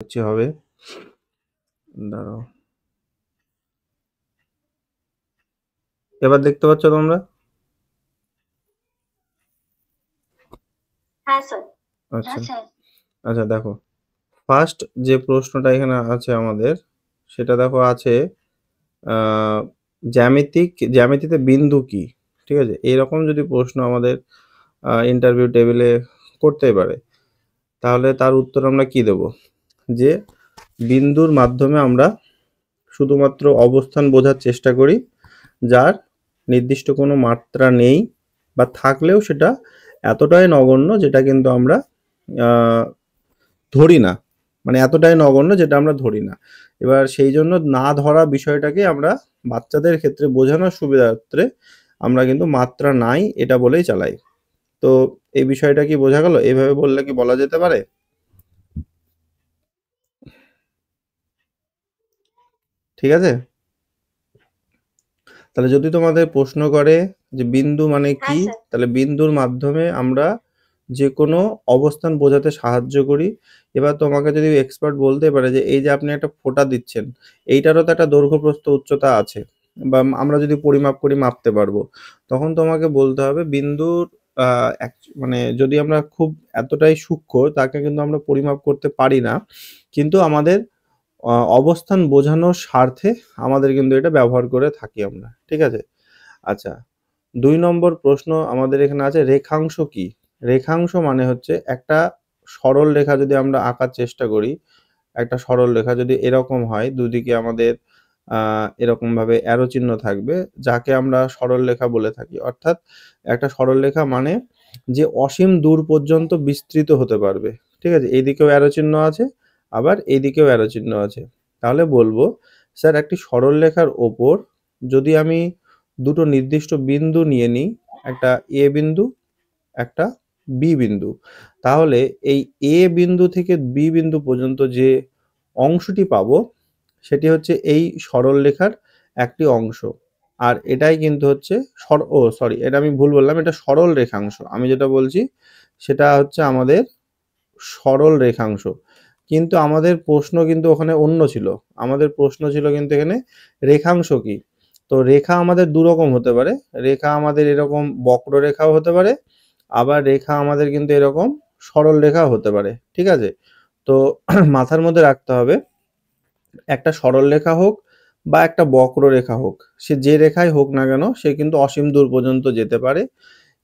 হচ্ছে হবে। দাঁড়াও, এবার দেখতে পাচ্ছ তোমরা? হ্যাঁ স্যার। আচ্ছা আচ্ছা, দেখো ফার্স্ট যে প্রশ্নটা এখানে আছে আমাদের, সেটা দেখো আছে আহ, জ্যামিতিতে বিন্দু কি। ঠিক আছে, এরকম যদি প্রশ্ন আমাদের ইন্টারভিউ টেবিলে করতে পারে, তাহলে তার উত্তর আমরা কি দেব? যে বিন্দুর মাধ্যমে আমরা শুধুমাত্র অবস্থান বোঝার চেষ্টা করি, যার নির্দিষ্ট কোনো মাত্রা নেই, বা থাকলেও সেটা এতটাই নগণ্য যেটা কিন্তু আমরা আহ, ধরি না। মানে এতটাই নগণ্য যেটা আমরা ধরি না। এবার সেই জন্য না ধরা বিষয়টাকে আমরা বাচ্চাদের ক্ষেত্রে বোঝানোর সুবিধার্থে আমরা কিন্তু মাত্রা নাই এটা বলেই চালাই। তো এই বিষয়টা কি বোঝা গেল? এভাবে বললে কি বলা যেতে পারে? ঠিক আছে, তাহলে যদি তোমাদের প্রশ্ন করে যে বিন্দু মানে হ্যাঁ কি, স্যার। তাহলে বিন্দুর মাধ্যমে আমরা যে কোনো অবস্থান বোঝাতে সাহায্য করি। এবার তোমাকে যদি এক্সপার্ট বলতে পারে যে এই যে আপনি একটা ফোঁটা দিচ্ছেন, এইটারও তো একটা দৈর্ঘ্য প্রস্থ উচ্চতা আছে, বা আমরা যদি পরিমাপ করি মাপতে পারবো, তখন তোমাকে বলতে হবে বিন্দুর মানে যদি আমরা খুব এতটাই সূক্ষ্ম তাকে কিন্তু আমরা পরিমাপ করতে পারি না, কিন্তু আমাদের অবস্থান বোঝানোর স্বার্থে আমাদের কিন্তু এটা ব্যবহার করে থাকি আমরা। ঠিক আছে, আচ্ছা, ২ নম্বর প্রশ্ন আমাদের এখানে আছে রেখাংশ কি? রেখাংশ মানে হচ্ছে একটা সরল রেখা যদি আমরা আঁকার চেষ্টা করি, একটা সরল রেখা যদি এরকম হয়, দুদিকে আমাদের এরকম ভাবে অ্যারো চিহ্ন থাকবে, যাকে আমরা সরল রেখা বলে থাকি। অর্থাৎ একটা সরল রেখা মানে যে অসীম দূর পর্যন্ত বিস্তৃত হতে পারবে। ঠিক আছে, এইদিকেও অ্যারো চিহ্ন আছে, আবার এইদিকেও অ্যারো চিহ্ন আছে। তাহলে বলবো, স্যার একটি সরল রেখার ওপর যদি আমি দুটো নির্দিষ্ট বিন্দু নিয়ে নিই, একটা এ বিন্দু, একটা বি বিন্দু, তাহলে এই এ বিন্দু থেকে বি বিন্দু পর্যন্ত যে অংশটি পাবো, সেটি হচ্ছে এই সরল রেখার একটি অংশ। আর এটাই কিন্তু হচ্ছে সরি, এটা আমি ভুল বললাম, এটা সরল রেখাংশ। আমি যেটা বলছি সেটা হচ্ছে আমাদের সরল রেখাংশ। কিন্তু আমাদের প্রশ্ন কিন্তু ওখানে অন্য ছিল। আমাদের প্রশ্ন ছিল কিন্তু এখানে রেখাংশ কি। তো রেখা আমাদের দু রকম হতে পারে। রেখা আমাদের এরকম বক্ররেখাও হতে পারে, আবার রেখা আমাদের কিন্তু এরকম সরল রেখাও হতে পারে। ঠিক আছে, তো মাথার মধ্যে রাখতে হবে, একটা সরল রেখা হোক বা একটা বক্ররেখা হোক, সে যে রেখাই হোক না কেন, সে কিন্তু অসীম দূর পর্যন্ত যেতে পারে।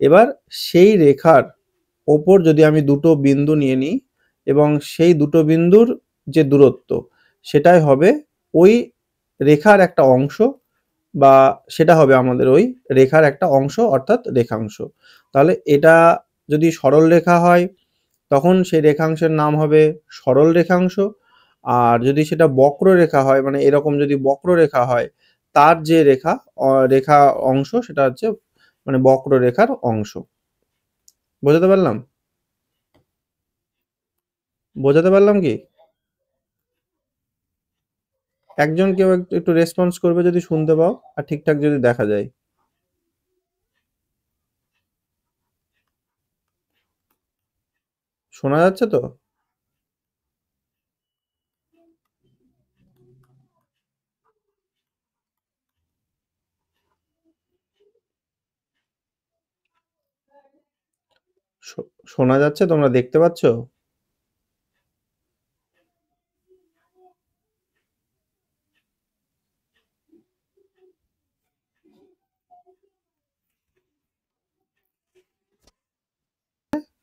এবার সেই রেখার ওপর যদি আমি দুটো বিন্দু নিয়ে নিই, এবং সেই দুটো বিন্দুর যে দূরত্ব, সেটাই হবে ওই রেখার একটা অংশ, বা সেটা হবে আমাদের ওই রেখার একটা অংশ, অর্থাৎ রেখাংশ। তাহলে এটা যদি সরল রেখা হয়, তখন সেই রেখাংশের নাম হবে সরল রেখাংশ। আর যদি সেটা বক্ররেখা হয়, মানে এরকম যদি বক্ররেখা হয়, তার যে রেখা অংশ, সেটা হচ্ছে মানে বক্ররেখার অংশ। বোঝাতে পারলাম? বোঝাতে পারলাম কি? একজন কেউ একটু একটু রেসপন্স করবে যদি শুনতে পাও, আর ঠিকঠাক যদি দেখা যায়। শোনা যাচ্ছে তো? শোনা যাচ্ছে? তোমরা দেখতে পাচ্ছ?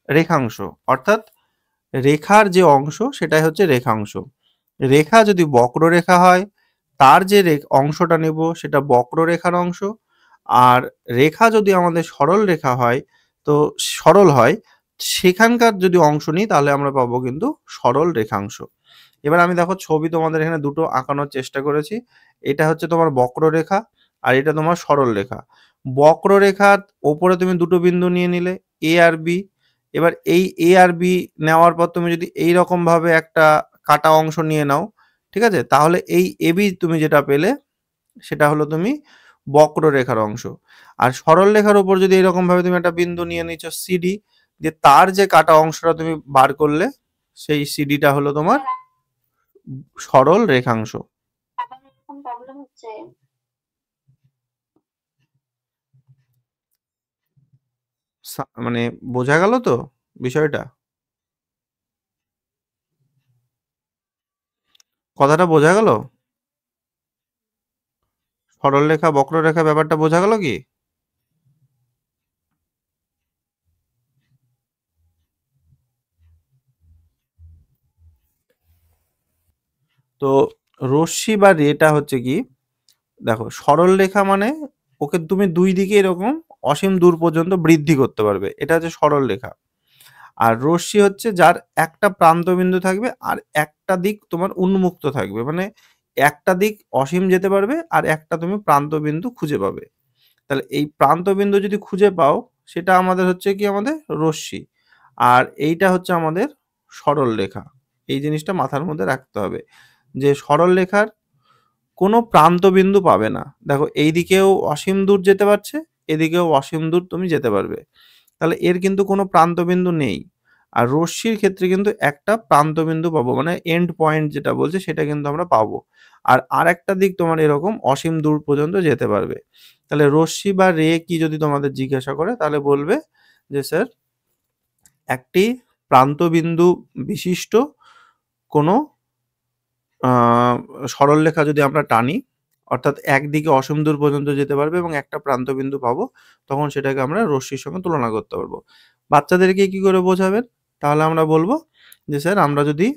রেখাংশ অর্থাৎ রেখার যে অংশ, সেটাই হচ্ছে রেখাংশ। রেখা যদি বক্ররেখা হয়, তার যে অংশটা নেব সেটা বক্ররেখার অংশ। আর রেখা যদি আমাদের সরল রেখা হয়, তো সরল হয়, সেখানকার যদি অংশ নিই তাহলে আমরা পাবো কিন্তু সরল রেখাংশ। এবার আমি দেখো ছবি তোমাদের এখানে দুটো আঁকানোর চেষ্টা করেছি। এটা হচ্ছে তোমার বক্ররেখা, আর এটা তোমার সরল রেখা। বক্ররেখার ওপরে তুমি দুটো বিন্দু নিয়ে নিলে, এ আর বি। এবার এই এ আর বি নেওয়ার পর তুমি যদি এইরকম ভাবে একটা কাটা অংশ নিয়ে নাও, ঠিক আছে, তাহলে এই এবি তুমি যেটা পেলে, সেটা হলো তুমি বক্ররেখার অংশ। আর সরল রেখার উপর যদি এরকম ভাবে তুমি একটা বিন্দু নিয়ে নিচ্ছ সিডি, যে তার যে কাটা অংশটা তুমি বার করলে, সেই সিডিটা হলো তোমার সরল রেখাংশ। মানে বোঝা গেল তো বিষয়টা? কথাটা বোঝা গেল? সরলরেখা বক্ররেখা ব্যাপারটা বোঝা গেল কি? তো রশ্মি বা রেটা হচ্ছে কি, দেখো সরল রেখা মানে ওকে তুমি দুই দিকে এরকম অসীম দূর পর্যন্ত বৃদ্ধি করতে পারবে, এটা হচ্ছে সরল রেখা। আর রশ্মি হচ্ছে যার একটা প্রান্তবিন্দু থাকবে আর একটা দিক তোমার উন্মুক্ত থাকবে, মানে একটা দিক অসীম যেতে পারবে আর একটা তুমি প্রান্তবিন্দু খুঁজে পাবে। তাহলে এই প্রান্তবিন্দু যদি খুঁজে পাও সেটা আমাদের হচ্ছে কি আমাদের রশ্মি, আর এইটা হচ্ছে আমাদের সরল রেখা। এই জিনিসটা মাথার মধ্যে রাখতে হবে যে সরল রেখার কোনো প্রান্তবিন্দু পাবে না। দেখো এইদিকেও অসীম দূর যেতে পারছে, এদিকেও অসীম দূর তুমি যেতে পারবে, তাহলে এর কিন্তু কোনো প্রান্তবিন্দু নেই। আর রশ্মির ক্ষেত্রে কিন্তু একটা প্রান্তবিন্দু পাবো, মানে এন্ড পয়েন্ট যেটা বলছে সেটা কিন্তু আমরা পাবো। আর আরেকটা দিক তোমার এরকম অসীম দূর পর্যন্ত যেতে পারবে। তাহলে রশ্মি বা রে কি যদি তোমাদের জিজ্ঞাসা করে তাহলে বলবে যে স্যার একটি প্রান্তবিন্দু বিশিষ্ট কোনো সরলরেখা যদি আমরা টানি, অর্থাৎ একদিকে অসীম দূর পর্যন্ত যেতে পারবে এবং একটা প্রান্তবিন্দু পাবো, তখন সেটাকে আমরা রশ্মির সঙ্গে তুলনা করতে পারবো। বাচ্চাদেরকে কি করে বোঝাবেন? তাহলে আমরা বলবো যে স্যার আমরা যদি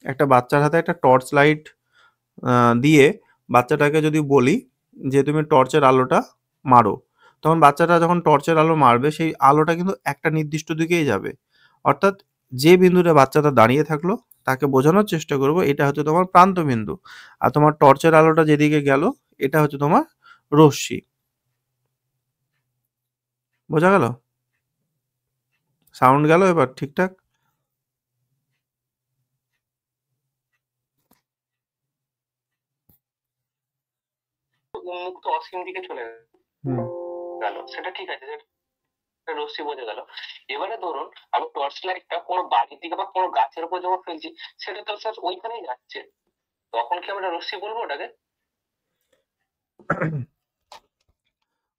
একটা বাচ্চার হাতে একটা টর্চ লাইট দিয়ে বাচ্চাটাকে যদি বলি যে তুমি টর্চের আলোটা মারো, তখন বাচ্চাটা যখন টর্চের আলো মারবে সেই আলোটা কিন্তু একটা নির্দিষ্ট দিকেই যাবে। অর্থাৎ যে বিন্দুতে বাচ্চাটা দাঁড়িয়ে থাকলো তাকে বোঝানোর চেষ্টা করব এটা হচ্ছে তোমার প্রান্তবিন্দু, আর তোমার টর্চের আলোটা যেদিকে গেল এটা হচ্ছে তোমার রশ্মি। বোঝা গেল? সাউন্ড গেল এবার ঠিকঠাক? উন্মুক্ত অসীম দিকে চলে গেল, সেটা ঠিক আছে, সেটা রশ্মি বোঝা গেল। এবারে ধরুন আমি টর্চ লাইটটা কোনো বাড়ির দিকে বা কোনো গাছের উপর যখন ফেলছি, সেটা তো স্যার ওইখানেই যাচ্ছে, তখন কি আমরা রশ্মি বলবো ওটাকে?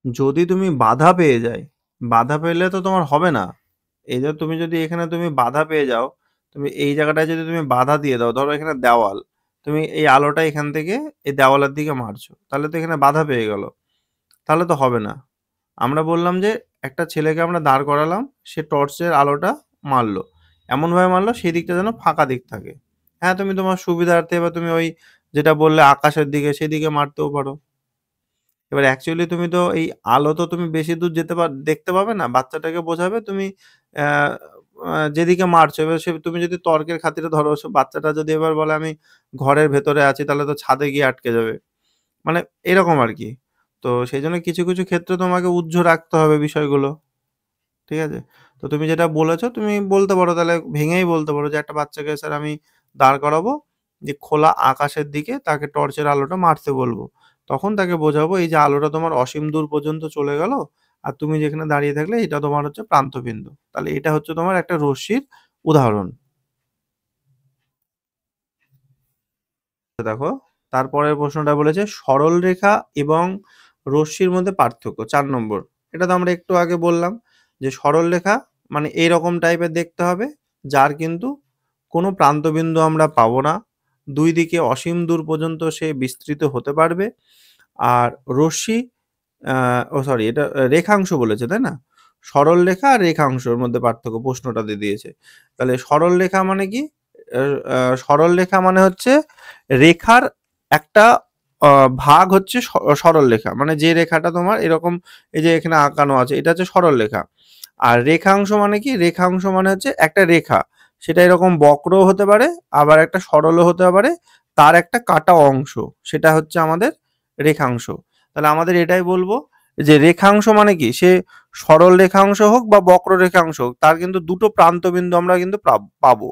যদি তুমি বাধা পেয়ে যাই, বাধা পেলে তো তোমার হবে না। এই যে তুমি যদি এখানে তুমি বাধা পেয়ে যাও, তুমি এই জায়গাটায় যদি তুমি বাধা দিয়ে দাও, ধরো এখানে দেওয়াল, তুমি এই আলোটা এখান থেকে এই দেওয়ালের দিকে মারছো, তাহলে তো এখানে বাধা পেয়ে গেল, তাহলে তো হবে না। আমরা বললাম যে একটা ছেলেকে আমরা দাঁড় করালাম, সে টর্চের আলোটা মারলো, এমনভাবে মারলো সেই দিকটা যেন ফাঁকা দিক থাকে। হ্যাঁ, তুমি তোমার সুবিধার্থে বা তুমি ওই যেটা বললে আকাশের দিকে সেদিকে মারতেও পারো। এবার অ্যাকচুয়ালি তুমি তো এই আলো তো তুমি বেশি দূর দেখতে পাবে না। বাচ্চাটাকে বোঝাবে তুমি অ্যা যেদিকে মারছো, এবার তুমি যদি তর্কের খাতিরে ধরো বাচ্চাটা যদি এবার বলে আমি ঘরের ভেতরে আছি তাহলে তো ছাদে গিয়ে আটকে যাবে। মানে এরকম আরকি। তো সেইজন্য কিছু, কিছু ক্ষেত্রে তোমাকে উহ্য রাখতে হবে বিষয়গুলো। ঠিক আছে? তো তুমি যেটা বলেছো তুমি বলতে পারো, তাহলে ভেঙেই বলতে পারো যে একটা বাচ্চাকে স্যার আমি দাঁড় করাবো, যে খোলা আকাশের দিকে তাকে টর্চের আলোটা মারতে বলবো। তখন তাকে বোঝাবো এই যে আলোটা তোমার অসীম দূর পর্যন্ত চলে গেল আর তুমি যেখানে দাঁড়িয়ে থাকলে এটা তোমার হচ্ছে প্রান্তবিন্দু। তাহলে এটা হচ্ছে তোমার একটা রশ্মির উদাহরণ। দেখো তারপরের প্রশ্নটা বলেছে সরল রেখা এবং রশ্মির মধ্যে পার্থক্য ৪ নম্বর। এটা তো আমরা একটু আগে বললাম যে সরল রেখা মানে এইরকম টাইপের দেখতে হবে, যার কিন্তু কোনো প্রান্তবিন্দু আমরা পাবো না, দুই দিকে অসীম দূর পর্যন্ত সে বিস্তৃত হতে পারবে। আর রশ্মি ও সরি এটা রেখাংশ বলেছে তাই না? সরল রেখা আর রেখাংশের মধ্যে পার্থক্য প্রশ্নটাতে দিয়েছে। তাহলে সরল রেখা মানে কি? সরল রেখা মানে হচ্ছে রেখার একটা ভাগ হচ্ছে সরল রেখা, মানে যে রেখাটা তোমার এরকম এই যে এখানে আঁকানো আছে এটা হচ্ছে সরল রেখা। আর রেখাংশ মানে কি? রেখাংশ মানে হচ্ছে একটা রেখা, সেটা এরকম বক্রও হতে পারে আবার একটা সরলও হতে পারে, তার একটা কাটা অংশ, সেটা হচ্ছে আমাদের রেখাংশ। তাহলে আমাদের এটাই বলবো যে রেখাংশ মানে কি? সে সরল রেখাংশ হোক বা বক্র রেখাংশ হোক, তার কিন্তু দুটো প্রান্তবিন্দু আমরা কিন্তু পাবো।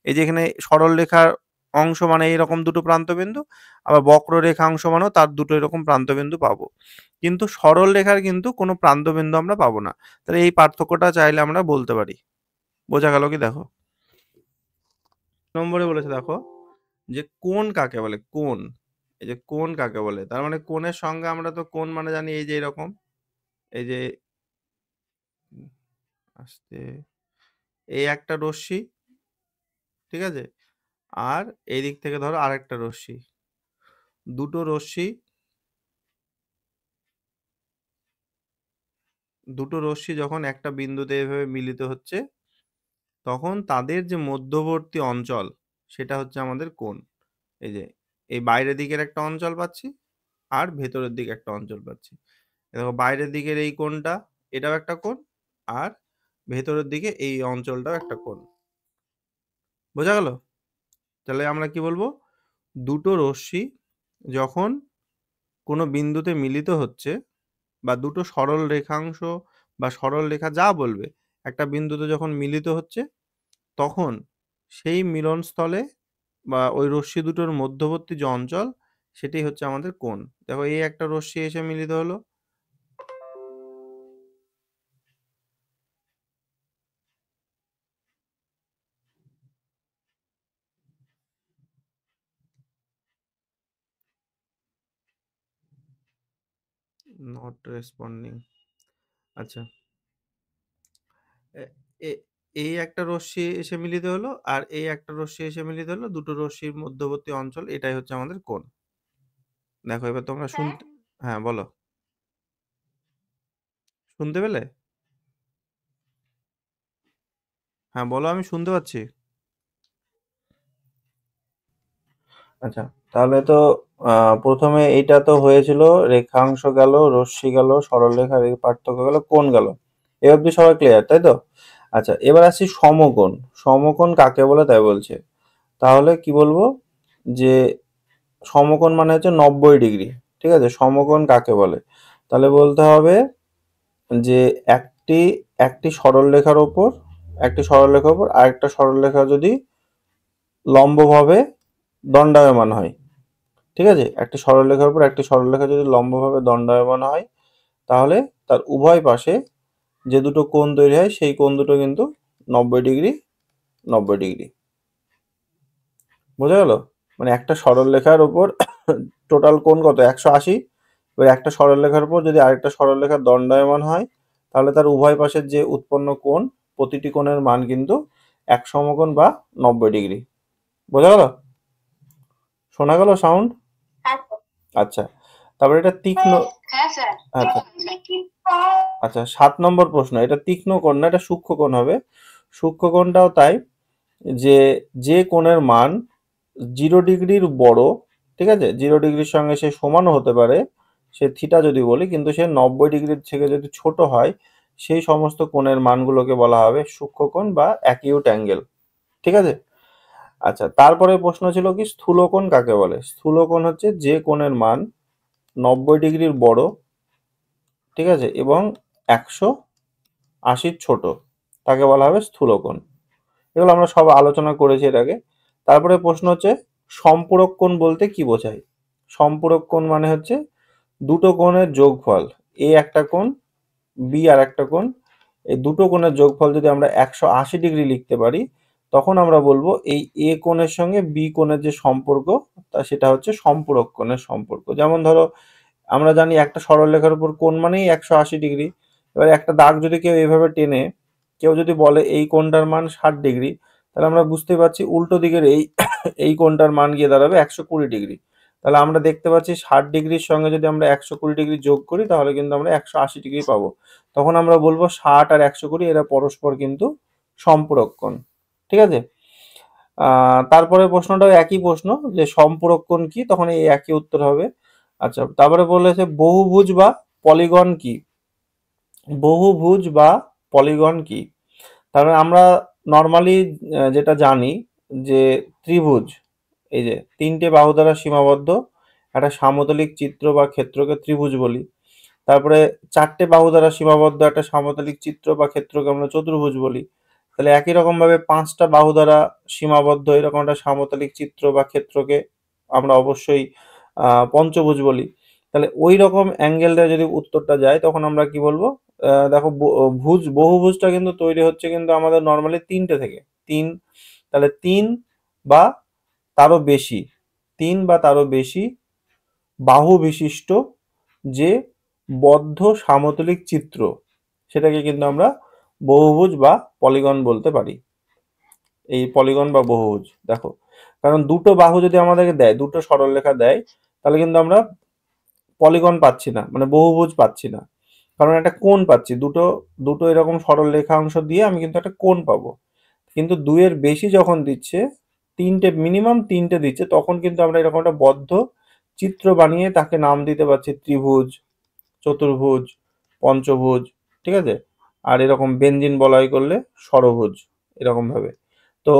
এই যে এখানে সরল রেখার অংশ মানে এরকম দুটো প্রান্তবিন্দু, আবার বক্র রেখাংশ মানেও তার দুটো এরকম প্রান্তবিন্দু পাবো। কিন্তু সরল রেখার কিন্তু কোনো প্রান্তবিন্দু আমরা পাবো না। তাহলে এই পার্থক্যটা চাইলে আমরা বলতে পারি। বোঝা গেল কি দেখো? নম্বরে বলেছে দেখো যে কোণ কাকে বলে, কোণ। এই যে কোণ কাকে বলে, তার মানে কোণের সংজ্ঞা আমরা তো কোণ মানে জানি এই যে এরকম, এই যে আস্তে, এই একটা রশ্মি, ঠিক আছে, আর এই দিক থেকে ধরো আরেকটা রশ্মি, দুটো রশ্মি, দুটো রশ্মি যখন একটা বিন্দুতে এভাবে মিলিত হচ্ছে, তখন তাদের যে মধ্যবর্তী অঞ্চল, সেটা হচ্ছে আমাদের কোণ। এই যে এই বাইরের দিকের একটা অঞ্চল পাচ্ছি, আর ভেতরের দিকে একটা অঞ্চল পাচ্ছি। দেখো বাইরের দিকের এই কোণটা, এটাও একটা কোণ, আর ভেতরের দিকে এই অঞ্চলটাও একটা কোণ। বোঝা গেল? তাহলে আমরা কি বলবো, দুটো রশ্মি যখন কোনো বিন্দুতে মিলিত হচ্ছে, বা দুটো সরল রেখাংশ বা সরল রেখা যা বলবে, একটা বিন্দুতে যখন মিলিত হচ্ছে, তখন সেই মিলনস্থলে বা ওই রশ্মি দুটোর মধ্যবর্তী যে অঞ্চল, সেটাই হচ্ছে আমাদের কোণ। দেখো এই একটা রশ্মি এসে মিলিত হলো, নট রেসপন্ডিং। আচ্ছা, এ- এ- এই একটা রশ্মি এসে মিলিত হলো, আর এই একটা রশ্মি এসে মিলিত হলো, দুটো রশ্মির মধ্যবর্তী অঞ্চল, এটাই হচ্ছে আমাদের কোণ। দেখো এবার তোমরা শুনতে, হ্যাঁ বলো, শুনতে পেলে? হ্যাঁ বলো, আমি শুনতে পাচ্ছি। আচ্ছা, তাহলে তো প্রথমে এইটা তো হয়েছিল, রেখাংশ গেল, রশ্মি গেল, সরলরেখার এই পার্থক্য গেল, কোণ গেল। এ অবধি সবাই ক্লিয়ার, তাই তো? আচ্ছা, এবার আসি সমকোণ। সমকোণ কাকে বলে তাই বলছে। তাহলে কি বলবো, যে সমকোণ মানে হচ্ছে 90 ডিগ্রি। ঠিক আছে, সমকোণ কাকে বলে? তাহলে বলতে হবে যে একটি একটি সরলরেখার ওপর, একটি সরলরেখার ওপর আরেকটা সরলরেখা যদি লম্বভাবে দণ্ডায়মান হয়, ঠিক আছে, একটি সরলরেখার উপর একটি সরলরেখা যদি লম্বভাবে দণ্ডায়মান হয়, তাহলে তার উভয় পাশে যে দুটো কোণ তৈরি হয়, সেই কোণ দুটো কিন্তু 90 ডিগ্রি, 90 ডিগ্রি। বোঝা গেল? মানে একটা সরলরেখার উপর টোটাল কোণ কত, 180। এবার একটা সরলরেখার উপর যদি আরেকটা সরলরেখা দণ্ডায়মান হয়, তাহলে তার উভয় পাশের যে উৎপন্ন কোণ, প্রতিটি কোণের মান কিন্তু এক সমকোণ বা 90 ডিগ্রি। বোঝা গেল? শোনা গেল সাউন্ড? আচ্ছা, তারপরে এটা তীক্ষ্ণ, আচ্ছা আচ্ছা, 7 নম্বর প্রশ্ন, এটা তীক্ষ্ণ কোণ না, এটা সূক্ষ্ম কোণ হবে। সূক্ষ্ম কোণটাও তাই, যে যে কোণের মান 0 ডিগ্রির বড়, ঠিক আছে, 0 ডিগ্রির সঙ্গে সে সমানও হতে পারে, সে থিটা যদি বলি, কিন্তু সে 90 ডিগ্রির থেকে যদি ছোট হয়, সেই সমস্ত কোণের মানগুলোকে বলা হবে সূক্ষ্ম কোণ বা অ্যাকিউট অ্যাঙ্গেল। ঠিক আছে। আচ্ছা, তারপরে প্রশ্ন ছিল কি, স্থূলকোণ কাকে বলে? স্থূলকোণ হচ্ছে যে কোণের মান 90 ডিগ্রির বড়, ঠিক আছে, এবং 180 ছোট, তাকে বলা হবে স্থূলকোণ। এগুলো আমরা সব আলোচনা করেছি এর আগে। তারপরে প্রশ্ন হচ্ছে, সম্পূরক কোণ বলতে কি বোঝায়? সম্পূরক কোণ মানে হচ্ছে দুটো কোণের যোগফল, এ একটা কোণ, বি আর একটা কোণ, এই দুটো কোণের যোগফল যদি আমরা 180 ডিগ্রি লিখতে পারি, তখন আমরা বলবো এই এ কোণের সঙ্গে বি কোণের যে সম্পর্ক, তা সেটা হচ্ছে সম্পূরক কোণের সম্পর্ক। যেমন ধরো, আমরা জানি একটা সরলরেখার উপর কোণ মানেই 180 ডিগ্রি। এবার একটা দাগ যদি কেউ এইভাবে টেনে, কেউ যদি বলে এই কোণটার মান 60 ডিগ্রি, তাহলে আমরা বুঝতে পারছি উল্টো দিকের এই এই কোণটার মান গিয়ে দাঁড়াবে 120 ডিগ্রি। তাহলে আমরা দেখতে পাচ্ছি 60 ডিগ্রির সঙ্গে যদি আমরা 120 ডিগ্রি যোগ করি, তাহলে কিন্তু আমরা 180 ডিগ্রি পাবো। তখন আমরা বলবো 60 আর 120 এরা পরস্পর কিন্তু সম্পূরক কোণ। ঠিক আছে। তারপরে প্রশ্নটাও একই প্রশ্ন, যে সম্পূরক কোণ কি, তখন এই একই উত্তর হবে। আচ্ছা, তারপরে বলেছে বহুভুজ বা পলিগন কি? বহুভুজ বা পলিগন কি? তারপরে আমরা নর্মালি যেটা জানি, যে ত্রিভুজ, এই যে তিনটে বাহু দ্বারা সীমাবদ্ধ একটা সমতলিক চিত্র বা ক্ষেত্রকে ত্রিভুজ বলি। তারপরে চারটে বাহু দ্বারা সীমাবদ্ধ একটা সমতলিক চিত্র বা ক্ষেত্রকে আমরা চতুর্ভুজ বলি। তাহলে একই রকম ভাবে পাঁচটা বাহু দ্বারা সীমাবদ্ধ এরকম একটা সমতলিক চিত্র বা ক্ষেত্রকে আমরা অবশ্যই পঞ্চভুজ বলি। তাহলে ওই রকম অ্যাঙ্গেল দিয়ে যদি উত্তরটা যায়, তখন আমরা কি বলবো? দেখো, বহুভুজটা কিন্তু তৈরি হচ্ছে কিন্তু আমাদের নর্মালি তিনটে থেকে, তিন, তাহলে তিন বা তারও বেশি, 3 বা তারও বেশি বাহু বিশিষ্ট যে বদ্ধ সামতলিক চিত্র, সেটাকে কিন্তু আমরা বহুভুজ বা পলিগন বলতে পারি। এই পলিগন বা বহুভুজ দেখো, কারণ দুটো বাহু যদি আমাদেরকে দেয়, দুটো সরলরেখা দেয়, তাহলে কিন্তু আমরা পলিগন পাচ্ছি না, মানে বহুভুজ পাচ্ছি না, কারণ একটা কোণ পাচ্ছি। দুটো দুটো এরকম সরল রেখাংশ দিয়ে আমি কিন্তু একটা কোণ পাবো। কিন্তু দুইয়ের বেশি যখন দিচ্ছে, তিনটে মিনিমাম তিনটে দিচ্ছে, তখন কিন্তু আমরা এরকম একটা বদ্ধ চিত্র বানিয়ে তাকে নাম দিতে পারছি ত্রিভুজ, চতুর্ভুজ, পঞ্চভুজ, ঠিক আছে? আর এরকম বেঞ্জিন বলয় করলে ষড়ভুজ, এরকম ভাবে। তো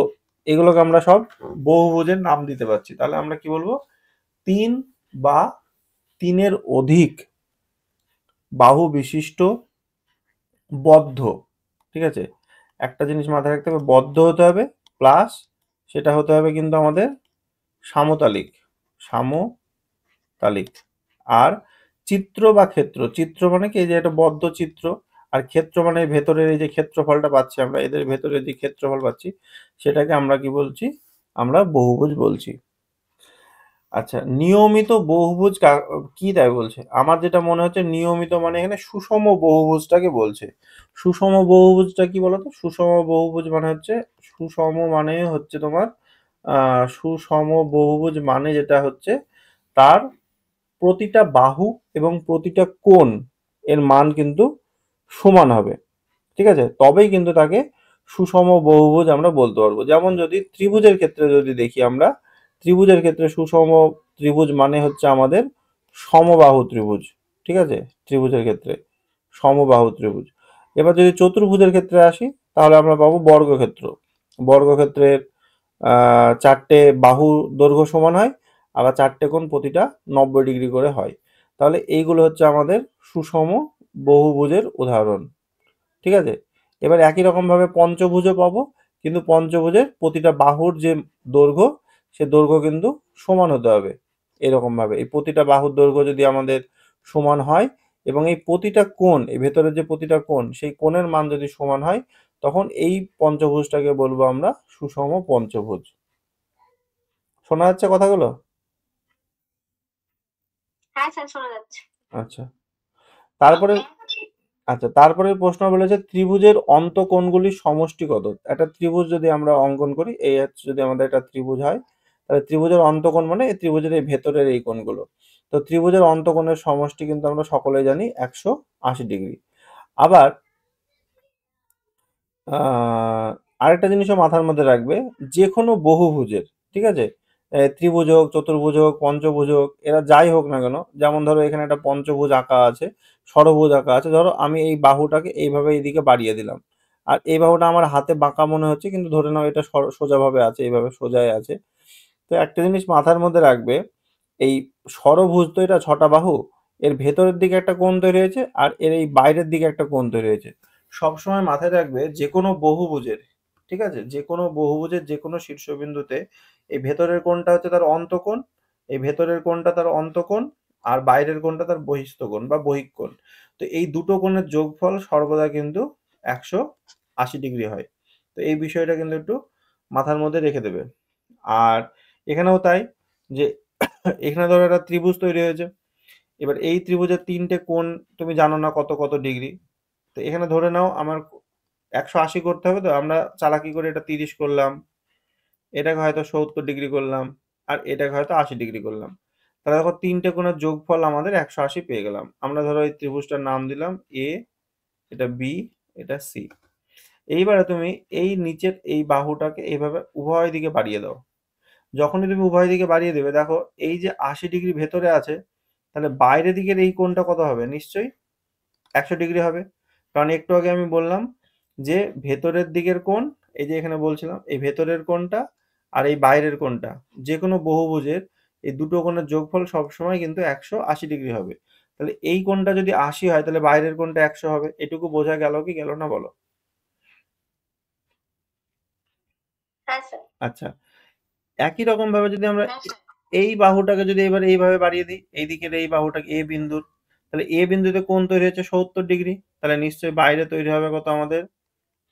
এগুলোকে আমরা সব বহুভুজের নাম দিতে পারছি। তাহলে আমরা কি বলবো? তিন বা তিনের অধিক বাহু বিশিষ্ট বদ্ধ, ঠিক আছে? একটা জিনিস মাথায় রাখতে হবে, বদ্ধ হতে হবে, প্লাস সেটা হতে হবে কিন্তু আমাদের সামতালিক, সামতালিক। আর চিত্র বা ক্ষেত্র, চিত্র মানে কি, এই যে একটা বদ্ধ চিত্র, আর ক্ষেত্র মানে ভেতরের এই যে ক্ষেত্রফলটা পাচ্ছি আমরা, এদের ভেতরে যে ক্ষেত্রফল পাচ্ছি, সেটাকে আমরা কি বলছি? আমরা বহুভুজ বলছি। আচ্ছা, নিয়মিত বহুভুজ কি তাই বলছে? আমার যেটা মনে হচ্ছে নিয়মিত মানে এখানে সুষম বহুভুজটাকে বলছে। সুষম বহুভুজটা কি বলতো? সুষম বহুভুজ মানে হচ্ছে, সুষম মানে হচ্ছে তোমার সুষম বহুভুজ মানে যেটা হচ্ছে, তার প্রতিটা বাহু এবং প্রতিটা কোণ এর মান কিন্তু সমান হবে, ঠিক আছে? তবেই কিন্তু তাকে সুষম বহুভুজ আমরা বলতে পারবো। যেমন যদি ত্রিভুজের ক্ষেত্রে যদি দেখি আমরা, ত্রিভুজের ক্ষেত্রে সুষম ত্রিভুজ মানে হচ্ছে আমাদের সমবাহু ত্রিভুজ, ঠিক আছে? ত্রিভুজের ক্ষেত্রে সমবাহু ত্রিভুজ। এবার যদি চতুর্ভুজের ক্ষেত্রে আসি, তাহলে আমরা পাবো বর্গক্ষেত্র। বর্গক্ষেত্রের চারটে বাহু দৈর্ঘ্য সমান হয়, আবার চারটে কোণ প্রতিটা 90 ডিগ্রি করে হয়। তাহলে এইগুলো হচ্ছে আমাদের সুষম বহুভুজের উদাহরণ, ঠিক আছে? এবার একই রকম ভাবে পঞ্চভুজও পাবো, কিন্তু পঞ্চভুজের প্রতিটা বাহুর যে দৈর্ঘ্য, সে দৈর্ঘ্য কিন্তু সমান হতে হবে। এরকম ভাবে এই প্রতিটা বাহুর দৈর্ঘ্য যদি আমাদের সমান হয়, এবং এই প্রতিটা কোণ, এই ভেতরের যে প্রতিটা কোণ, সেই কোণের মান যদি সমান হয়, তখন এই পঞ্চভুজটাকে বলবো আমরা সুষম পঞ্চভুজ। শোনা যাচ্ছে কথাগুলো? হ্যাঁ স্যার, শোনা যাচ্ছে। আচ্ছা, তারপরে আচ্ছা, তারপরে প্রশ্ন বলেছে ত্রিভুজের অন্তঃকোণগুলির সমষ্টি কত? একটা ত্রিভুজ যদি আমরা অঙ্কন করি, এই হচ্ছে যদি আমাদের একটা ত্রিভুজ হয়, তাহলে ত্রিভুজের অন্তঃকোণ মানে এই ত্রিভুজের এই ভেতরের এই কোণগুলো। তো ত্রিভুজের অন্তঃকোণের সমষ্টি কিন্তু আমরা সকলেই জানি 180 ডিগ্রি। আবার আরেকটা জিনিসও মাথার মধ্যে রাখবে, যে কোনো বহুভুজের, ঠিক আছে? ত্রিভুজ হোক, চতুর্ভুজ হোক, পঞ্চভুজ হোক, এরা যাই হোক না কেন, যেমন ধরো এখানে একটা পঞ্চভুজ আঁকা আছে, ষড়ভুজ আঁকা আছে, ধরো আমি এই বাহুটাকে এইভাবে এইদিকে বাড়িয়ে দিলাম, আর এই বাহুটা আমার হাতে বাঁকা মনে হচ্ছে, কিন্তু ধরে নাও এটা সোজাভাবে আছে, এইভাবে সোজাই আছে। তো একটা জিনিস মাথার মধ্যে রাখবে, এই ষড়ভুজ তো এটা 6টা বাহু, এর ভেতরের দিকে একটা কোণ তৈরি হয়েছে, আর এর এই বাইরের দিকে একটা কোণ তৈরি হয়েছে। সবসময় মাথায় রাখবে, যে কোনো বহুভুজের, ঠিক আছে, যে কোনো বহুভুজের যে কোনো শীর্ষবিন্দুতে এই ভেতরের কোণটা হচ্ছে তার অন্তঃকোণ, এই ভেতরের কোণটা তার অন্তঃকোণ, আর বাইরের কোণটা তার বহিস্থ কোণ বা বহিঃ কোণ। তো এই দুটো কোণের যোগফল সর্বদা কিন্তু 180 ডিগ্রি হয়। তো এই বিষয়টা কিন্তু একটু মাথার মধ্যে রেখে দেবে। আর এখানেও তাই, যে এখানে ধরো একটা ত্রিভুজ তৈরি হয়েছে, এবার এই ত্রিভুজের তিনটে কোণ তুমি জানো না কত কত ডিগ্রি। তো এখানে ধরে নাও আমার 180 করতে হবে, তো আমরা চালাকি করে এটা 30 করলাম, এটাকে হয়তো 70 ডিগ্রি করলাম, আর এটাকে হয়তো 80 ডিগ্রি করলাম। তাহলে দেখো তিনটে কোণের যোগফল আমাদের 180 পেয়ে গেলাম। আমরা ধরো এই ত্রিভুজটার নাম দিলাম এ, এটা বি, এটা সি। এইবারে তুমি এই নিচের এই বাহুটাকে এইভাবে উভয় দিকে বাড়িয়ে দাও। যখনই তুমি উভয় দিকে বাড়িয়ে দেবে, দেখো এই যে 80 ডিগ্রি ভেতরে আছে, তাহলে বাইরের দিকের এই কোণটা কত হবে? নিশ্চয়ই 100 ডিগ্রি হবে। কারণ একটু আগে আমি বললাম যে ভেতরের দিকের কোণ, এই যে এখানে বলছিলাম এই ভেতরের কোণটা আর এই বাইরের কোণটা, যে কোনো বহুভুজের এই দুটো কোণের যোগফল সবসময় কিন্তু 180 ডিগ্রি হবে। তাহলে এই কোণটা যদি 80 হয়, তাহলে বাইরের কোণটা 100 হবে। এটুকু বোঝা গেল কি গেল না বলো? হ্যাঁ স্যার। আচ্ছা, একই রকম ভাবে যদি আমরা হ্যাঁ স্যার। এই বাহুটাকে যদি এবার এইভাবে বাড়িয়ে দিই, এই দিকের এই বাহুটাকে এ বিন্দুর, তাহলে এ বিন্দুতে কোণ তৈরি হচ্ছে 70 ডিগ্রি, তাহলে নিশ্চয়ই বাইরে তৈরি হবে কত আমাদের?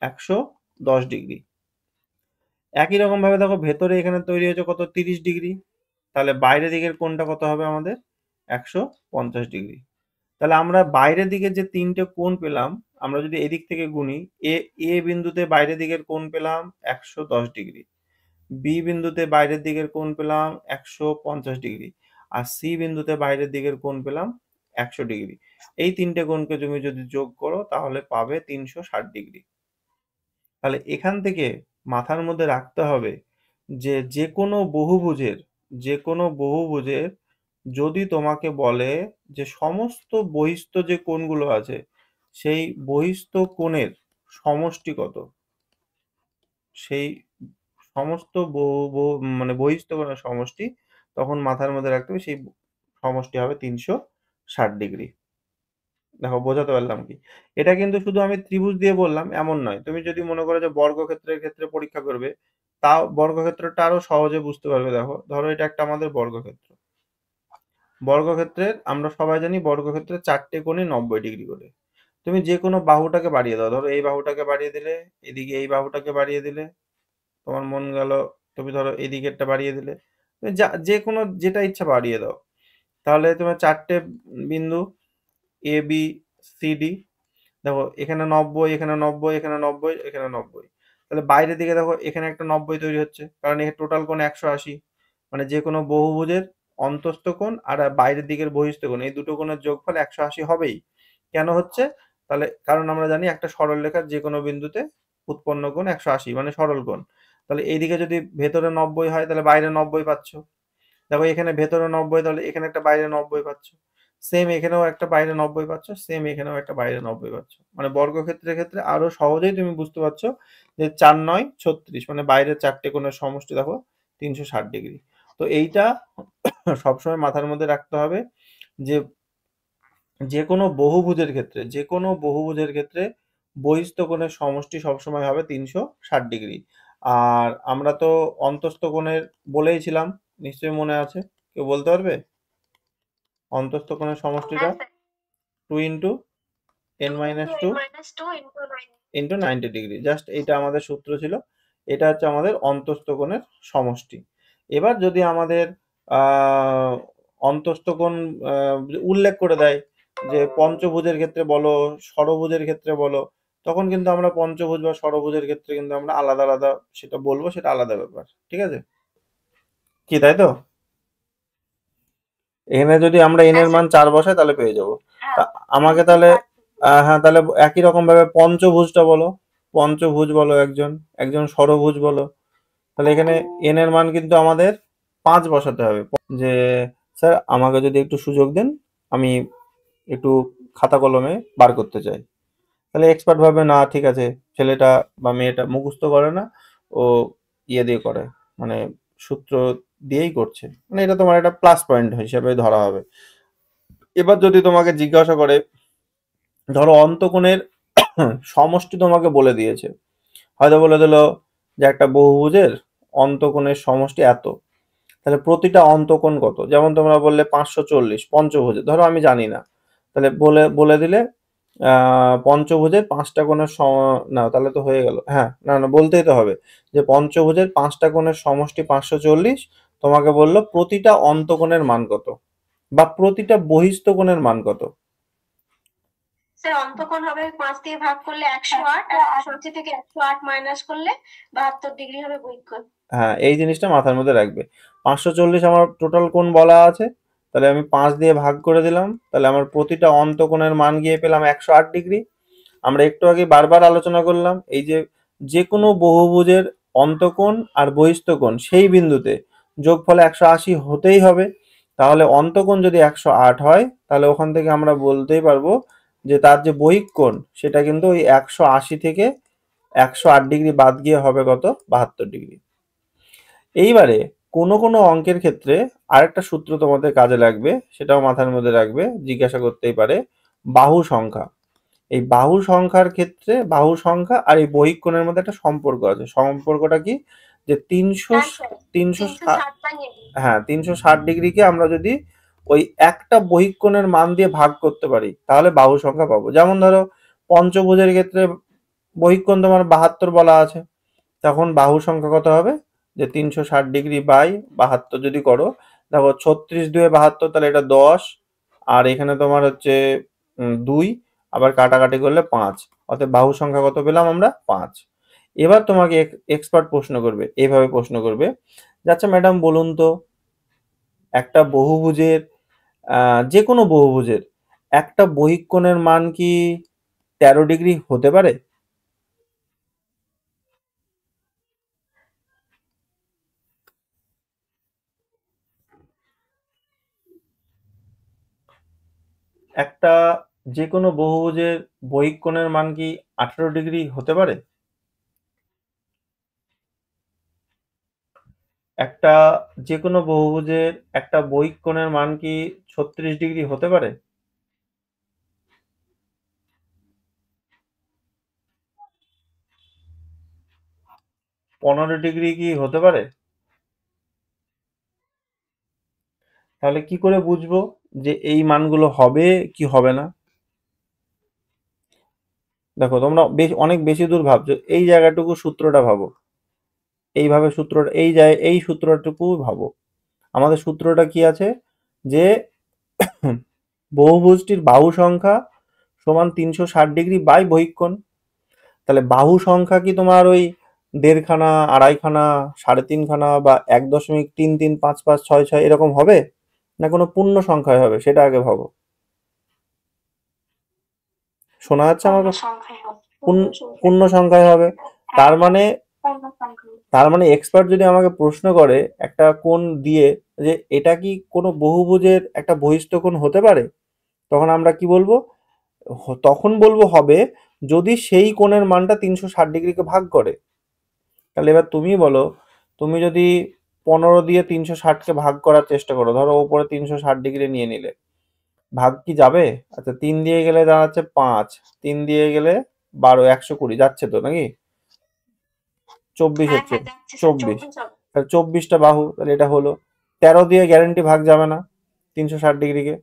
110 ডিগ্রি। একই রকম ভাবে দেখো ভেতরে এখানে তৈরি হয়েছে কত 30 ডিগ্রি, তাহলে বাইরের দিকের কোণটা কত হবে আমাদের 150 ডিগ্রি। তাহলে আমরা বাইরের দিকে যে তিনটে কোণ পেলাম, আমরা যদি এদিক থেকে গুনি, এ এ বিন্দুতে বাইরের দিকের কোণ পেলাম 110 ডিগ্রি, বি বিন্দুতে বাইরের দিকের কোণ পেলাম 150 ডিগ্রি, আর সি বিন্দুতে বাইরের দিকের কোণ পেলাম 100 ডিগ্রি। এই তিনটে কোণকে তুমি যদি যোগ করো তাহলে পাবে 360 ডিগ্রি। তাহলে এখান থেকে মাথার মধ্যে রাখতে হবে যে যে কোনো বহুভুজের যদি তোমাকে বলে যে সমস্ত বহিস্থ যে কোণগুলো আছে সেই বহিস্থ কোণের সমষ্টি কত, সেই সমস্ত মানে বহিস্থ কোণের সমষ্টি, তখন মাথার মধ্যে রাখতে হবে সেই সমষ্টি হবে 360 ডিগ্রি। দেখো বোঝাতে পারলাম কি? এটা কিন্তু শুধু আমি ত্রিভুজ দিয়ে বললাম এমন নয়। তুমি যদি মনে করো যে বর্গক্ষেত্রের ক্ষেত্রে পরীক্ষা করবে, তাও বর্গক্ষেত্রটা আরো সহজে বুঝতে পারবে। দেখো ধরো এটা একটা আমাদের বর্গক্ষেত্র। বর্গক্ষেত্রের আমরা সবাই জানি বর্গক্ষেত্রের 4টে কোণই 90 ডিগ্রি করে। তুমি যে কোনো বাহুটাকে বাড়িয়ে দাও। ধরো এই বাহুটাকে বাড়িয়ে দিলে, এদিকে এই বাহুটাকে বাড়িয়ে দিলে, তোমার মন গেল তুমি ধরো এই দিকেরটা বাড়িয়ে দিলে। তুমি যে কোনো যেটা ইচ্ছা বাড়িয়ে দাও। তাহলে তোমার 4টে বিন্দু এ, বি, সি, ডি। দেখো এখানে 90, এখানে 90, এখানে 90, এখানে 90। তাহলে বাইরের দিকে দেখো এখানে একটা 90 তৈরি হচ্ছে, কারণ এর টোটাল কোণ 180। মানে যে কোনো বহুভুজের অন্তস্থ কোণ আর বাইরের দিকের বহিস্থ কোণ, এই দুটো কোণের যোগফল 180 হবেই। কেন হচ্ছে? তাহলে কারণ আমরা জানি একটা সরলরেখার যে কোনো বিন্দুতে উৎপন্ন কোণ 180, মানে সরল কোণ। তাহলে এইদিকে যদি ভেতরে 90 হয় তাহলে বাইরে 90 পাচ্ছ। দেখো এখানে ভেতরে 90, তাহলে এখানে একটা বাইরে 90 পাচ্ছ। সেম এখানেও একটা বাইরে 90 পাচ্ছ, সেম এখানেও একটা বাইরে 90 পাচ্ছ। মানে বর্গক্ষেত্রের ক্ষেত্রে আরো সহজেই তুমি বুঝতে পারছো যে 4 9 36, মানে বাইরের 4টে কোণের সমষ্টি দেখো 360 ডিগ্রি। তো এইটা সবসময় মাথার মধ্যে রাখতে হবে যে যে কোনো বহুভুজের ক্ষেত্রে বহিস্থ কোণের সমষ্টি সবসময় হবে 360 ডিগ্রি। আর আমরা তো অন্তস্থ কোণের বলেইছিলাম, নিশ্চয়ই মনে আছে, কেউ বলতে পারবে অন্তস্থ কোণের সমষ্টিটা? হ্যাঁ sir. 2 into n 2 minus into two n minus 2 into 9. Into 90 degree. Just এইটা আমাদের সূত্র ছিল। এটা হচ্ছে আমাদের অন্তস্থ কোণের সমষ্টি। এবার যদি আমাদের আহ, অন্তস্থ কোণ উল্লেখ করে দেয় যে পঞ্চভুজের ক্ষেত্রে বলো, ষড়ভুজের ক্ষেত্রে বলো, তখন কিন্তু আমরা পঞ্চভুজ বা ষড়ভুজের ক্ষেত্রে কিন্তু আমরা আলাদা আলাদা সেটা বলবো, সেটা আলাদা ব্যাপার। ঠিক আছে কি, তাই তো? এখানে যদি আমরা n হ্যাঁ এর স্যার। মান 4 বসাই তাহলে পেয়ে যাবো। হ্যাঁ। তা আমাকে তাহলে হ্যাঁ, তাহলে একই রকম ভাবে পঞ্চভুজটা বলো। পঞ্চভুজ বলো, একজন একজন ষড়ভুজ বলো। তাহলে এখানে n এর মান কিন্তু আমাদের 5 বসাতে হবে। যে স্যার আমাকে যদি একটু সুযোগ দেন, আমি একটু খাতা কলমে বার করতে চাই। তাহলে এক্সপার্ট ভাবে না, ঠিক আছে, ছেলেটা বা মেয়েটা মুখস্থ করে না, ও ইয়ে দিয়ে করে, মানে সূত্র দিয়েই করছে, মানে এটা তোমার একটা প্লাস পয়েন্ট হিসেবে ধরা হবে। এবার যদি তোমাকে জিজ্ঞাসা করে, ধরো অন্তকোণের সমষ্টি তোমাকে বলে দিয়েছে, হয়তো বলে দিল যে একটা বহুভুজের অন্তকোণের সমষ্টি এত, তাহলে প্রতিটা অন্তকোণ কত? যেমন তোমরা বললে 540 পঞ্চভুজে, ধরো আমি জানি না, তাহলে বলে বলে দিলে পঞ্চভুজের 5টা কোণের না তাহলে তো হয়ে গেল, হ্যাঁ না না বলতেই তো হবে যে পঞ্চভুজের 5টা কোণের সমষ্টি 540। তোমাকে বললো প্রতিটা অন্তকোণের মান কত বা প্রতিটা বহিস্থ কোণের মান কত। স্যার অন্তকোণ হবে 5 দিয়ে ভাগ করলে 108, আর 180 থেকে 108 মাইনাস করলে 72 ডিগ্রি হবে বহিঃকোণ। হ্যাঁ, এই জিনিসটা মাথার মধ্যে রাখবে। 540 আমার টোটাল কোণ বলা আছে, তাহলে আমি 5 দিয়ে ভাগ করে দিলাম, তাহলে আমার প্রতিটা অন্তকোণের মান গিয়ে পেলাম 108 ডিগ্রি। আমরা একটু আগে বারবার আলোচনা করলাম এই যে যে কোনো বহুভুজের অন্তকোণ আর বহিস্থ কোণ সেই বিন্দুতে যোগফল 180 হতেই হবে। তাহলে অন্তকোণ যদি 108 হয় তাহলে ওখান থেকে আমরা বলতেই পারবো যে তার যে বহিঃকোণ সেটা কিন্তু ওই 180 থেকে 108 ডিগ্রি বাদ গিয়ে হবে কত, 72 ডিগ্রি। এইবারে কোনো কোনো অঙ্কের ক্ষেত্রে আরেকটা সূত্র তোমাদের কাজে লাগবে, সেটাও মাথার মধ্যে রাখবে, জিজ্ঞাসা করতেই পারে বাহু সংখ্যা। এই বাহু সংখ্যার ক্ষেত্রে বাহু সংখ্যা আর এই বহিঃকোণের মধ্যে একটা সম্পর্ক আছে। সম্পর্কটা কি? যে হ্যাঁ স্যার। 360 বাই 80। হ্যাঁ 360 ডিগ্রিকে আমরা যদি ওই একটা বহিঃকোণের মান দিয়ে ভাগ করতে পারি তাহলে বাহু সংখ্যা পাবো। যেমন ধরো পঞ্চভুজের ক্ষেত্রে বহিঃকোণ তোমার 72 বলা আছে, তখন বাহুর সংখ্যা কত হবে, যে 360° বাই 72 যদি করো, দেখো 36×2 = 72, তাহলে এটা 10, আর এখানে তোমার হচ্ছে 2, আবার কাটাকাটি করলে 5, অতএব বাহুর সংখ্যা কত পেলাম আমরা, 5। এবার তোমাকে এক্সপার্ট প্রশ্ন করবে, এইভাবে প্রশ্ন করবে যে আচ্ছা ম্যাডাম বলুন তো, একটা বহুভুজের যে কোনো বহুভুজের একটা বহিঃকোণের মান কি 13° হতে পারে? একটা যে কোনো বহুভুজের বহিঃকোণের মান কি 18° হতে পারে? একটা যে কোনো বহুভুজের একটা বহিঃকোণের মান কি 36° হতে পারে? 15° কি হতে পারে? তাহলে কি করে বুঝবো যে এই মানগুলো হবে কি হবে না? দেখো তোমরা অনেক বেশি দূর ভাবছো, এই জায়গাটুকু সূত্রটা ভাবো, এইভাবে সূত্রটা এই সূত্রটুকু ভাবো। আমাদের সূত্রটা কি আছে, যে বহুভুজটির বাহু সংখ্যা সমান 360° বাই বহিঃকোণ। তাহলে বাহু সংখ্যা কি তোমার ওই 1.5 খানা, 2.5 খানা, 3.5 খানা, বা 1.335556 এরকম হবে, না কোনো পূর্ণ সংখ্যায় হবে, সেটা আগে ভাবো। শোনা যাচ্ছে আমাকে? পূর্ণ সংখ্যায় হবে। তার মানে এক্সপার্ট যদি আমাকে প্রশ্ন করে একটা কোণ দিয়ে, যে এটা কি কোনো বহুভুজের একটা বহিস্থ কোণ হতে পারে, তখন আমরা কি বলবো, তখন বলবো হবে যদি সেই কোণের মানটা 360°কে ভাগ করে। তাহলে এবার তুমি বলো, তুমি যদি 15 দিয়ে 360কে ভাগ করার চেষ্টা করো, ধরো ওপরে 360° নিয়ে নিলে, ভাগ কি যাবে? আচ্ছা 3 দিয়ে গেলে দাঁড়াচ্ছে 5, 3 দিয়ে গেলে 12, 120 যাচ্ছে তো নাকি? 24 হচ্ছে, 24, তাহলে 24টা বাহু, তাহলে এটা হলো। 13 দিয়ে গ্যারেন্টি ভাগ যাবে না 360°কে,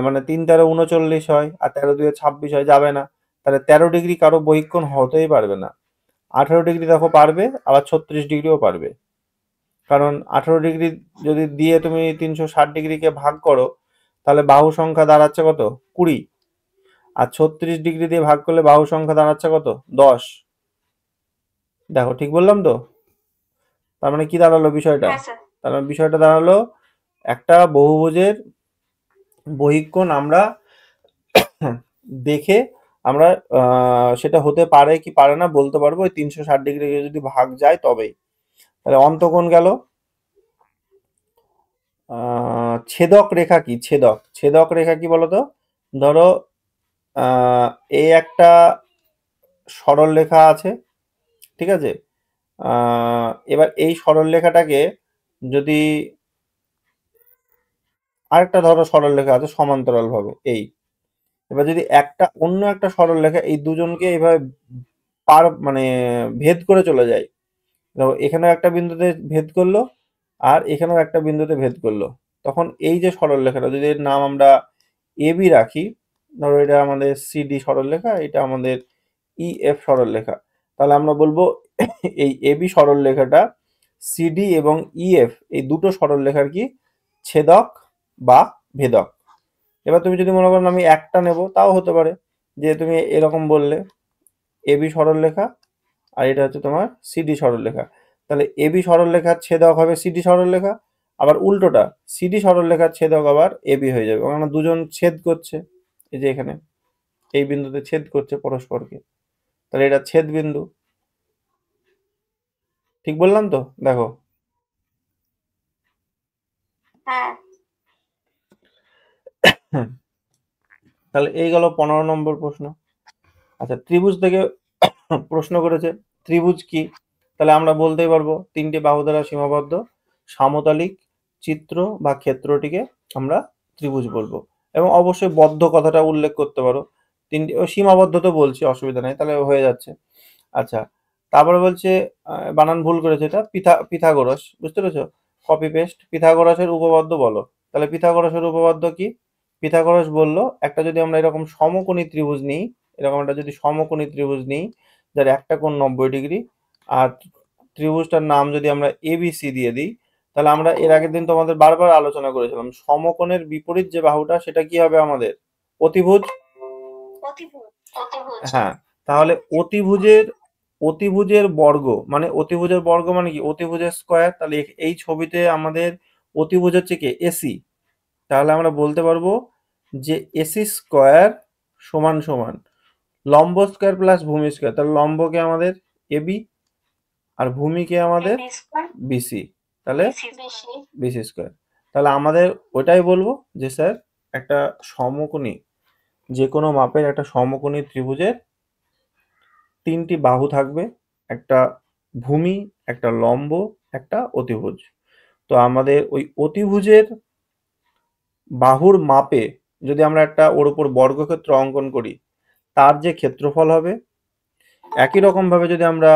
মানে 3×13 = 39 হয়, আর 13×2 = 26 হয়, যাবে না। তাহলে 13° কারো বহিঃকোণ হতেই পারবে না। 18° দেখো পারবে, আবার 36°ও পারবে। কারণ 18° যদি দিয়ে তুমি 360°কে ভাগ করো, তাহলে বাহু সংখ্যা দাঁড়াচ্ছে কত, 20, আর 36° দিয়ে ভাগ করলে বাহু সংখ্যা দাঁড়াচ্ছে কত, 10। দেখো ঠিক বললাম তো? তার মানে কি দাঁড়ালো বিষয়টা? তার মানে বিষয়টা দাঁড়ালো, একটা বহুভুজের বহিঃকোণ আমরা দেখে আমরা সেটা হতে পারে কি পারে না বলতে পারবো ওই 360° যদি ভাগ যায় তবেই। তাহলে অন্তকোণ গেল। ছেদক রেখা কি, ছেদক রেখা কি বলতো? ধরো এই একটা সরল রেখা আছে, ঠিক আছে? এবার এই সরল রেখাটাকে যদি আরেকটা ধরো সরল রেখা আছে সমান্তরাল ভাবে, এবার যদি একটা অন্য একটা সরল রেখা এই দুজনকে এইভাবে মানে ভেদ করে চলে যায়, দেখো এখানেও একটা বিন্দুতে ভেদ করলো, আর এখানেও একটা বিন্দুতে ভেদ করলো, তখন এই যে সরলরেখাটা, যদি এর নাম আমরা এবি রাখি, ধরো এটা আমাদের সিডি সরলরেখা, এটা আমাদের ইএফ সরলরেখা, তাহলে আমরা বলবো এই এবি সরলরেখাটা সিডি এবং ইএফ এই দুটো সরলরেখার কি ছেদক বা ভেদক। এবার তুমি যদি মনে করো আমি একটা নেব, তাও হতে পারে, যে তুমি এরকম বললে এবি সরলরেখা, আর এটা হচ্ছে তোমার সিডি সরলরেখা, তাহলে এবি সরলরেখার ছেদক হবে সিডি সরলরেখা, আবার উল্টোটা সিডি সরলরেখার ছেদক আবার এবি হয়ে যাবে, কারণ দুজন ছেদ করছে, এই যে এখানে এই বিন্দুতে ছেদ করছে পরস্পরকে, তাহলে এটা ছেদ বিন্দু। ঠিক বললাম তো? দেখো তাহলে এই গেল 15 নম্বর প্রশ্ন। আচ্ছা ত্রিভুজ থেকে প্রশ্ন করেছে, ত্রিভুজ কি? তাহলে আমরা বলতেই পারবো তিনটি বাহু দ্বারা সীমাবদ্ধ সামতলিক চিত্র বা ক্ষেত্রটিকে আমরা ত্রিভুজ বলবো, এবং অবশ্যই বদ্ধ কথাটা উল্লেখ করতে পারো। তিনটি সীমাবদ্ধ তো বলছি, অসুবিধা নেই, তাহলে হয়ে যাচ্ছে। আচ্ছা তারপরে বলছে বানান ভুল করেছে, এটা পিথাগোরাস, বুঝতে পেরেছো? কপি পেস্ট, পিথাগোরাসের উপপাদ্য বলো। তাহলে পিথাগোরাসের উপপাদ্য কি? পিথাগোরাস বলল একটা যদি আমরা এরকম সমকোণী ত্রিভুজ নিই, এরকম একটা যদি সমকোণী ত্রিভুজ নিই, যার একটা কোণ 90°। আর ত্রিভুজটার নাম যদি আমরা এবিসি দিয়ে দিই, তাহলে আমরা এর আগের দিন তোমাদের বারবার আলোচনা করেছিলাম সমকোণের বিপরীত যে বাহুটা সেটা কি হবে আমাদের? অতিভুজ। হ্যাঁ, তাহলে অতিভুজের বর্গ মানে কি? অতিভুজের স্কয়ার। তাহলে এই ছবিতে আমাদের অতিভুজ হচ্ছে কি? এসি। তাহলে আমরা বলতে পারবো যে এসি স্কয়ার সমান সমান লম্ব স্কয়ার প্লাস ভূমি স্কয়ার। তাহলে লম্বকে আমাদের এবি আর ভূমিকে আমাদের বিসি। তাহলে বিসি স্কয়ার। তাহলে আমাদের ওটাই বলবো যে স্যার একটা সমকোণী, যে কোনো মাপের একটা সমকোণী ত্রিভুজের তিনটি বাহু থাকবে, একটা ভূমি, একটা লম্ব, একটা অতিভুজ। তো আমাদের ওই অতিভুজের বাহুর মাপে যদি আমরা একটা ওর উপর বর্গক্ষেত্র অঙ্কন করি, তার যে ক্ষেত্রফল হবে, একই রকম ভাবে যদি আমরা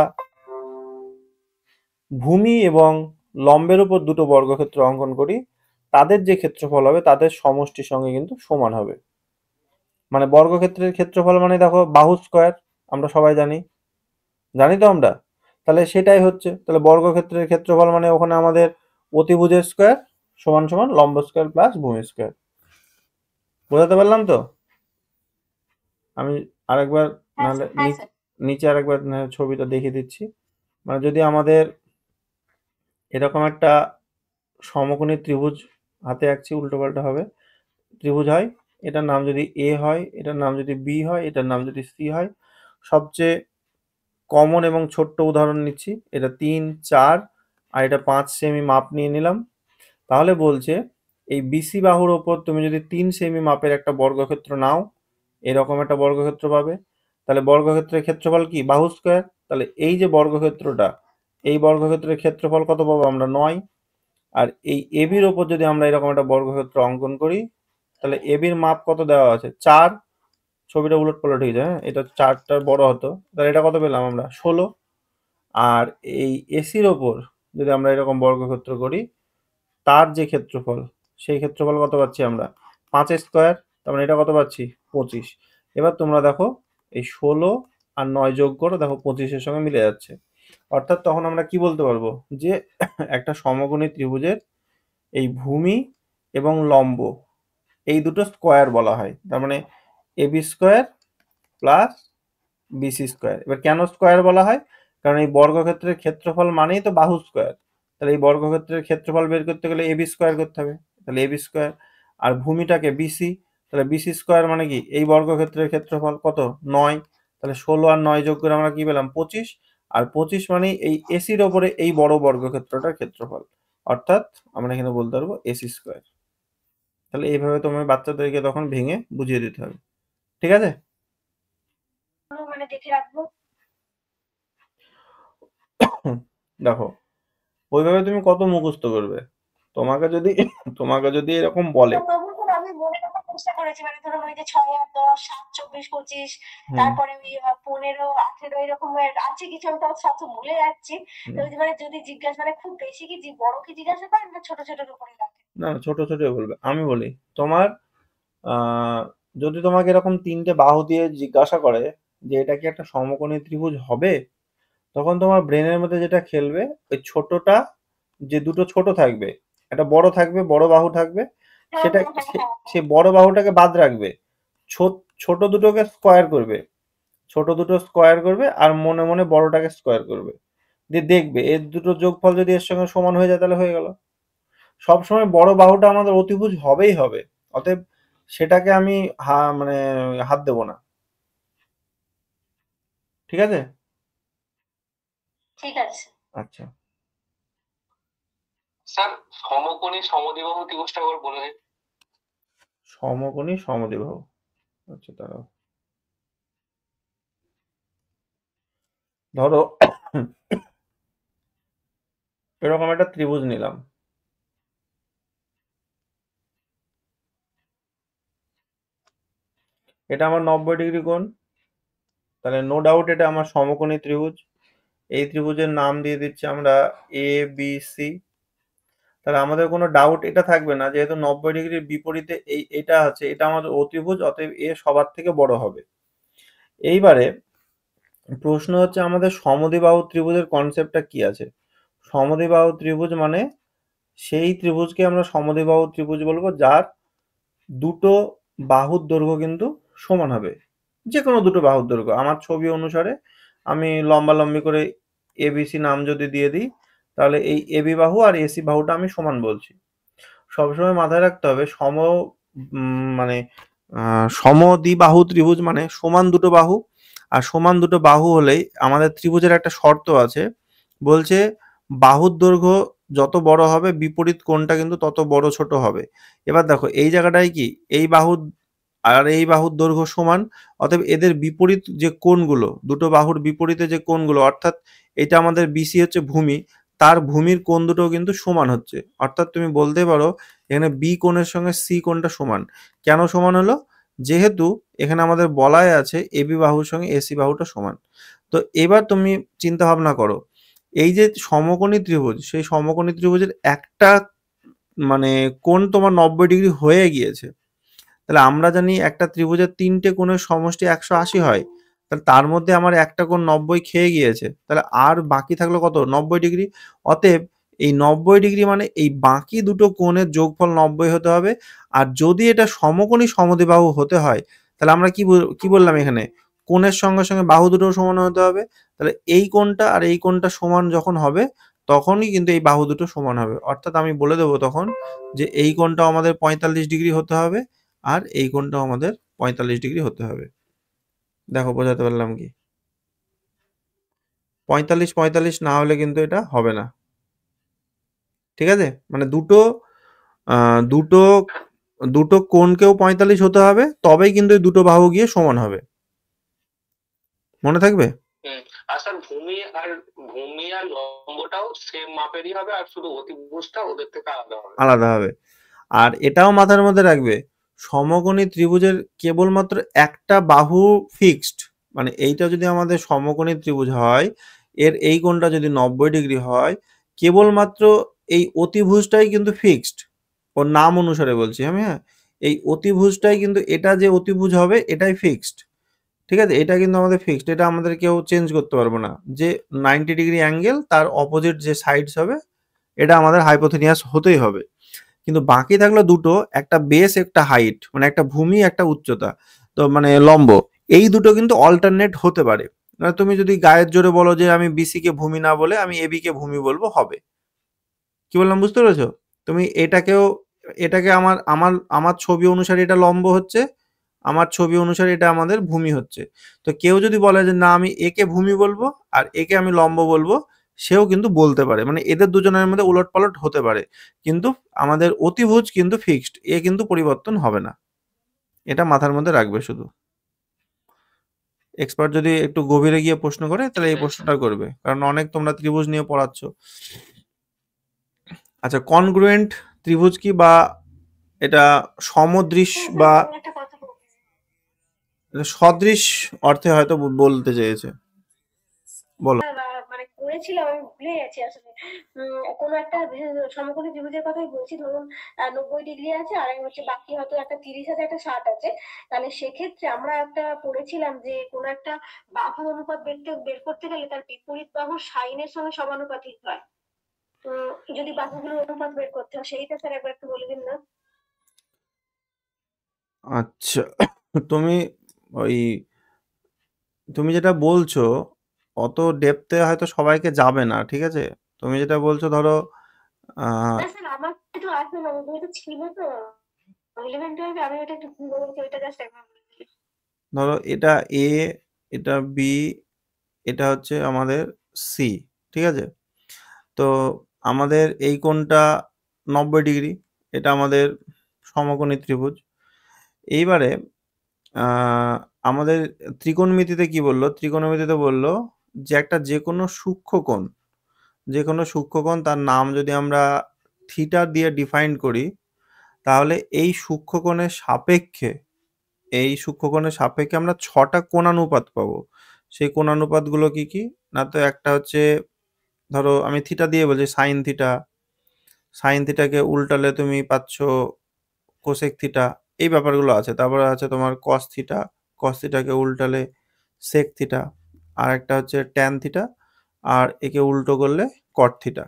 ভূমি এবং লম্বের উপর দুটো বর্গক্ষেত্র অঙ্কন করি, তাদের যে ক্ষেত্রফল হবে তাদের সমষ্টির সঙ্গে কিন্তু সমান হবে। মানে বর্গক্ষেত্রের ক্ষেত্রফল মানে দেখো বাহু স্কয়ার, আমরা সবাই জানি, জানি তো আমরা। তাহলে সেটাই হচ্ছে, তাহলে বর্গক্ষেত্রের ক্ষেত্রফল মানে ওখানে আমাদের অতিভুজের স্কয়ার সমান সমান লম্ব স্কয়ার প্লাস ভূমি স্কয়ার। বোঝাতে পারলাম তো? আমি আরেকবার নাহলে নিচে আরেকবার ছবিটা দেখিয়ে দিচ্ছি। মানে যদি আমাদের এরকম একটা সমকোণী ত্রিভুজ হাতে আঁকছি, উল্টো পাল্টা হবে ত্রিভুজ হয়, এটার নাম যদি এ হয়, এটার নাম যদি বি হয়, এটার নাম যদি সি হয়, সবচেয়ে কমন এবং ছোট্ট উদাহরণ নিচ্ছি, এটা 3, 4 আর এটা 5 সেমি মাপ নিয়ে নিলাম। তাহলে বলছে এই বিসি বাহুর ওপর তুমি যদি 3 সেমি মাপের একটা বর্গক্ষেত্র নাও, এরকম একটা বর্গক্ষেত্র পাবে। তাহলে বর্গক্ষেত্রের ক্ষেত্রফল কি? বাহু স্কয়ার। তাহলে এই যে বর্গক্ষেত্রটা, এই বর্গক্ষেত্রের ক্ষেত্রফল কত পাবো আমরা? 9। আর এই এবির ওপর যদি আমরা এরকম একটা বর্গক্ষেত্র অঙ্কন করি, তাহলে এবির মাপ কত দেওয়া আছে? 4। ছবিটা উলট পালট হয়ে যায়, হ্যাঁ, এটা 4টা বড় হতো, তাহলে এটা কত পেলাম আমরা? 16। আর এই এসির ওপর যদি আমরা এরকম বর্গক্ষেত্র করি, তার যে ক্ষেত্রফল, সেই ক্ষেত্রফল কত পাচ্ছি আমরা? 5 স্কয়ার। তার মানে এটা কত পাচ্ছি? 25। এবার তোমরা দেখো এই 16 আর 9 যোগ করো, দেখো 25 এর সঙ্গে মিলে যাচ্ছে। অর্থাৎ তখন আমরা কি বলতে পারবো যে একটা সমকোণী ত্রিভুজের এই ভূমি এবং লম্ব এই দুটো স্কয়ার বলা হয়। তার মানে AB square plus BC square. এবার কেন স্কয়ার বলা হয়? কারণ এই বর্গক্ষেত্রের ক্ষেত্রফল মানেই তো বাহু স্কয়ার। তাহলে এই বর্গক্ষেত্রের ক্ষেত্রফল বের করতে গেলে এবি স্কয়ার করতে হবে, তাহলে এবি স্কয়ার। আর ভূমিটাকে বিসি, তাহলে বিসি স্কয়ার মানে কি? এই বর্গক্ষেত্রের ক্ষেত্রফল কত? 9। তাহলে 16 আর 9 যোগ করে আমরা কি পেলাম? 25। আর 25 মানে এই এসির ওপরে এই বড় বর্গক্ষেত্রটার ক্ষেত্রফল। অর্থাৎ আমরা এখানে বলতে পারবো এসি স্কয়ার। তাহলে এইভাবে তোমার বাচ্চাদেরকে তখন ভেঙে বুঝিয়ে দিতে হবে। ঠিক আছে? মানে দেখে রাখবো। দেখো ওইভাবে তুমি কত মুখস্থ করবে? তোমাকে যদি এরকম বলে, তবু তো আমি মনে রাখার চেষ্টা করেছি, মানে ধরুন ওই যে 6 আর 10, 7, 24, 25, তারপরে ওই 15, 18 এরকম আছে কিছু, আমি তো সব তো ভুলে যাচ্ছি। তো ওই যে মানে যদি জিজ্ঞাসা, মানে খুব বেশি কি বড় কি জিজ্ঞাসা করেন না ছোট ছোটর উপরে রাখেন? না ছোট ছোট বলবে। আমি বলি তোমার যদি তোমাকে এরকম 3টে বাহু দিয়ে জিজ্ঞাসা করে যে এটা কি একটা সমকোণী ত্রিভুজ হবে, তখন তোমার ব্রেনের মধ্যে যেটা খেলবে, ওই ছোটটা, যে দুটো ছোট থাকবে, একটা বড় থাকবে, বড় বাহু থাকবে, সেটা সে বড় বাহুটাকে বাদ রাখবে, ছোট দুটোকে স্কয়ার করবে, ছোট দুটো স্কয়ার করবে আর মনে মনে বড়টাকে স্কয়ার করবে, দিয়ে দেখবে এর দুটো যোগফল যদি এর সঙ্গে সমান হয়ে যায় তাহলে হয়ে গেল। সবসময় বড় বাহুটা আমাদের অতিভুজ হবেই হবে, অতএব সেটাকে আমি মানে হাত দেবো না। ঠিক আছে? ঠিক আছে। আচ্ছা, স্যার সমকোণী সমদ্বিবাহু ত্রিভুজটা একবার বলে দিন। সমকোণী সমদ্বিবাহু। আচ্ছা দাঁড়াও, ধরো এরকম একটা ত্রিভুজ নিলাম, এটা আমার 90° কোণ, তাহলে নো ডাউট এটা আমার সমকোণী ত্রিভুজ। এই ত্রিভুজের নাম দিয়ে দিচ্ছি আমরা এ বি সি। তাহলে আমাদের কোনো ডাউট এটা থাকবে না, যেহেতু 90°র বিপরীতে এটা আছে, এটা আমাদের অতিভুজ, অতএব এ সবার থেকে বড় হবে। এইবারে প্রশ্ন হচ্ছে আমাদের সমদ্বিবাহু ত্রিভুজের কনসেপ্টটা কি আছে? সমদ্বিবাহু ত্রিভুজ মানে সেই ত্রিভুজকে আমরা সমদ্বিবাহু ত্রিভুজ বলবো যার দুটো বাহুর দৈর্ঘ্য কিন্তু সমান হবে। যে কোনো দুটো বাহুর দৈর্ঘ্য। আমার ছবি অনুসারে আমি লম্বালম্বি করে এবিসি নাম যদি দিয়ে দিই, তাহলে এই এবি বাহু আর এসি বাহুটা আমি সমান বলছি। সবসময় মাথায় রাখতে হবে মানে সমদ্বিবাহু ত্রিভুজ মানে সমান দুটো বাহু, আর সমান দুটো বাহু হলেই আমাদের ত্রিভুজের একটা শর্ত আছে, বলছে বাহুর দৈর্ঘ্য যত বড় হবে বিপরীত কোণটা কিন্তু তত বড় ছোট হবে। এবার দেখো এই জায়গাটায় কি এই বাহুর আর এই বাহুর দৈর্ঘ্য সমান, অতএব এদের বিপরীত যে কোণগুলো, দুটো বাহুর বিপরীতে যে কোণগুলো, অর্থাৎ এটা আমাদের বিসি হচ্ছে ভূমি, তার ভূমির কোণ দুটো কিন্তু সমান হচ্ছে। অর্থাৎ তুমি বলতে পারো এখানে বি কোণের সঙ্গে সি কোণটা সমান। কেন সমান হলো? যেহেতু এখানে আমাদের বলাই আছে এবি বাহুর সঙ্গে এসি বাহুটা সমান। তো এবার তুমি চিন্তা ভাবনা করো, এই যে সমকোণী ত্রিভুজ, সেই সমকোণী ত্রিভুজের একটা মানে কোণ তোমার 90 ডিগ্রি হয়ে গিয়েছে। তাহলে আমরা জানি একটা ত্রিভুজের তিনটে কোণের সমষ্টি 180 হয়। তাহলে তার মধ্যে আমার একটা কোণ 90 খেয়ে গিয়েছে। তাহলে আর বাকি থাকলো কত? 90 ডিগ্রি। অতএব এই 90 ডিগ্রি মানে এই বাকি দুটো কোণের যোগফল 90 হতে হবে। আর যদি এটা সমকোণী সমদ্বিবাহু হতে হয়, তাহলে আমরা কি বললাম এখানে? কোণের সঙ্গে সঙ্গে বাহু দুটোও সমান হতে হবে। তাহলে এই কোণটা আর এই কোণটা সমান যখন হবে, তখনই কিন্তু এই বাহু দুটো সমান হবে। অর্থাৎ আমি বলে দেবো তখন যে এই কোণটাও আমাদের 45 ডিগ্রি হতে হবে, আর এই কোণটাও আমাদের 45 ডিগ্রি হতে হবে। দেখো বোঝাতে পারলাম কি? 45 না হলে কিন্তু এটা হবে না। ঠিক আছে? মানে দুটো দুটো কোণকেও 45 হতে হবে, তবেই কিন্তু এই দুটো বাহু গিয়ে সমান হবে। মনে থাকবে? আর স্যার ভূমি আর লম্বটাও সেম মাপেরই হবে, আর শুধু অতিভুজটা ওদের থেকে আলাদা হবে। আলাদা হবে। আর এটাও মাথার মধ্যে রাখবে, সমকোণী ত্রিভুজের কেবলমাত্র একটা বাহু ফিক্সড। মানে এইটা যদি আমাদের সমকোণী ত্রিভুজ হয়, এর এই কোণটা যদি 90 ডিগ্রি হয়, কেবলমাত্র এই অতিভুজটাই কিন্তু ফিক্সড। ওর নাম অনুসারে বলছি আমি, হ্যাঁ? এই অতিভুজটাই কিন্তু, এটা যে অতিভুজ হবে এটাই ফিক্সড। ঠিক আছে? এটা কিন্তু আমাদের ফিক্সড। এটা আমাদের কেউ চেঞ্জ করতে পারবো না। যে 90 ডিগ্রি অ্যাঙ্গেল তার অপোজিট যে সাইডস হবে, এটা আমাদের হাইপোথেনিয়াস হতেই হবে। কিন্তু বাকি থাকলো দুটো, একটা বেস একটা হাইট, মানে একটা ভূমি একটা উচ্চতা, তো মানে লম্ব। এই দুটো কিন্তু অল্টারনেট হতে পারে। তুমি যদি গায়ের জোরে বলো যে আমি বিসি কে ভূমি না বলে আমি এবি কে ভূমি বলবো, হবে। কি বললাম বুঝতে পেরেছো? তুমি এটাকে আমার আমার আমার ছবি অনুসারে এটা লম্ব হচ্ছে, আমার ছবি অনুসারে এটা আমাদের ভূমি হচ্ছে। তো কেউ যদি বলে যে না আমি একে ভূমি বলবো আর একে আমি লম্ব বলবো, সেও কিন্তু বলতে পারে। মানে এদের দুজনের মধ্যে উলটপালট হতে পারে, কিন্তু আমাদের অতিভুজ কিন্তু ফিক্সড, এ কিন্তু পরিবর্তন হবে না। এটা মাথার মধ্যে রাখবে শুধু। এক্সপার্ট যদি একটু গভীরে গিয়ে প্রশ্ন করে, তাহলে এই প্রশ্নটা করবে, কারণ অনেক তোমরা ত্রিভুজ নিয়ে পড়াচ্ছ। আচ্ছা, কনগ্রুয়েন্ট ত্রিভুজ কি, বা এটা সমদৃশ বা আমি একটা কথা বলছি। সদৃশ অর্থে হয়তো বলতে চেয়েছে। বলো। মানে করেছিলাম, আমি ভুলে গেছি আসলে। কোনো একটা সমকোণী ত্রিভুজের কথাই বলছি। ধরুন 90 ডিগ্রি আছে, আর হচ্ছে বাকি হয়তো একটা 30 আছে, একটা 60 আছে। তাহলে সেক্ষেত্রে আমরা একটা পড়েছিলাম যে কোনো একটা বাহু অনুপাত বের করতে গেলে তার বিপরীত বাহু সাইনের সঙ্গে সমানুপাতিক হয়। যদি বাহুগুলোর অনুপাত বের করতে হয়, সেইটা স্যার একবার একটু বলে দিন না। আচ্ছা, তুমি ওই তুমি যেটা বলছো অত ডেপথে হয়তো সবাইকে যাবে না, ঠিক আছে? তুমি যেটা বলছো ধরো, আহ, না স্যার, আমার একটু আছে, মানে যেহেতু ছিল তো 11-12, আমি ওটা একটু ভুল বলেছি, ওইটা জাস্ট একবার বলে দিই। ধরো এটা এ, এটা বি, এটা হচ্ছে আমাদের সি, ঠিক আছে? তো আমাদের এই কোণটা 90 ডিগ্রি, এটা আমাদের সমকোণী ত্রিভুজ। এইবারে আহ, আমাদের ত্রিকোণমিতিতে কি বললো? ত্রিকোণমিতিতে বললো যে একটা যে কোনো সূক্ষ্মকোণ তার নাম যদি আমরা থিটা দিয়ে ডিফাইন করি, তাহলে এই সূক্ষ্মকোণের সাপেক্ষে আমরা 6টা কোণানুপাত পাবো। সেই কোণানুপাতগুলো কি কি? না, তো একটা হচ্ছে, ধরো আমি থিটা দিয়ে বলছি, সাইন থিটাকে উল্টালে তুমি পাচ্ছ কোসেক থিটা, এই ব্যাপারগুলো আছে। তারপরে আছে তোমার কস থিটাকে উল্টালে সেক থিটা, আর একটা হচ্ছে ট্যান থিটা, আর একে উল্টো করলে কট থিটা।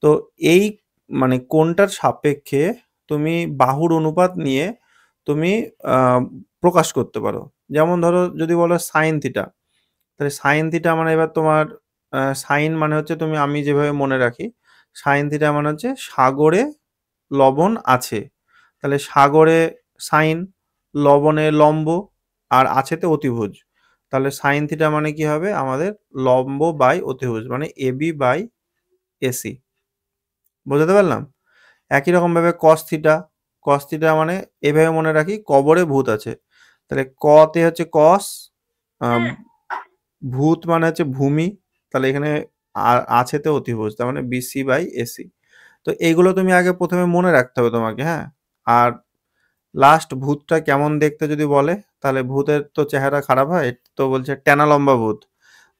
তো এই মানে কোণটার সাপেক্ষে তুমি বাহুর অনুপাত নিয়ে তুমি প্রকাশ করতে পারো। যেমন ধরো যদি বলো সাইন থিটা, তাহলে সাইন থিটা মানে এবার তোমার সাইন মানে হচ্ছে আমি যেভাবে মনে রাখি, সাইন থিটা মানে হচ্ছে সাগরে লবণ আছে, তাহলে সাগরে সাইন, লবণে লম্ব, আর আছেতে অতিভুজ। তাহলে সাইন থিটা মানে কি হবে আমাদের লম্ব বাই অতিভুজ, মানে এবি বাই এসি। বোঝাতে পারলাম? একই রকমভাবে কস থিটা, কস থিটা মানে এভাবে মনে রাখি কবরে ভূত আছে, তাহলে কতে হচ্ছে কস, হ্যাঁ ভূত মানে হচ্ছে ভূমি, তাহলে এখানে আছেতে অতিভুজ, তার মানে বিসি বাই এসি। তো এইগুলো তুমি আগে প্রথমে মনে রাখতে হবে তোমাকে, হ্যাঁ। আর লাস্ট ভূতটা কেমন দেখতে যদি বলে, তাহলে ভূতের তো চেহারা খারাপ হয়, তো বলছে টেনা লম্বা ভূত,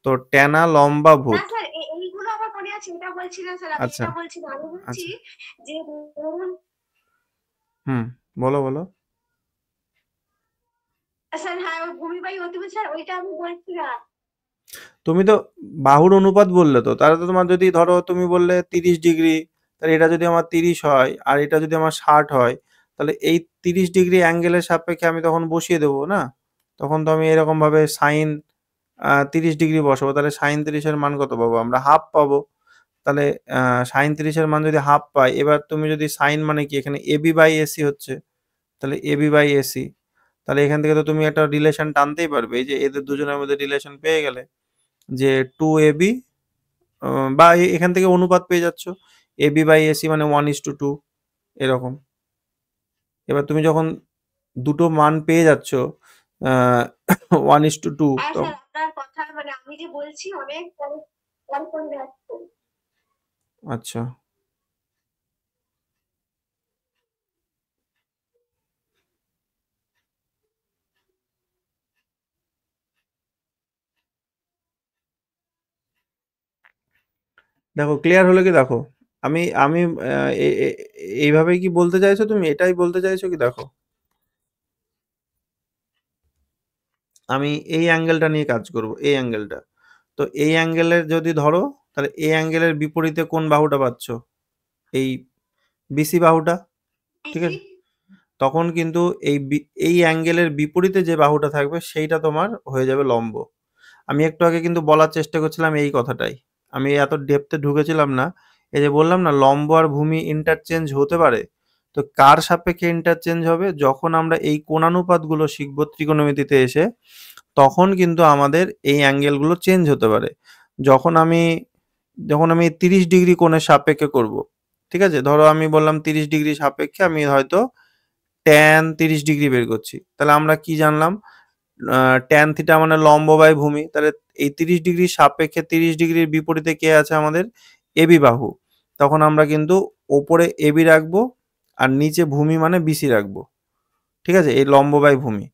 তো টেনা লম্বা না ভূত। স্যার, এইগুলো আমার মনে আছে, এটা বলছি না স্যার, আমি আচ্ছা এটা বলছি না, আমি বলছি আচ্ছা, যে ধরুন হুম, বলো বলো। স্যার, হ্যাঁ ওই ভূমিবাহী অতিভুজ স্যার, ওইটা আমি বলছি না। তুমি তো বাহুর অনুপাত বললে, তো তাহলে তো তোমার যদি ধরো তুমি বললে 30 ডিগ্রি, তাহলে এটা যদি আমার 30 হয় আর এটা যদি আমার 60 হয়, তাহলে এই 30 ডিগ্রি অ্যাঙ্গেলের সাপেক্ষে আমি তখন বসিয়ে দেবো না? তখন তো আমি এরকম ভাবে সাইন 30 ডিগ্রি বসাবো, তাহলে সাইন 30-এর মান কত পাবো আমরা? হাফ পাবো। তাহলে সাইন 30-এর মান যদি হাফ পাই, এবার তুমি যদি সাইন মানে কি এখানে এবি বাই এসি হচ্ছে, তাহলে এবি বাই এসি, তাহলে এখান থেকে তো তুমি একটা রিলেশন টানতেই পারবে, এই যে এদের দুজনের মধ্যে রিলেশন পেয়ে গেলে যে 2ab, বা এখান থেকে অনুপাত পেয়ে যাচ্ছ, এবি বাই এসি মানে 1:2 এরকম। এবার তুমি যখন দুটো মান পেয়ে যাচ্ছ 1:2, হ্যাঁ তো স্যার, আপনার কথা মানে আমি যে বলছি অনেক পরে পরে করে যাচ্ছে। আচ্ছা, দেখো ক্লিয়ার হলো কি? দেখো আমি আমি এইভাবেই কি বলতে চাইছো, তুমি এটাই বলতে চাইছো কি? দেখো আমি এই অ্যাঙ্গেলটা নিয়ে কাজ করব, এই অ্যাঙ্গেলটা। তো এই অ্যাঙ্গেলের যদি ধরো, তাহলে এই অ্যাঙ্গেলের বিপরীতে কোন বাহুটা পাচ্ছ? এই বিসি বাহুটা, ঠিক বেশি আছে? তখন কিন্তু এই অ্যাঙ্গেলের বিপরীতে যে বাহুটা থাকবে সেইটা তোমার হয়ে যাবে লম্ব। আমি একটু আগে কিন্তু বলার চেষ্টা করছিলাম এই কথাটাই। আমি এত ডেপথে ঢুকেছিলাম না। এই যে বললাম না লম্ব আর ভূমি ইন্টারচেঞ্জ হতে পারে। তো কার সাপেক্ষে ইন্টারচেঞ্জ হবে? যখন আমরা এই কোণানুপাতগুলো শিখব ত্রিকোণমিতিতে এসে, তখন কিন্তু আমাদের এই অ্যাঙ্গেলগুলো চেঞ্জ হতে পারে। যখন আমি যখন আমি 30 ডিগ্রি কোণের সাপেক্ষে করব, ঠিক আছে? ধরো আমি বললাম 30 ডিগ্রি সাপেক্ষে আমি হয়তো ট্যান 30 ডিগ্রি বের করছি। তাহলে আমরা কি জানলাম? ট্যান থিটা মানে লম্ব বাই ভূমি। তাহলে এই 30 ডিগ্রির সাপেক্ষে 30 ডিগ্রির বিপরীতে কে আছে আমাদের? এবি বাহু। তখন আমরা কিন্তু ওপরে এবি রাখবো আর নিচে ভূমি মানে বিসি রাখবো। ঠিক আছে? এই লম্ব বাই ভূমি।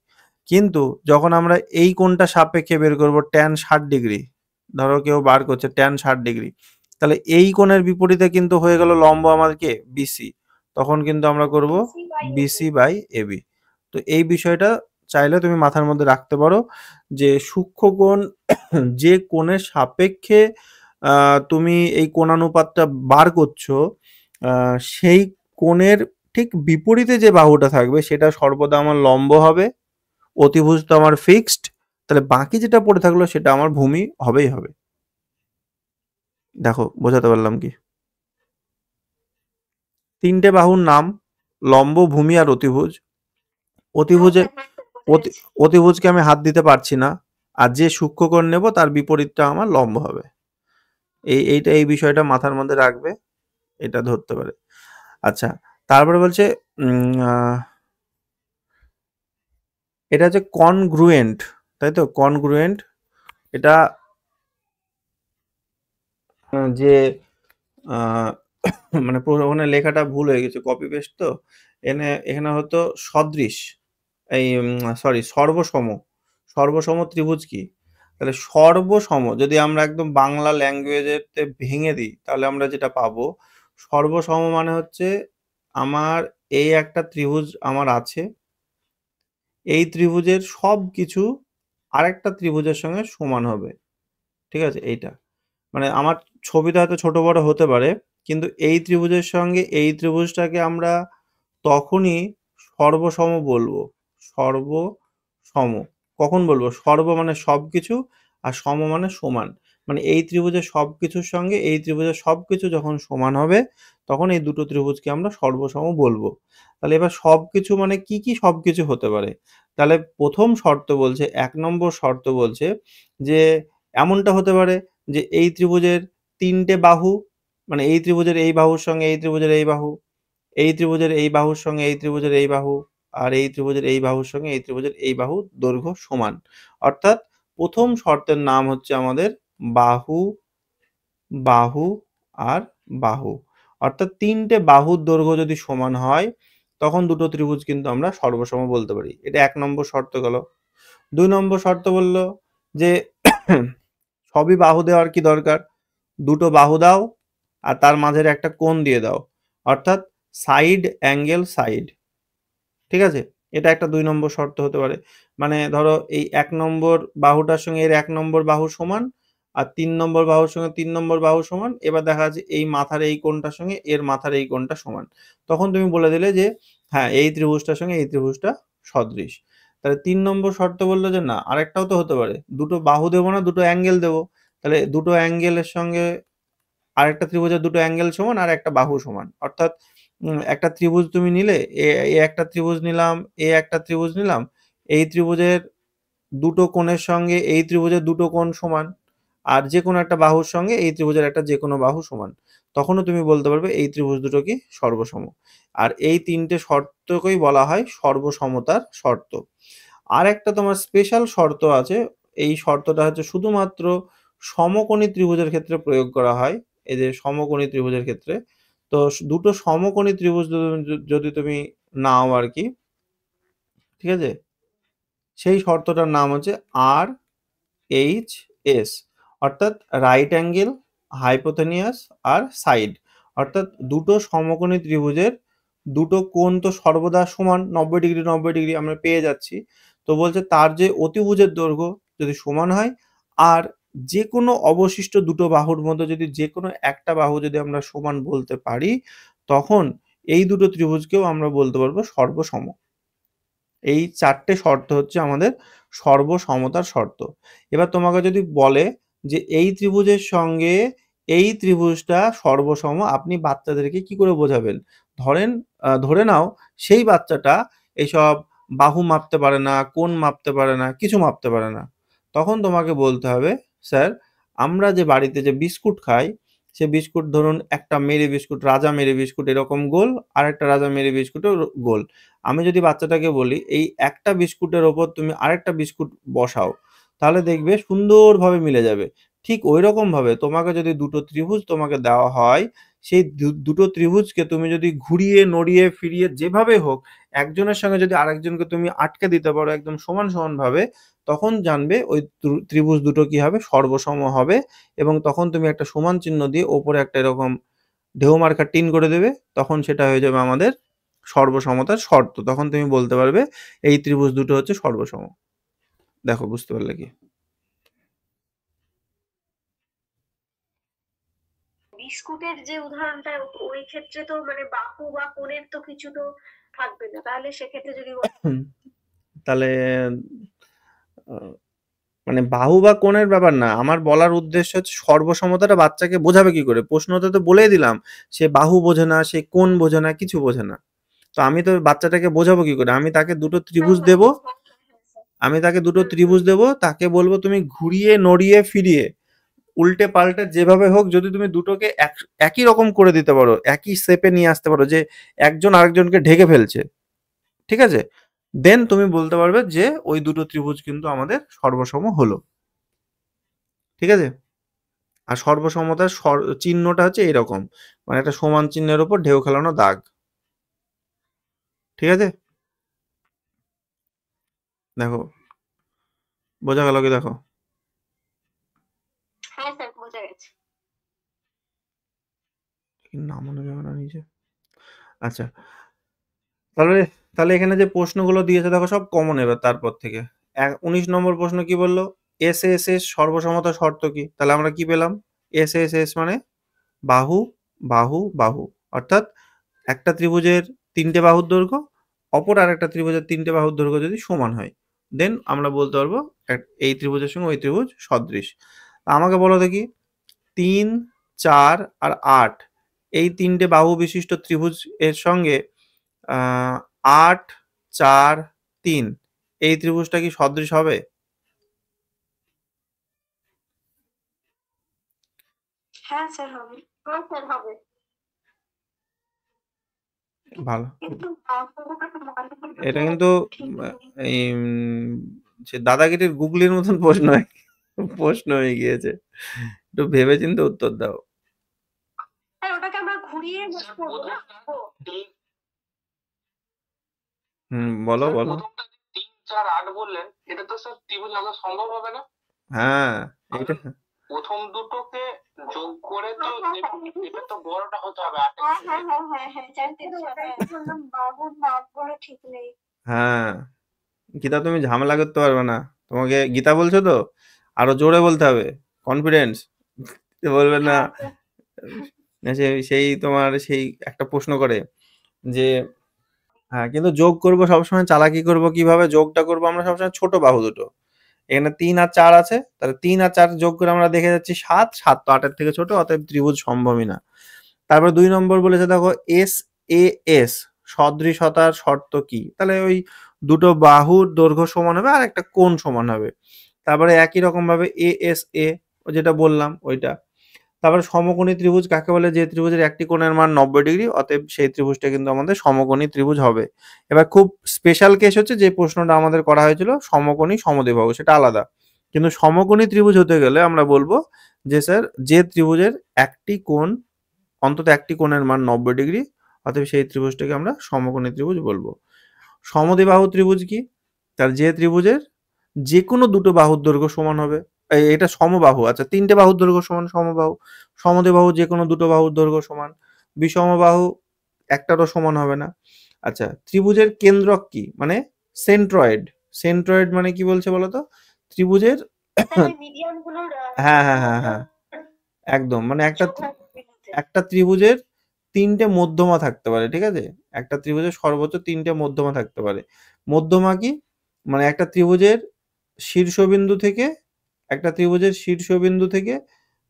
কিন্তু যখন আমরা এই কোণটা সাপেক্ষে বের করব ট্যান 60 ডিগ্রি, ধরো কেউ বার করছে ট্যান 60 ডিগ্রি, তাহলে এই কোণের বিপরীতে কিন্তু হয়ে গেল লম্ব আমাদের কে? বিসি। তখন কিন্তু আমরা করব বেশি by AC. BC by AB. তো এই বিষয়টা চাইলে তুমি মাথার মধ্যে রাখতে পারো যে সূক্ষ্মকোণ যে কোণের সাপেক্ষে তুমি এই কোণানুপাতটা বার করছো, সেই কোণের ঠিক বিপরীতে যে বাহুটা থাকবে সেটা সর্বদা আমার লম্ব হবে, অতিভুজ তো আমার ফিক্সড, তাহলে বাকি যেটা পড়ে থাকলো সেটা আমার ভূমি হবেই হবে। দেখো বোঝাতে পারলাম কি? তিনটে বাহুর নাম লম্ব, ভূমি আর অতিভুজ। হ্যাঁ অতিভুজে স্যার, হ্যাঁ স্যার, বোঝা যাচ্ছে। অতিভুজকে আমি হাত দিতে পারছি না, আর যে সূক্ষ্মকোণ নেব তার বিপরীতটা আমার লম্ব হবে। এই বিষয়টা মাথার মধ্যে রাখবে, এটা ধরতে পারে। আচ্ছা, তারপরে বলছে এটা হচ্ছে কনগ্রুয়েন্ট, তাই তো? কনগ্রুয়েন্ট এটা যে আহ, মানে ওখানে লেখাটা ভুল হয়ে গেছে, কপি পেস্ট তো। এখানে হয়তো সদৃশ, এই সরি সর্বসম। সর্বসম ত্রিভুজ কি? তাহলে সর্বসম যদি আমরা একদম বাংলা ল্যাঙ্গুয়েজেতে ভেঙে দিই, তাহলে আমরা যেটা পাবো, সর্বসম মানে হচ্ছে আমার একটা ত্রিভুজ আমার আছে, এই ত্রিভুজের সব কিছু আরেকটা ত্রিভুজের সঙ্গে সমান হবে। ঠিক আছে? এইটা। মানে আমার ছবিটা হয়তো ছোট বড় হতে পারে, কিন্তু এই ত্রিভুজের সঙ্গে এই ত্রিভুজটাকে আমরা তখনই সর্বসম বলবো। সর্বসম। কখন বলবো? সর্ব মানে সবকিছু, আর সম মানে সমান। মানে এই ত্রিভুজের সবকিছুর সঙ্গে এই ত্রিভুজের সবকিছু যখন সমান হবে, তখন এই দুটো ত্রিভুজকে আমরা সর্বসম বলবো। তাহলে এবার সবকিছু মানে কি, কি সবকিছু হতে পারে? তাহলে ১ম শর্ত বলছে, ১ নম্বর শর্ত বলছে যে এমনটা হতে পারে যে এই ত্রিভুজের ৩ টে বাহু, মানে এই ত্রিভুজের এই বাহুর সঙ্গে এই ত্রিভুজের এই বাহু, এই ত্রিভুজের এই বাহুর সঙ্গে এই ত্রিভুজের এই বাহু, আর এই ত্রিভুজের এই বাহুর সঙ্গে এই ত্রিভুজের এই বাহুর দৈর্ঘ্য সমান। অর্থাৎ ১ম শর্তের নাম হচ্ছে আমাদের বাহু, বাহু আর বাহু। অর্থাৎ ৩ টে বাহুর দৈর্ঘ্য যদি সমান হয়, তখন দুটো ত্রিভুজ কিন্তু আমরা সর্বসম বলতে পারি। এটা ১ নম্বর শর্ত গেল। ২ নম্বর শর্ত বলল যে সবই বাহু দেওয়ার কি দরকার? দুটো বাহু দাও আর তার মাঝের একটা কোণ দিয়ে দাও। অর্থাৎ সাইড অ্যাঙ্গেল সাইড। ঠিক আছে? এটা একটা ২ নম্বর শর্ত হতে পারে। মানে ধরো এই ১ নম্বর বাহুটার সঙ্গে এর ১ নম্বর বাহু সমান, আর ৩ নম্বর বাহুর সঙ্গে ৩ নম্বর বাহু সমান। এবার দেখা যাচ্ছে এই মাথার এই কোণটার সঙ্গে এর মাথার এই কোণটা সমান। তখন তুমি বলে দিলে যে হ্যাঁ, এই ত্রিভুজটার সঙ্গে এই ত্রিভুজটা সদৃশ। তাহলে ৩ নম্বর শর্ত বলল যে না, আরেকটাও তো হতে পারে। দুটো বাহু দেবো না, দুটো অ্যাঙ্গেল দেবো। তাহলে দুটো অ্যাঙ্গেলের সঙ্গে আরেকটা ত্রিভুজের দুটো অ্যাঙ্গেল সমান আর একটা বাহু সমান। অর্থাৎ একটা ত্রিভুজ তুমি নিলে, এ একটা ত্রিভুজ নিলাম, এ একটা ত্রিভুজ নিলাম। এই ত্রিভুজের দুটো কোণের সঙ্গে এই ত্রিভুজের দুটো কোণ সমান। আর যেকোনো একটা বাহুর সঙ্গে এই ত্রিভুজের একটা যেকোনো বাহু সমান। তখনও তুমি বলতে পারবে এই ত্রিভুজ দুটো কি সর্বসম। আর এই ৩ টে শর্তকেই বলা হয় সর্বসমতার শর্ত। আরেকটা তোমার স্পেশাল শর্ত আছে। এই শর্তটা হচ্ছে শুধুমাত্র সমকোণী ত্রিভুজের ক্ষেত্রে প্রয়োগ করা হয়। এই যে সমকোণী ত্রিভুজের ক্ষেত্রে। তো দুটো সমকোণী ত্রিভুজ যদি তুমি নাও আরকি, ঠিক আছে? সেই শর্তটার নাম হচ্ছে RHS, অর্থাৎ রাইট অ্যাঙ্গেল, হাইপোটেনিয়াস আর সাইড। অর্থাৎ দুটো সমকোণী ত্রিভুজের দুটো কোণ তো সর্বদা সমান, ৯০ ডিগ্রি ৯০ ডিগ্রি আমরা পেয়ে যাচ্ছি। তো বলছে তার যে অতিভুজের দৈর্ঘ্য যদি সমান হয়, আর যেকোনো অবশিষ্ট দুটো বাহুর মধ্যে যদি যেকোনো একটা বাহু যদি আমরা সমান বলতে পারি, তখন এই দুটো ত্রিভুজকেও আমরা বলতে পারবো সর্বসম। এই ৪ টে শর্ত হচ্ছে আমাদের সর্বসমতার শর্ত। এবার তোমাকে যদি বলে যে এই ত্রিভুজের সঙ্গে এই ত্রিভুজটা সর্বসম, আপনি বাচ্চাদেরকে কি করে বোঝাবেন? ধরে নাও সেই বাচ্চাটা এইসব বাহু মাপতে পারে না, কোণ মাপতে পারে না, কিছু মাপতে পারে না। তখন তোমাকে বলতে হবে, স্যার আমরা যে বাড়িতে যে বিস্কুট খাই, সে বিস্কুট ধরুন একটা মেরি বিস্কুট, রাজা মেরি বিস্কুট এরকম গোল, আরেকটা রাজা মেরি বিস্কুটও গোল। আমি যদি বাচ্চাটাকে বলি এই একটা বিস্কুটের ওপর তুমি আরেকটা বিস্কুট বসাও, তাহলে দেখবে সুন্দরভাবে মিলে যাবে। ঠিক ঐরকম ভাবে তোমাকে যদি দুটো ত্রিভুজ তোমাকে দেওয়া হয়, সেই দুটো ত্রিভুজকে তুমি যদি ঘুরিয়ে নড়িয়ে ফিরিয়ে যেভাবে হোক একজনের সঙ্গে যদি আরেকজনকে তুমি আটকে দিতে পারো একদম সমান সমান ভাবে, তখন জানবে ওই ত্রিভুজ দুটো কি হবে সর্বসম হবে। এবং তখন তুমি একটা সমান চিহ্ন দিয়ে ওপরে একটা এরকম ঢেউ মার্কা টিন করে দেবে, তখন সেটা হয়ে যাবে আমাদের সর্বসমতার শর্ত। তখন তুমি বলতে পারবে এই ত্রিভুজ দুটো হচ্ছে সর্বসম। দেখো বুঝতে পারলে কি? বিস্কুটের যে উদাহরণটা, ওই ক্ষেত্রে তো মানে বাহু বা কোণের তো কিছু তো থাকবে না, তাহলে সেক্ষেত্রে যদি তাহলে মানে বাহু বা কোণের ব্যাপার না, আমার বলার উদ্দেশ্য হচ্ছে সর্বসমতাটা বাচ্চাকে বোঝাবে কি করে? প্রশ্নতে তো বলেই দিলাম, সে বাহু বোঝে না, সে কোণ বোঝে না, কিছু বোঝে না। তো আমি তো বাচ্চাটাকে বোঝাবো কি করে? আমি তাকে দুটো ত্রিভুজ দেব, আমি তাকে দুটো ত্রিভুজ দেব, তাকে বলবো তুমি ঘুরিয়ে নড়িয়ে ফিরিয়ে উল্টে পাল্টে যেভাবে হোক যদি তুমি দুটোকে একই রকম করে দিতে পারো, একই শেপে নিয়ে আসতে পারো যে একজন আরেকজনকে ঢেকে ফেলছে, ঠিক আছে? দেন তুমি বলতে পারবে যে ওই দুটো ত্রিভুজ কিন্তু আমাদের সর্বসম হলো। ঠিক আছে? আর সর্বসমতার চিহ্নটা হচ্ছে এরকম, মানে একটা সমান চিহ্নের উপর ঢেউ খেলানো দাগ। ঠিক আছে? দেখো বোঝা গেল কি? দেখো হ্যাঁ স্যার, বোঝা গেছে। নামানো যাবে না নিচে। আচ্ছা, তাহলে তাহলে এখানে যে প্রশ্নগুলো দিয়েছে দেখো সব কমন এবার তারপর থেকে। 19 নম্বর প্রশ্ন কি বলল? এসএসএস সর্বসমতা শর্ত কি? তাহলে আমরা কি পেলাম? এসএসএস মানে বাহু, বাহু, বাহু। অর্থাৎ একটা ত্রিভুজের 3 টে বাহুর দৈর্ঘ্য, অপর আরেকটা ত্রিভুজের 3 টে বাহুর দৈর্ঘ্য যদি সমান হয়, দেন আমরা বলতে পারবো এই ত্রিভুজের সঙ্গে ওই ত্রিভুজ সদৃশ। আমাকে বলো দেখি 3, 4 আর 8 এই 3 টে বাহু বিশিষ্ট ত্রিভুজ এর সঙ্গে 8, 4, 3 এই ত্রিভুজটা কি সদৃশ হবে? হ্যাঁ স্যার হবে। হ্যাঁ স্যার হবে। ভালো। কিন্তু এটা কিন্তু এই সে দাদাগিরির গুগলির মতন প্রশ্ন হয়ে গিয়েছে। একটু ভেবে চিন্তে উত্তর দাও। স্যার ওটাকে আমরা ঘুরিয়ে স্যার প্রথমটা 3 বলো স্যার বলো। প্রথমটা 3, 4, 8 বললেন, এটা তো স্যার ত্রিভুজ আঁকা সম্ভব হবে না। হ্যাঁ, এটা প্রথম দুটোকে যোগ করে তো এটা তো বড়টা হতে হবে। বাবুর নামগুলো ঠিক নেই। হ্যাঁ, গীতা তুমি ঝামেলা করতে পারবে না। তোমাকে গীতা বলছো তো? আরো জোরে বলতে হবে। কনফিডেন্স। বলবে না সেই তোমার সেই একটা প্রশ্ন করে যে হ্যাঁ, কিন্তু যোগ করব সবসময় চালাকি করব কিভাবে যোগটা করব আমরা সবসময় ছোট বাহু দুটো। এখানে 3 আর 4 আছে, তাহলে 3 আর 4 যোগ করে আমরা দেখে যাচ্ছি 7, 7 তো 8 এর থেকে ছোট, অতএব ত্রিভুজ সম্ভবই না। তারপর 2 নম্বর বলেছে দেখো এসএএস সদৃশতার শর্ত কি? তাহলে ওই দুটো বাহুর দৈর্ঘ্য সমান হবে আর একটা কোণ সমান হবে। তারপরে একই রকম ভাবে এএসএ যেটা বললাম ওইটা। তারপরে সমকোণী ত্রিভুজ কাকে বলে? যে ত্রিভুজের একটি কোণের মান 90 ডিগ্রি, অতএব সেই ত্রিভুজটা কিন্তু আমাদের সমকোণী ত্রিভুজ হবে। এবার খুব স্পেশাল কেস হচ্ছে যে প্রশ্নটা আমাদের করা হয়েছিল সমকোণী সমদ্বিবাহু, সেটা আলাদা। কিন্তু সমকোণী ত্রিভুজ হতে গেলে আমরা বলবো যে স্যার যে ত্রিভুজের একটি কোণ অন্তত একটি কোণের মান 90 ডিগ্রি, অতএব সেই ত্রিভুজটাকে আমরা সমকোণী ত্রিভুজ বলবো। সমদ্বিবাহু ত্রিভুজ কি? তার যে ত্রিভুজের যে কোনো দুটো বাহুর দৈর্ঘ্য সমান হবে। এটা সমবাহু। আচ্ছা, 3 টে বাহুর দৈর্ঘ্য সমান সমবাহু। সমদ্বিবাহু যে কোনো দুটো বাহুর দৈর্ঘ্য সমান। বিষমবাহু একটারও সমান হবে না। আচ্ছা, ত্রিভুজের কেন্দ্রক কি? মানে সেন্ট্রয়েড। সেন্ট্রয়েড মানে কি বলছে বলো তো? ত্রিভুজের মিডিয়ানগুলোর হ্যাঁ, হ্যাঁ, হ্যাঁ, হ্যাঁ। একদম। মানে একটা ত্রিভুজের 3 টে মধ্যমা থাকতে পারে, ঠিক আছে? একটা ত্রিভুজের সর্বোচ্চ 3 টে মধ্যমা থাকতে পারে। মধ্যমা কি? মানে একটা ত্রিভুজের শীর্ষবিন্দু থেকে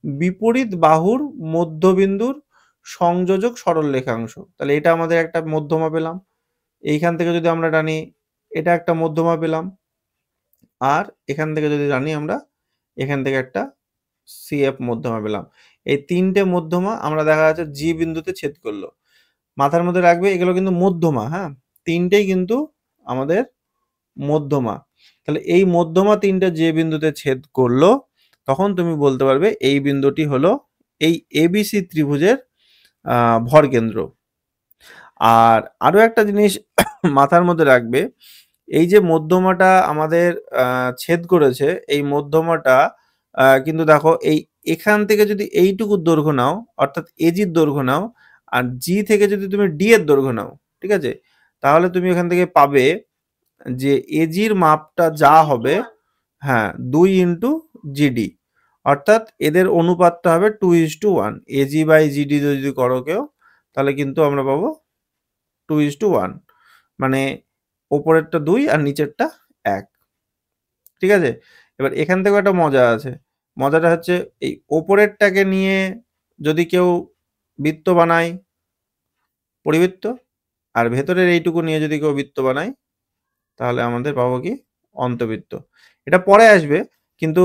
বিপরীত বাহুর মধ্যবিন্দুর সংযোজক সরল রেখাংশ। তাহলে এটা আমাদের একটা মধ্যমা পেলাম। এইখান থেকে যদি আমরা টানি এটা একটা মধ্যমা পেলাম। আর এখান থেকে যদি টানি আমরা এখান থেকে একটা সিএফ মধ্যমা পেলাম। এই 3 টে মধ্যমা আমরা দেখা যাচ্ছে জি বিন্দুতে ছেদ করলো। মাথার মধ্যে রাখবে এগুলো কিন্তু মধ্যমা, হ্যাঁ? 3 টেই কিন্তু আমাদের মধ্যমা। তাহলে এই মধ্যমা 3 টে যে বিন্দুতে ছেদ করলো, তখন তুমি বলতে পারবে এই বিন্দুটি হলো এই এবিসি ত্রিভুজের ভরকেন্দ্র। আর আরো একটা জিনিস মাথার মধ্যে রাখবে, এই যে মধ্যমাটা আমাদের ছেদ করেছে, এই মধ্যমাটা কিন্তু দেখো এখান থেকে যদি এইটুকু দৈর্ঘ্য নাও, অর্থাৎ এজির দৈর্ঘ্য নাও, আর জি থেকে যদি তুমি ডি এর দৈর্ঘ্য নাও, ঠিক আছে? তাহলে তুমি এখান থেকে পাবে যে এজির মাপটা যা হবে, হ্যাঁ, 2 ইন্টু জিডি। অর্থাৎ এদের অনুপাতটা হবে 2:1। এজি বাই জিডি যদি করো কেউ, তাহলে কিন্তু আমরা পাবো 2:1। মানে ওপরেরটা 2 আর নিচেরটা 1। ঠিক আছে? এবার এখান থেকেও একটা মজা আছে। মজাটা হচ্ছে এই ওপরেরটাকে নিয়ে যদি কেউ বৃত্ত বানায়, পরিবৃত্ত, আর ভেতরের এইটুকু নিয়ে যদি কেউ বৃত্ত বানায়, তাহলে আমাদের পাবো কি? অন্তবৃত্ত। এটা পরে আসবে, কিন্তু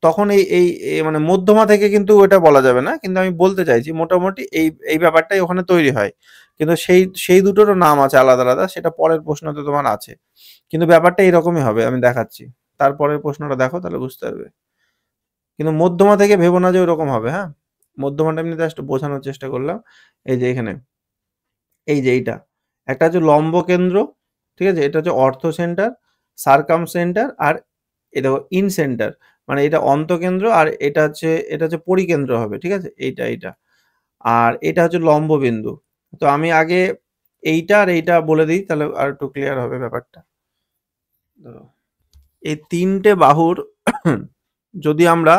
তখন মানে মধ্যমা থেকে কিন্তু ওটা বলা যাবে না। কিন্তু আমি বলতে চাইছি মোটামুটি এই ব্যাপারটাই ওখানে তৈরি হয়। কিন্তু সেই দুটোরও নাম আছে আলাদা, আলাদা। সেটা পরের প্রশ্নতে তোমার আছে। কিন্তু ব্যাপারটা এরকমই হবে, আমি দেখাচ্ছি। তারপরের প্রশ্নটা দেখো, তাহলে বুঝতে পারবে। কিন্তু মধ্যমা থেকে ভেবো না যে ওরকম হবে, হ্যাঁ? মধ্যমাটা এমনি জাস্ট বোঝানোর চেষ্টা করলাম। এই যে এখানে, এই যে এইটা। একটা হচ্ছে লম্ব কেন্দ্র, ঠিক আছে? এটা হচ্ছে অর্থ সেন্টার, সারকাম সেন্টার, আর এটা ইন সেন্টার। মানে এটা অন্তকেন্দ্র, আর এটা হচ্ছে পরিকেন্দ্র হবে, ঠিক আছে? এইটা। আর এটা হচ্ছে লম্ব বিন্দু। তো আমি আগে এইটা আর এইটা বলে দিই, তাহলে আর একটু ক্লিয়ার হবে ব্যাপারটা। এই ৩টে বাহুর যদি আমরা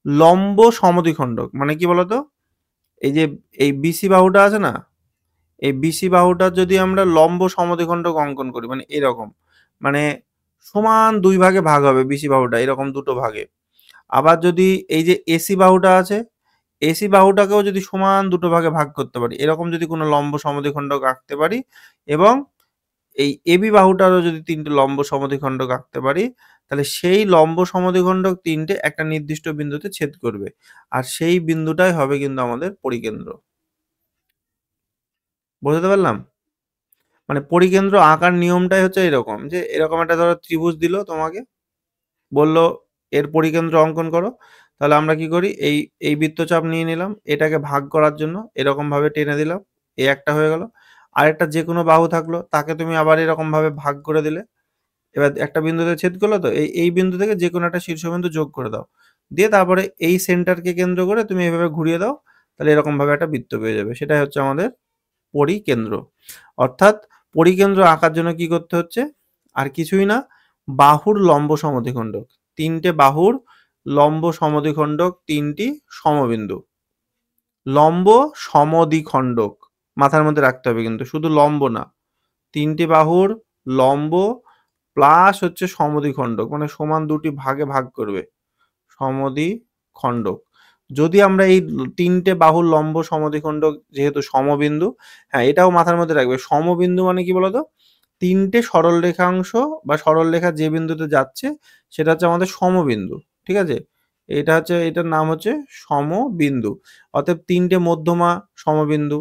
লম্ব সমদ্বিখণ্ডক, মানে কি বলতো, এই যে এই বিসি বাহুটা আছে না, এই বিসি বাহুটার যদি আমরা লম্ব সমদ্বিখণ্ডক অঙ্কন করি, মানে এরকম, মানে সমান ২ ভাগে ভাগ হবে বিসি বাহুটা, এরকম দুটো ভাগে। আবার যদি এই যে এসি বাহুটা আছে, এসি বাহুটাকেও যদি সমান দুটো ভাগে ভাগ করতে পারি, এরকম যদি কোনো লম্ব সমদ্বিখণ্ডক আঁকতে পারি, এবং এই এবি বাহুটারও যদি ৩টে লম্ব সমদ্বিখণ্ডক আঁকতে পারি, তাহলে সেই লম্ব সমদ্বিখণ্ডক ৩টে একটা নির্দিষ্ট বিন্দুতে ছেদ করবে, আর সেই বিন্দুটাই হবে কিন্তু আমাদের পরিকেন্দ্র। বুঝতে পারলাম? মানে পরিকেন্দ্র আঁকার নিয়মটাই হচ্ছে এরকম, যে এরকম একটা ধরো ত্রিভুজ দিল তোমাকে, বলল এর পরিকেন্দ্র অঙ্কন করো। তাহলে আমরা কি করি, এই বৃত্তচাপ নিয়ে নিলাম, এটাকে ভাগ করার জন্য এরকম ভাবে টেনে দিলাম, এই একটা হয়ে গেল। আরেকটা যে কোনো বাহু থাকলো, তাকে তুমি আবার এরকম ভাবে ভাগ করে দিলে, এবার একটা বিন্দুতে ছেদ করলো, তো এই বিন্দু থেকে যে কোনো একটা শীর্ষবিন্দু যোগ করে দাও, দিয়ে তারপরে এই সেন্টারকে কেন্দ্র করে তুমি এভাবে ঘুরিয়ে দাও, তাহলে এরকম ভাবে একটা বৃত্ত পেয়ে যাবে। সেটাই হচ্ছে আমাদের পরিকেন্দ্র। অর্থাৎ পরিকেন্দ্র আঁকার জন্য কি করতে হচ্ছে, আর কিছুই না, বাহুর লম্ব সমদ্বিখণ্ডক, ৩টে বাহুর লম্ব সমদ্বিখণ্ডক ৩টি সমবিন্দু, লম্ব সমদ্বিখণ্ডক মাথার মধ্যে রাখতে হবে, কিন্তু শুধু লম্ব না, ৩টি বাহুর লম্ব প্লাস হচ্ছে সমদ্বিখণ্ডক, মানে সমান দুটি ভাগে ভাগ করবে, সমদ্বিখণ্ডক। যদি আমরা এই ৩টে বাহুর লম্ব সমদ্বিখণ্ডক যেহেতু সমবিন্দু, হ্যাঁ এটাও মাথার মধ্যে রাখবে, সমবিন্দু মানে কি বলতো, ৩টে সরল রেখাংশ বা সরল রেখা যে বিন্দুতে যাচ্ছে সেটা হচ্ছে আমাদের সমবিন্দু, ঠিক আছে? এটা হচ্ছে, এটার নাম হচ্ছে সমবিন্দু। অতএব ৩টে মধ্যমা সমবিন্দু,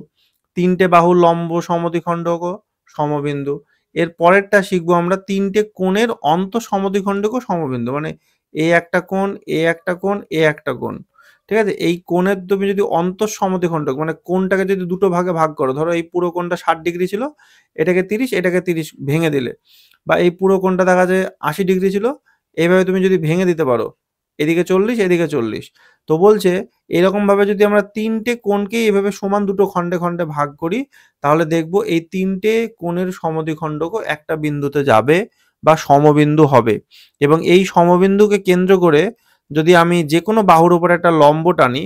৩টে বাহুর লম্ব সমদ্বিখণ্ডকও সমবিন্দু। এর পরেরটা শিখবো আমরা, ৩টে কোণের অন্তঃসমদ্বিখণ্ডকও সমবিন্দু, মানে এ একটা কোণ, এ একটা কোণ, এ একটা কোণ, ঠিক আছে? এই কোণের তুমি যদি অন্তঃসমদ্বিখণ্ডক, মানে কোণটাকে যদি দুটো ভাগে ভাগ করো, ধরো এই পুরো কোণটা ৬০ ডিগ্রি ছিল, এটাকে ৩০, এটাকে ৩০ ভেঙে দিলে, বা এই পুরো কোণটা দেখা যায় ৮০ ডিগ্রি ছিল, এইভাবে তুমি যদি ভেঙে দিতে পারো, এদিকে ৪০, এদিকে ৪০, তো বলছে এরকম ভাবে যদি আমরা ৩টে কোণকে এভাবে সমান দুটো খণ্ডে খণ্ডে ভাগ করি, তাহলে দেখবো এই ৩টে কোণের সমদ্বিখণ্ডকও একটা বিন্দুতে যাবে বা সমবিন্দু হবে, এবং এই সমবিন্দুকে কেন্দ্র করে যদি আমি যে কোনো বাহুর উপর একটা লম্ব টানি,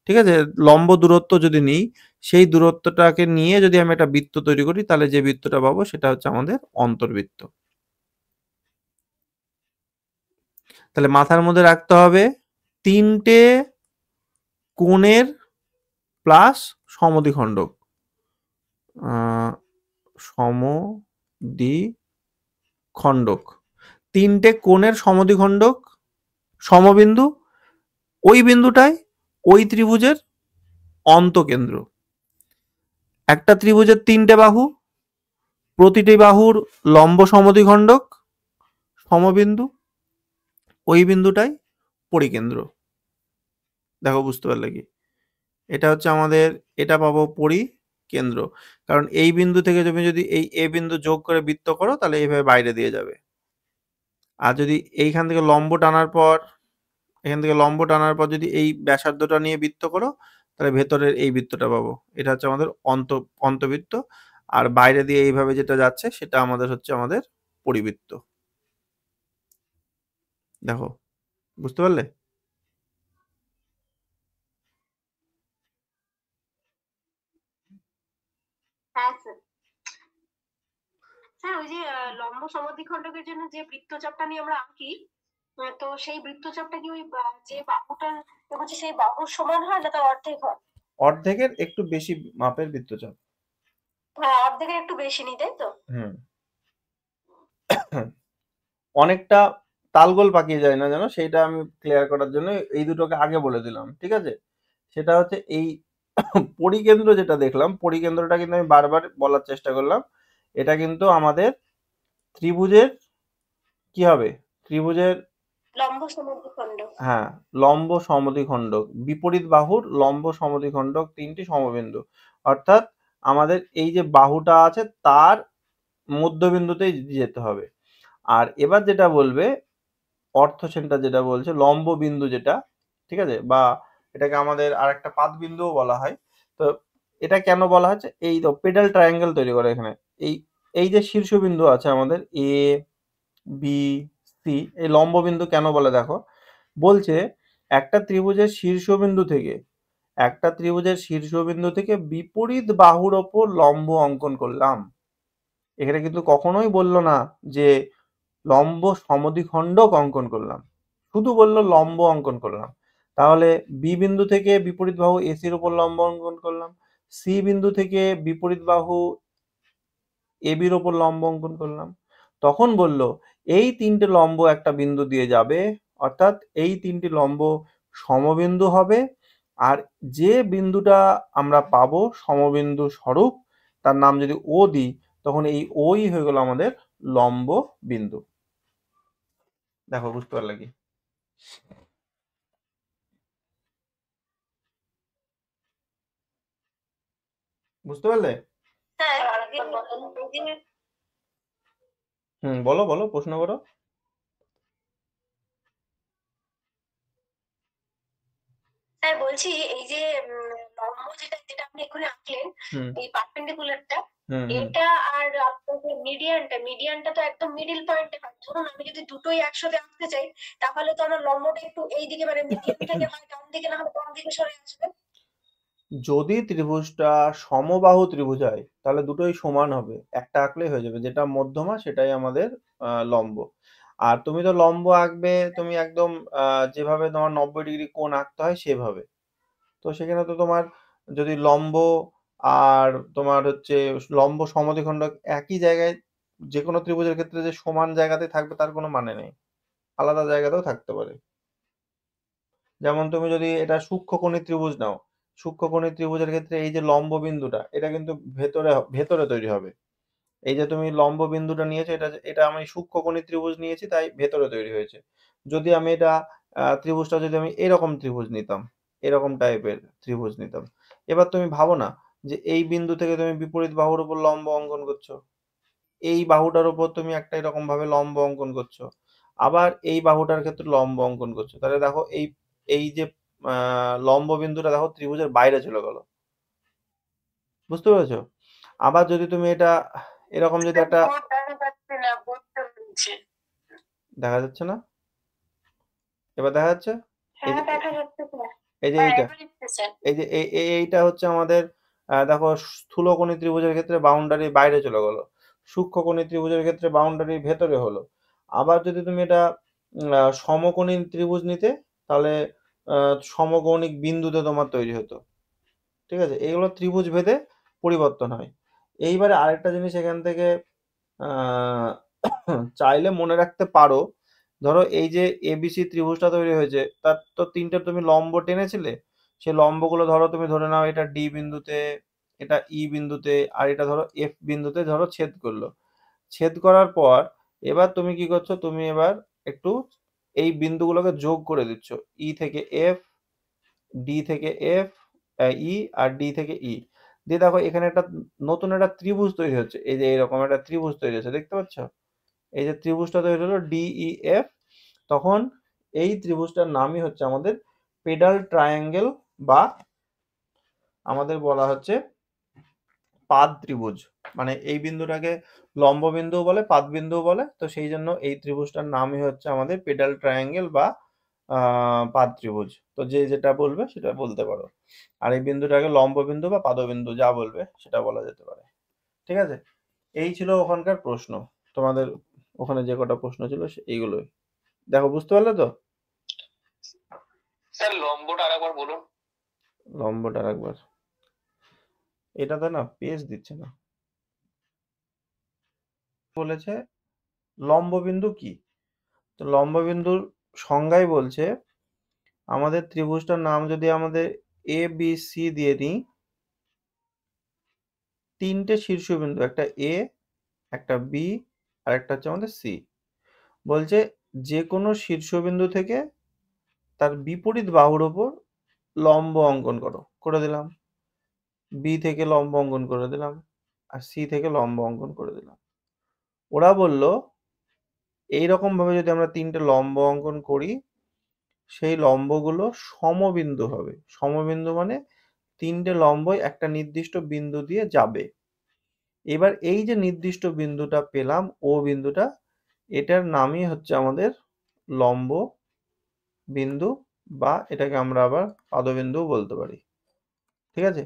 ঠিক আছে, লম্ব দূরত্ব যদি নিই, সেই দূরত্বটাকে নিয়ে যদি আমি একটা বৃত্ত তৈরি করি, তাহলে যে বৃত্তটা পাবো সেটা হচ্ছে আমাদের অন্তর্বৃত্ত। তাহলে মাথার মধ্যে রাখতে হবে ৩টে কোণের প্লাস সমদ্বিখণ্ডক, সমদ্বিখণ্ডক, ৩টে কোণের সমদ্বিখণ্ডক সমবিন্দু, ওই বিন্দুটাই ওই ত্রিভুজের অন্তকেন্দ্র। একটা ত্রিভুজের ৩টে বাহু, প্রতিটি বাহুর লম্ব সমদ্বিখণ্ডক সমবিন্দু, ওই বিন্দুটাই পরিকেন্দ্র। দেখো বুঝতে পারলে কি, এটা হচ্ছে আমাদের, এটা পাবো পরিকেন্দ্র, কারণ এই বিন্দু থেকে তুমি যদি এই এ বিন্দু যোগ করে বৃত্ত করো, তাহলে এইভাবে বাইরে দিয়ে যাবে। আর যদি এইখান থেকে লম্ব টানার পর, এখান থেকে লম্ব টানার পর যদি এই ব্যাসার্ধটা নিয়ে বৃত্ত করো, তাহলে ভেতরের এই বৃত্তটা পাবো, এটা হচ্ছে আমাদের অন্তবৃত্ত। আর বাইরে দিয়ে এইভাবে যেটা যাচ্ছে সেটা আমাদের হচ্ছে আমাদের পরিবৃত্ত। দেখো বুঝতে পারলে? হ্যাঁ স্যার। স্যার ওই যে লম্ব সমদ্বিখণ্ডকের জন্য যে বৃত্তচাপটা নিয়ে আমরা আঁকি, তো সেই বৃত্তচাপটা কি ওই যে বাহুটার হচ্ছে সেই বাহুর সমান হয় না তার অর্ধেক হয়? অর্ধেকের একটু বেশি মাপের বৃত্তচাপ। হ্যাঁ অর্ধেকের একটু বেশি নিই, তাই তো? হুম। অনেকটা তালগোল পাকিয়ে যায় না জানো, সেইটা আমি ক্লিয়ার করার জন্য এই দুটোকে আগে বলে দিলাম, ঠিক আছে? সেটা হচ্ছে এই পরিকেন্দ্র যেটা দেখলাম, পরিকেন্দ্রটা কিন্তু আমি বারবার বলার চেষ্টা করলাম, এটা কিন্তু আমাদের ত্রিভুজের কি হবে, ত্রিভুজের লম্ব সমদ্বিখণ্ডক। হ্যাঁ লম্ব সমদ্বিখণ্ডক, বিপরীত বাহুর লম্ব সমদ্বিখণ্ডক ৩টি সমবিন্দু। অর্থাৎ আমাদের এই যে বাহুটা আছে তার মধ্যবিন্দুতেই যেতে হবে। আর এবার যেটা বলবে অর্থ সেন্টার, যেটা বলছে লম্ব বিন্দু যেটা, ঠিক আছে, বা এটাকে আমাদের আরেকটা পাদ বিন্দুও বলা হয়। তো এটা কেন বলা হচ্ছে, এই তো পেডাল ট্রায়াঙ্গেল তৈরি করে এখানে, এই এই যে শীর্ষবিন্দু আছে আমাদের এ বি সি। এই লম্ব বিন্দু কেন বলে দেখো, বলছে একটা ত্রিভুজের শীর্ষবিন্দু থেকে বিপরীত বাহুর ওপর লম্ব অঙ্কন করলাম। এখানে কিন্তু কখনোই বললো না যে লম্ব সমদ্বিখণ্ডক অঙ্কন করলাম, শুধু বললো লম্ব অঙ্কন করলাম। তাহলে বি বিন্দু থেকে বিপরীত বাহু এসির উপর লম্ব অঙ্কন করলাম, সি বিন্দু থেকে বিপরীত বাহু এবির ওপর লম্ব অঙ্কন করলাম। তখন বলল এই তিনটে লম্ব একটা বিন্দু দিয়ে যাবে, অর্থাৎ এই তিনটি লম্ব সমবিন্দু হবে, আর যে বিন্দুটা আমরা পাবো সমবিন্দু স্বরূপ তার নাম যদি ও দিই, তখন এই ওই হয়ে গেল আমাদের লম্ব বিন্দু। দেখো বুঝতে পারলে কি? বুঝতে পারলে? হ্যাঁ, বলো বলো, প্রশ্ন করো। স্যার বলছি এই যে লম্ব যেটা যেটা আপনি এক্ষুনি আঁকলেন, হুম এই পারপেন্ডিকুলারটা, হুম হুম এটা আর আপনার যে মিডিয়ানটা তো একদম মিডিল পয়েন্টে হয়। ধরুন আমি যদি দুটোই একসাথে আঁকতে চাই, তাহলে তো আমার লম্বটা একটু এই দিকে মানে মিডিয়ান থেকে হয় ডান দিকে, না হলে বাম দিকে সরে আসবে। যদি ত্রিভুজটা সমবাহু ত্রিভুজ হয় তাহলে দুটোই সমান হবে, একটা আঁকলেই হয়ে যাবে, যেটা মধ্যমা সেটাই আমাদের লম্ব। আর তুমি তো লম্ব আঁকবে তুমি একদম যেভাবে তোমার 90 ডিগ্রি কোণ আঁকতে হয় সেভাবে। তো সেখানে তো তোমার যদি লম্ব আর তোমার হচ্ছে লম্ব সমদ্বিখণ্ডক একই জায়গায়, যে কোনো ত্রিভুজের ক্ষেত্রে যে সমান জায়গাতে থাকবে তার কোনো মানে নেই, আলাদা জায়গাতেও থাকতে পারে। যেমন তুমি যদি এটা সূক্ষ্মকোণী ত্রিভুজ নাও, সূক্ষ্মকোণী ত্রিভুজের ক্ষেত্রে এই যে লম্ব বিন্দুটা এটা কিন্তু ভেতরে ভেতরে তৈরি হবে। এই যে তুমি লম্ব বিন্দুটা নিয়েছো, এটা এটা আমি সূক্ষ্মকোণী ত্রিভুজ নিয়েছি তাই ভেতরে তৈরি হয়েছে। যদি আমি এটা ত্রিভুজটা যদি আমি এরকম ত্রিভুজ নিতাম, এরকম টাইপের ত্রিভুজ নিতাম, এবার তুমি ভাবো না যে এই বিন্দু থেকে তুমি বিপরীত বাহুর উপর লম্ব অঙ্কন করছো, এই বাহুটার উপর তুমি একটা এরকম ভাবে লম্ব অঙ্কন করছো, আবার এই বাহুটার ক্ষেত্রে লম্ব অঙ্কন করছো, তাহলে দেখো এই এই যে লম্ব বিন্দুটা দেখো ত্রিভুজের বাইরে চলে গেল। বুঝতে পেরেছো? আবার যদি তুমি এটা এরকম যদি একটা দেখা যাচ্ছে না, এবার দেখা যাচ্ছে এই যে এই যে এইটা এই যে এইটা হচ্ছে আমাদের দেখো স্থূলকোণী ত্রিভুজের ক্ষেত্রে বাউন্ডারি বাইরে চলে গেল, সূক্ষ্মকোণী ত্রিভুজের ক্ষেত্রে বাউন্ডারি ভেতরে হলো। আবার যদি তুমি এটা সমকোণী ত্রিভুজ নিতে, তাহলে সমকৌণিক বিন্দুতে তোমার তৈরি হতো। ঠিক আছে, এগুলো ত্রিভুজ ভেদে পরিবর্তন হয়। এইবারে আরেকটা জিনিস এখান থেকে আহ, চাইলে মনে রাখতে পারো, ধরো এই যে এবিসি ত্রিভুজটা তৈরি হয়েছে তার তো তিনটে তুমি লম্ব টেনেছিলে, সেই লম্বগুলো ধরো তুমি ধরে নাও এটা ডি বিন্দুতে, এটা ই বিন্দুতে, আর এটা ধরো এফ বিন্দুতে ধরো ছেদ করলো। ছেদ করার পর এবার তুমি কি করছো, তুমি এবার একটু এই বিন্দুগুলোকে যোগ করে দিচ্ছ, ই থেকে এফ, ডি থেকে এফ, ই, আর ডি থেকে ই, দিয়ে দেখো এখানে একটা নতুন একটা ত্রিভুজ তৈরি হচ্ছে, এই যে এরকম একটা ত্রিভুজ তৈরি হচ্ছে, দেখতে পাচ্ছ? এই যে ত্রিভুজটা তৈরি হলো ডিইএফ, তখন এই ত্রিভুজটার নামই হচ্ছে আমাদের পেডাল ট্রায়াঙ্গেল, বা আমাদের বলা হচ্ছে পাদ ত্রিভুজ। মানে এই বিন্দুটাকে লম্ব বিন্দুও বলে পাদ বিন্দুও বলে, তো সেই জন্য এই ত্রিভুজটার নামই হচ্ছে আমাদের পেডাল ট্রায়াঙ্গেল বা পাদ ত্রিভুজ। তো যে যেটা বলবে সেটা বলতে পারো, আর এই বিন্দুটাকে লম্ব বিন্দু বা পাদবিন্দু যা বলবে সেটা বলা যেতে পারে। ঠিক আছে, এই ছিল ওখানকার প্রশ্ন, তোমাদের ওখানে যে কটা প্রশ্ন ছিল এইগুলোই। দেখো বুঝতে পারলে তো? স্যার লম্বটা আরেকবার বলুন। লম্বটা একবার, এটাতে না পেজ দিচ্ছে না। বলেছে লম্ব বিন্দু কি, তো লম্ব বিন্দুর সংজ্ঞাই বলছে আমাদের ত্রিভুজটার নাম যদি আমাদের এ বি সি দিয়ে দিই, তিনটে শীর্ষবিন্দু, একটা এ, একটা বি, আর একটা হচ্ছে আমাদের সি। বলছে যে কোনো শীর্ষবিন্দু থেকে তার বিপরীত বাহুর ওপর লম্ব অঙ্কন করো, করে দিলাম। বি থেকে লম্ব অঙ্কন করে দিলাম, আর সি থেকে লম্ব অঙ্কন করে দিলাম। ওরা বলল এইরকম ভাবে যদি আমরা তিনটে লম্ব অঙ্কন করি, সেই লম্বগুলো সমবিন্দু হবে। সমবিন্দু মানে তিনটে লম্বই একটা নির্দিষ্ট বিন্দু দিয়ে যাবে। এবার এই যে নির্দিষ্ট বিন্দুটা পেলাম ও বিন্দুটা, এটার নামই হচ্ছে আমাদের লম্ব বিন্দু, বা এটাকে আমরা আবার পাদবিন্দুও বলতে পারি। ঠিক আছে?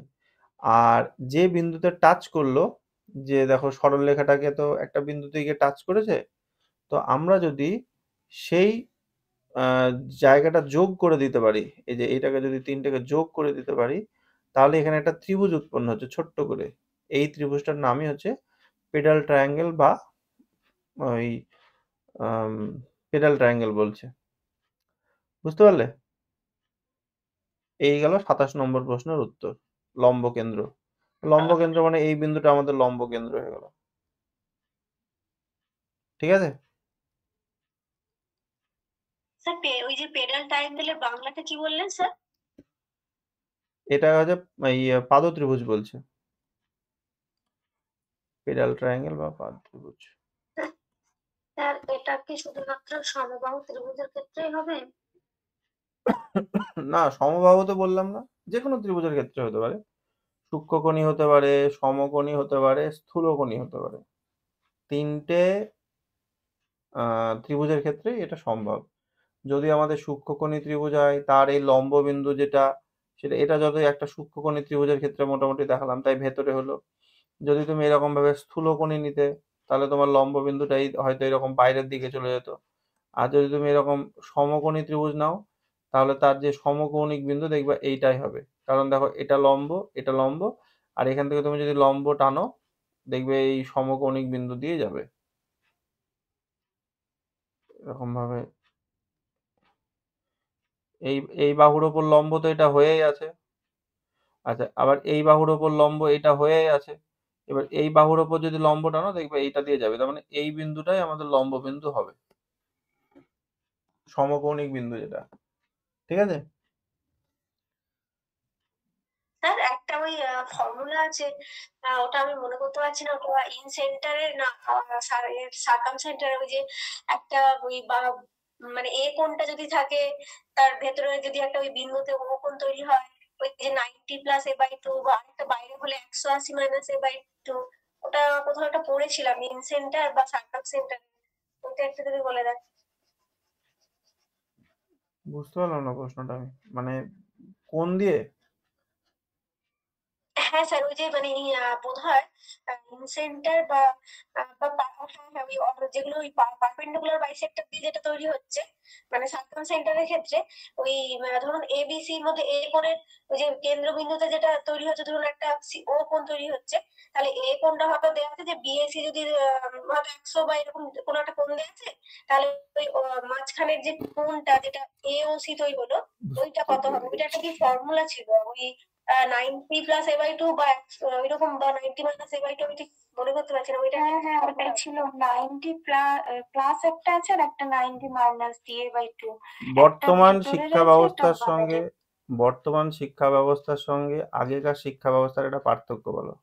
আর যে বিন্দুতে টাচ করলো, যে দেখো সরলরেখাটাকে তো একটা বিন্দুতে গিয়ে টাচ করেছে, তো আমরা যদি সেই জায়গাটা যোগ করে দিতে পারি, এই যে এইটাকে যদি ৩ টাকে যোগ করে দিতে পারি, তাহলে এখানে একটা ত্রিভুজ উৎপন্ন হচ্ছে ছোট্ট করে। এই ত্রিভুজটার নামই হচ্ছে পেডাল ট্রায়াঙ্গেল, বা ওই আম পেডাল ট্রায়াঙ্গেল বলছে। বুঝতে পারলে? এই গেল ২৭ নম্বর প্রশ্নের উত্তর। লম্ব কেন্দ্র। লম্ব কেন্দ্র মানে এই বিন্দুটা আমাদের লম্ব কেন্দ্র হয়ে গেল। ঠিক আছে? স্যার ওই যে পেডাল ট্রায়াঙ্গেলের বাংলাটা কি বললেন স্যার? এটা হচ্ছে এই পাদ ত্রিভুজ বলছে। পেডাল ট্রায়াঙ্গেল বা পাদ ত্রিভুজ। স্যার এটা কি শুধুমাত্র সমবাহু ত্রিভুজের ক্ষেত্রেই হবে? না, সমবাহু তো বললাম না। যেকোনো ত্রিভুজের ক্ষেত্রে হতে পারে। সূক্ষ্মকোণী হতে পারে, সমকোণী হতে পারে, স্থূলকোণী হতে পারে। ৩ টে ত্রিভুজের ক্ষেত্রেই এটা সম্ভব। যদি আমাদের সূক্ষ্মকোণী ত্রিভুজ হয়, তার এই লম্ব বিন্দু যেটা, সেটা এটা যতই একটা সূক্ষ্মকোণী ত্রিভুজের ক্ষেত্রে মোটামুটি দেখালাম, তাই ভেতরে হলো। যদি তুমি এরকম ভাবে স্থূলকোণী নিতে, তাহলে তোমার লম্ব বিন্দুটাই হয়তো এরকম বাইরের দিকে চলে যেত। আর যদি তুমি এরকম সমকোণী ত্রিভুজ নাও, তাহলে তার যে সমকৌণিক বিন্দু দেখবে এইটাই হবে। কারণ দেখো এটা লম্ব, এটা লম্ব, আর এখান থেকে তুমি যদি লম্ব টানো, দেখবে এই সমকৌণিক বিন্দু দিয়ে যাবে। এরকম ভাবে এই এই বাহুর ওপর লম্ব তো এটা হয়েই আছে। আচ্ছা, আবার এই বাহুর ওপর লম্ব এটা হয়েই আছে। এবার এই বাহুর ওপর যদি লম্ব টানো, দেখবে এইটা দিয়ে যাবে। তার মানে এই বিন্দুটাই আমাদের লম্ব বিন্দু হবে, সমকৌণিক বিন্দু যেটা। ঠিক আছে? স্যার একটা ওই ফর্মুলা আছে, ওটা আমি মনে করতে পারছি না, ওটা ইন সেন্টারের না সার্কাম সেন্টারে, ওই যে একটা ওই বা মানে এ কোণটা যদি থাকে, তার ভেতরে যদি একটা ওই বিন্দুতে ও কোণ তৈরি হয়, ওই যে 90+a/2, বা আরেকটা বাইরে হলে 180 - a/2। ওটা কোথাও একটা পড়েছিলাম, ইন সেন্টার বা সার্কাম সেন্টার। ওটা একটু যদি বলে দেন। বুঝতে পারলাম না প্রশ্নটা আমি। মানে কোন দিয়ে? হ্যাঁ স্যার, ওই যে মানে বোধহয় সেন্টার বা হ্যাঁ হ্যাঁ, ওই যেগুলো ওই পারপেন্ডিকুলার বাইসেক্টর দিয়ে যেটা তৈরি হচ্ছে, মানে সার্কাম সেন্টারের ক্ষেত্রে ওই ধরুন এবিসি এর মধ্যে এ কোণের ওই যে কেন্দ্রবিন্দুতে যেটা তৈরি হচ্ছে, ধরুন একটা ও কোণ তৈরি হচ্ছে, তাহলে এ কোণটা হয়তো দেওয়া আছে যে বিএসি যদি হয়তো 100 বা এরকম কোনো একটা কোণ দেওয়া আছে, তাহলে ওই মাঝখানের যে কোণটা যেটা এওসি তৈরি হলো, ওইটা কত হবে? ওইটা একটা কি ফর্মুলা ছিল, ওই 90+a/2 বা ওইরকম, বা 90 - a/2, আমি ঠিক মনে করতে পারছি না ওইটা। হ্যাঁ হ্যাঁ, ওটাই ছিল। 90 প্লাস একটা আছে, আর একটা 90 - a/2। বর্তমান ভেতরের শিক্ষা আছে, একটা ব্যবস্থার সঙ্গে, বাইরের। বর্তমান শিক্ষা ব্যবস্থার সঙ্গে আগেকার শিক্ষা ব্যবস্থার একটা পার্থক্য বলো।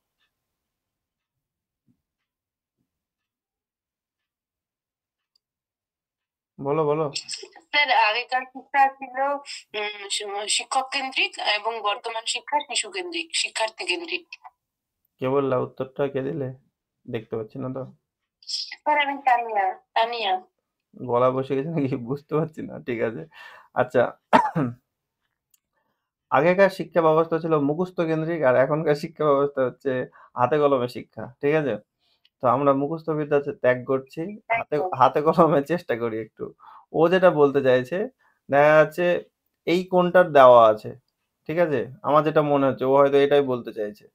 বলো বলো। স্যার আগেকার শিক্ষা ছিল শিক্ষক কেন্দ্রিক, এবং বর্তমান শিক্ষা শিশু কেন্দ্রিক, শিক্ষার্থী কেন্দ্রিক। কে বললা? উত্তরটা কে দিলে? দেখতে পাচ্ছি না তো। স্যার আমি তানিয়া। তানিয়া। গলা বসে গেছে নাকি বুঝতে পারছি না। ঠিক আছে। আচ্ছা, আগেকার শিক্ষা ব্যবস্থা ছিল মুখস্থ কেন্দ্রিক, আর এখনকার শিক্ষা ব্যবস্থা হচ্ছে হাতে কলমে শিক্ষা। ঠিক আছে? তো আমরা মুখস্থ বিদ্যা ত্যাগ করছি, হাতে একদম। হাতে কলমে চেষ্টা করি একটু। ও যেটা বলতে চাইছে, দেখা যাচ্ছে এই কোণটার দেওয়া আছে। ঠিক আছে? আমার যেটা মনে হচ্ছে ও হয়তো এটাই বলতে চাইছে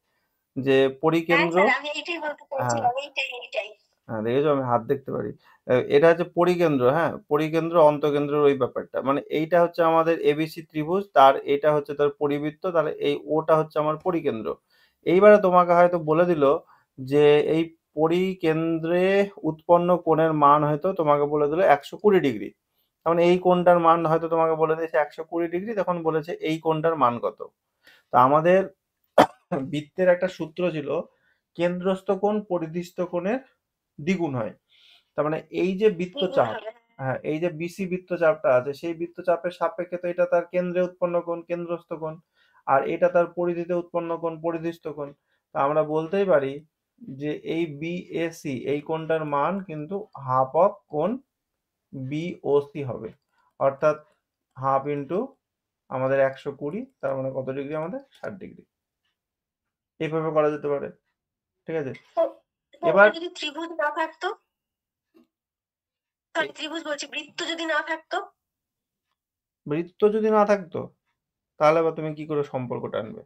যে হ্যাঁ পরিকেন্দ্র। স্যার, আমি এইটাই বলতে হ্যাঁ, চাইছিলাম, এইটাই। হ্যাঁ, দেখেছো আমি হাত দেখতে পারি। এটা হচ্ছে পরিকেন্দ্র, হ্যাঁ? পরিকেন্দ্র, অন্তঃকেন্দ্রের ওই ব্যাপারটা। মানে এইটা হচ্ছে আমাদের এবিসি ত্রিভুজ, তার এটা হচ্ছে তার পরিবৃত্ত, তাহলে এই ওটা হচ্ছে আমার পরিকেন্দ্র। এইবারে তোমাকে হয়তো বলে দিল যে এই পরিকেন্দ্রে উৎপন্ন কোণের মান হয়তো তোমাকে বলে দিল 120 ডিগ্রি। তার মানে এই কোণটার মান হয়তো তোমাকে বলে দিয়েছে 120 ডিগ্রি, তখন বলেছে এই কোণটার মান কত। তো আমাদের বৃত্তের একটা সূত্র ছিল, কেন্দ্রস্থ কোণ পরিধিস্থ কোণের দ্বিগুণ হয়। তার মানে এই যে বৃত্তচাপ, হ্যাঁ, এই যে বিসি বৃত্তচাপটা আছে, সেই বৃত্তচাপের সাপেক্ষে তো এটা তার কেন্দ্রে উৎপন্ন কোণ, কেন্দ্রস্থ কোণ, আর এটা তার পরিধিতে উৎপন্ন কোণ, পরিধিস্থ কোণ। তা আমরা বলতেই পারি যে এই বিএসি এই কোণটার মান কিন্তু হাফ অফ কোণ বিওসি হবে, অর্থাৎ হাফ ইন্টু আমাদের 120, তার মানে কত ডিগ্রি আমাদের 60 ডিগ্রি। এইভাবে করা যেতে পারে, ঠিক আছে। এবার যদি ত্রিভুজ না থাকতো, ত্রিভুজ বলছি, বৃত্ত যদি না থাকতো, বৃত্ত যদি না থাকতো তাহলে বা তুমি কি করে সম্পর্কটা আনবে?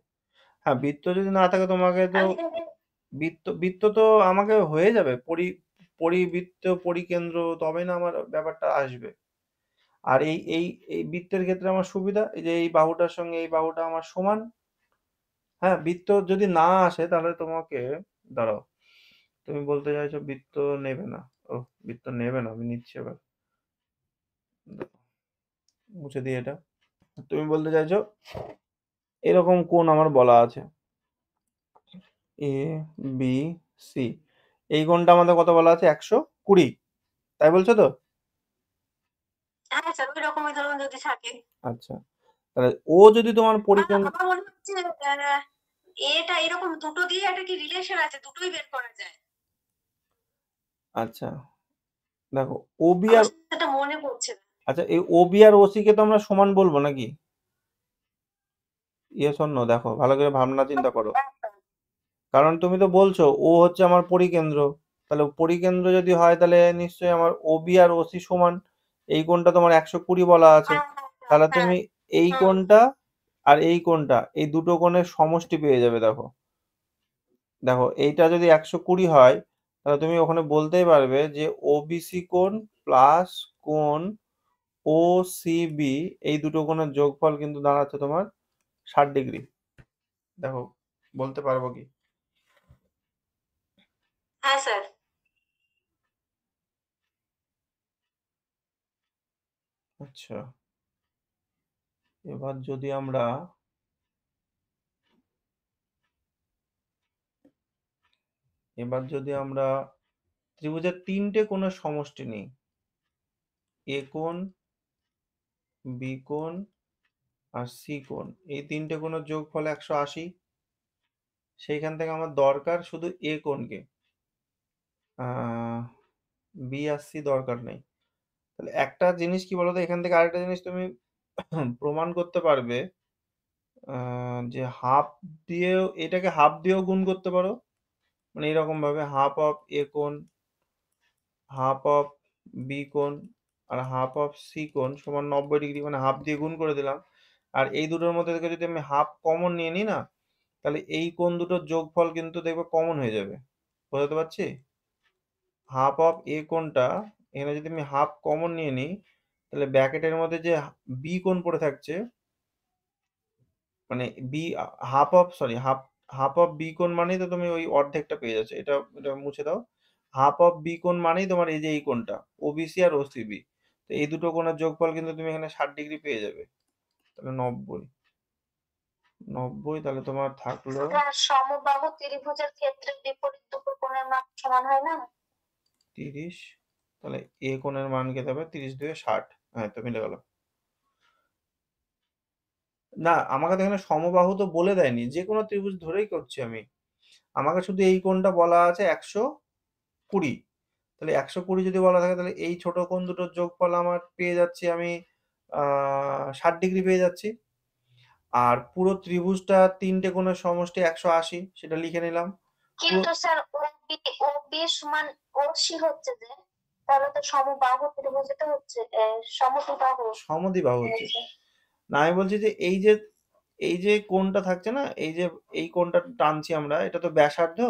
হ্যাঁ, বৃত্ত যদি না থাকে তোমাকে তো বৃত্ত বৃত্ত তো আমাকে হয়ে যাবে পরিবৃত্ত পরিকেন্দ্র, তবে না আমার ব্যাপারটা আসবে। আর এই বৃত্তের ক্ষেত্রে আমার সুবিধা, এই যে এই বাহুটার সঙ্গে এই বাহুটা আমার সমান। হ্যাঁ, বৃত্ত যদি না আসে তাহলে তোমাকে, দাঁড়াও, তুমি বলতে চাইছো বৃত্ত নেবে না। ও, বৃত্ত নেবে না, আমি নিচ্ছি এবার, মুছে দিই এটা। তুমি বলতে চাইছো এরকম কোণ আমার বলা আছে এ বি সি, এই কোণটা আমাদের কত বলা আছে 120, তাই বলছো তো? হ্যাঁ স্যার ওই রকমই ধরুন যদি থাকে। আচ্ছা, তাহলে ও যদি তোমার পরিকেন্দ্র, আমার মনে হচ্ছে এটা এরকম দুটো দিয়ে একটা কি রিলেশন আছে, দুটোই বের করা যায়। আচ্ছা দেখো ও বি আমার আর, সেটা মনে পড়ছে না। আচ্ছা এই ও বি আর ওসি কে তো আমরা সমান বলবো নাকি? ইয়েস অর নো, দেখো ভালো করে ভাবনা চিন্তা করো। কারণ তুমি তো বলছো ও হচ্ছে আমার পরিকেন্দ্র, তাহলে পরিকেন্দ্র যদি হয় তাহলে নিশ্চয়ই আমার ও বি আর ওসি সমান। এই কোণটা তোমার 120 বলা আছে, হ্যাঁ, হ্যাঁ, তাহলে হ্যাঁ, তুমি এই হুম। কোণটা আর এই কোণটা, এই দুটো কোণের সমষ্টি পেয়ে যাবে। দেখো দেখো এইটা যদি 120 হয় তাহলে তুমি ওখানে বলতেই পারবে যে ওবিসি কোণ প্লাস কোণ ও সিবি, এই দুটো কোণের যোগফল কিন্তু দাঁড়াচ্ছে তোমার 60 ডিগ্রি। দেখো বলতে পারবো কি? হ্যাঁ স্যার। আচ্ছা, এবার যদি আমরা ত্রিভুজের তিনটে কোণের সমষ্টি নিই, এ কোণ, বি কোণ আর সি কোণ, এই তিনটে কোণের যোগফল 180। সেইখান থেকে আমার দরকার শুধু এ কোণকে, বি আর সি দরকার নেই। তাহলে একটা জিনিস কি বলতো, এখান থেকে আরেকটা জিনিস তুমি প্রমাণ করতে পারবে, যে হাফ দিয়েও, এটাকে হাফ দিয়েও গুণ করতে পারো, মানে এরকম ভাবে হাফ অফ এ কোণ, হাফ অফ বি কোণ আর হাফ অফ সি কোণ সমান 90 ডিগ্রি, মানে হাফ দিয়ে গুণ করে দিলাম। আর এই দুটোর মধ্যে থেকে যদি আমি হাফ কমন নিয়ে নিই না, তাহলে এই কোণ দুটোর যোগফল কিন্তু দেখবে কমন হয়ে যাবে। বোঝাতে পারছি? হাফ অফ এ কোণটা এখানে যদি আমি হাফ কমন নিয়ে নিই, তাহলে ব্র্যাকেটের মধ্যে যে বি কোণ পড়ে থাকছে, মানে B, half of, sorry, half half of B কোণ মানেই তো তুমি ওই অর্ধেকটা পেয়ে যাচ্ছে। এটা এটা মুছে দাও। হাফ অফ বি কোণ মানেই তোমার এই যে এই কোণটা ওবিসি আর ওসিবি, তো এই দুটো কোণের যোগফল কিন্তু তুমি এখানে 60 ডিগ্রি পেয়ে যাবে। তাহলে 90, তাহলে তোমার থাকলো সমবাহু ত্রিভুজের ক্ষেত্রে বিপরীত দুটো কোণের মান সমান হয় না? 30। তাহলে এ কোণের মান কে দেবে 30 2 60, হ্যাঁ তো মিলে গেল। না, আমাকে তো এখানে সমবাহু তো বলে দেয়নি, যে কোনো ত্রিভুজ ধরেই করছি আমি। আমাকে শুধু এই কোণটা বলা আছে 120। তাহলে 120 যদি বলা থাকে তাহলে এই ছোট কোণ দুটোর যোগফল আমার পেয়ে যাচ্ছি আমি 60 ডিগ্রি পেয়ে যাচ্ছি। আর পুরো ত্রিভুজটা তিনটে কোণের সমষ্টি 180, সেটা লিখে নিলাম। কিন্তু স্যার ওবি সমান ওসি হচ্ছে যে, তাহলে তো সমবাহু ত্রিভুজে তো হচ্ছে সমদ্বিবাহু হচ্ছে না, আমি বলছি যে এই যে কোণটা থাকছে না, এই কোণটা টানছি আমরা, এটা তো ব্যাসার্ধ,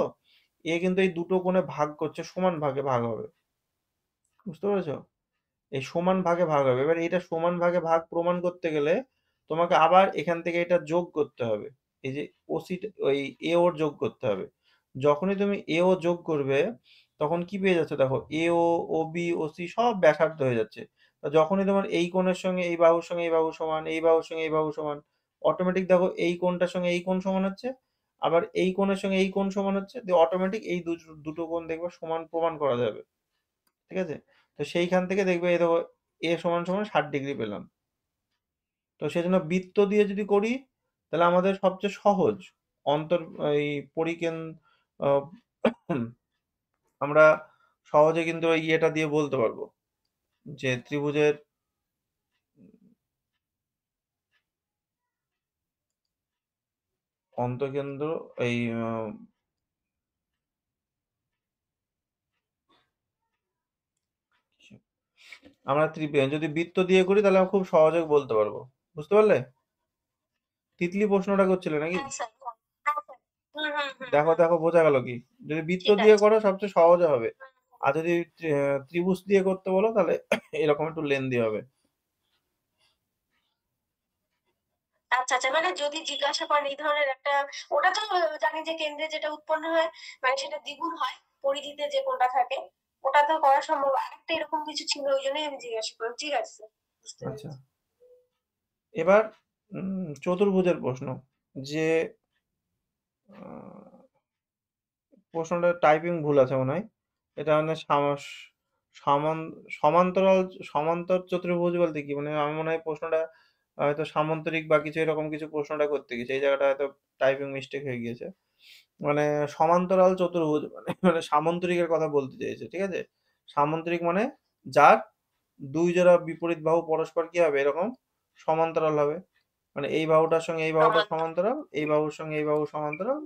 এ কিন্তু এই দুটো কোণে ভাগ করছে, সমান ভাগে ভাগ হবে। বুঝতে পেরেছো? এই সমান ভাগে ভাগ হবে। এবার এটা সমান ভাগে ভাগ প্রমাণ করতে গেলে তোমাকে আবার এখান থেকে এটা যোগ করতে হবে। এই যে ওসি, ওই এ ওর যোগ করতে হবে। যখনই তুমি এ ও যোগ করবে তখন কি পেয়ে যাচ্ছে দেখো, এ ও, ও বি, ও সি সব ব্যাসার্ধ হয়ে যাচ্ছে। তা যখনই তোমার এই কোণের সঙ্গে এই বাহুর সঙ্গে এই বাহু সমান, এই বাহুর সঙ্গে এই বাহু সমান, অটোমেটিক দেখো এই কোণটার সঙ্গে এই কোণ সমান হচ্ছে, আবার এই কোণের সঙ্গে এই কোণ সমান হচ্ছে, দিয়ে অটোমেটিক এই দুটো কোণ দেখবে সমান প্রমাণ করা যাবে। ঠিক আছে? তো সেইখান থেকে দেখবে এই দেখো এ সমান সমান 60 ডিগ্রি পেলাম। তো সেজন্য বৃত্ত দিয়ে যদি করি তাহলে আমাদের সবচেয়ে সহজ অন্তর এই পরিকেন আহ, আমরা সহজে কিন্তু ওই ইয়েটা দিয়ে বলতে পারবো যে ত্রিভুজের অন্তঃকেন্দ্র এই আমরা যদি বৃত্ত দিয়ে করি তাহলে আমরা খুব সহজে বলতে পারবো। বুঝতে পারলে? তিতলি প্রশ্নটা করছিলে নাকি? হ্যাঁ স্যার, হ্যাঁ স্যার। দেখো দেখো বোঝা গেল কি? যদি বৃত্ত ঠিক দিয়ে আছে। করো সবচেয়ে সহজে হবে। আর যদি ত্রিভুজ দিয়ে করতে বলো তাহলে এরকম একটু লেন্দি হবে। আচ্ছা আচ্ছা, মানে যদি জিজ্ঞাসা করেন এই ধরনের একটা, ওটা তো জানি যে কেন্দ্রে যেটা উৎপন্ন হয় মানে সেটা দ্বিগুণ হয় পরিধিতে যে কোনটা থাকে, ওটা তো করা সম্ভব। আরেকটা এরকম কিছু ছিল, ওই জন্যই আমি জিজ্ঞাসা করলাম। ঠিক আছে, বুঝতে আচ্ছা, পেরেছি। এবার চতুর্ভুজের প্রশ্ন। যে প্রশ্নটা টাইপিং ভুল আছে মনে হয়। এটা মানে সমান্তরাল সমান্তর চতুর্ভুজ বলতে কি? মানে আমার মনে হয় প্রশ্নটা হয়তো সামান্তরিক বা কিছু এরকম কিছু প্রশ্নটা করতে গেছে। এই জায়গাটা হয়তো টাইপিং মিস্টেক হয়ে গিয়েছে। মানে সমান্তরাল চতুর্ভুজ মানে মানে সামান্তরিকের কথা বলতে চেয়েছে। ঠিক আছে? সামান্তরিক মানে যার ২ জোড়া বিপরীত বাহু পরস্পর কি হবে? এরকম সমান্তরাল হবে। মানে এই বাহুটার সঙ্গে এই বাহুটা সমান্তরাল, এই বাহুর সঙ্গে এই বাহু সমান্তরাল।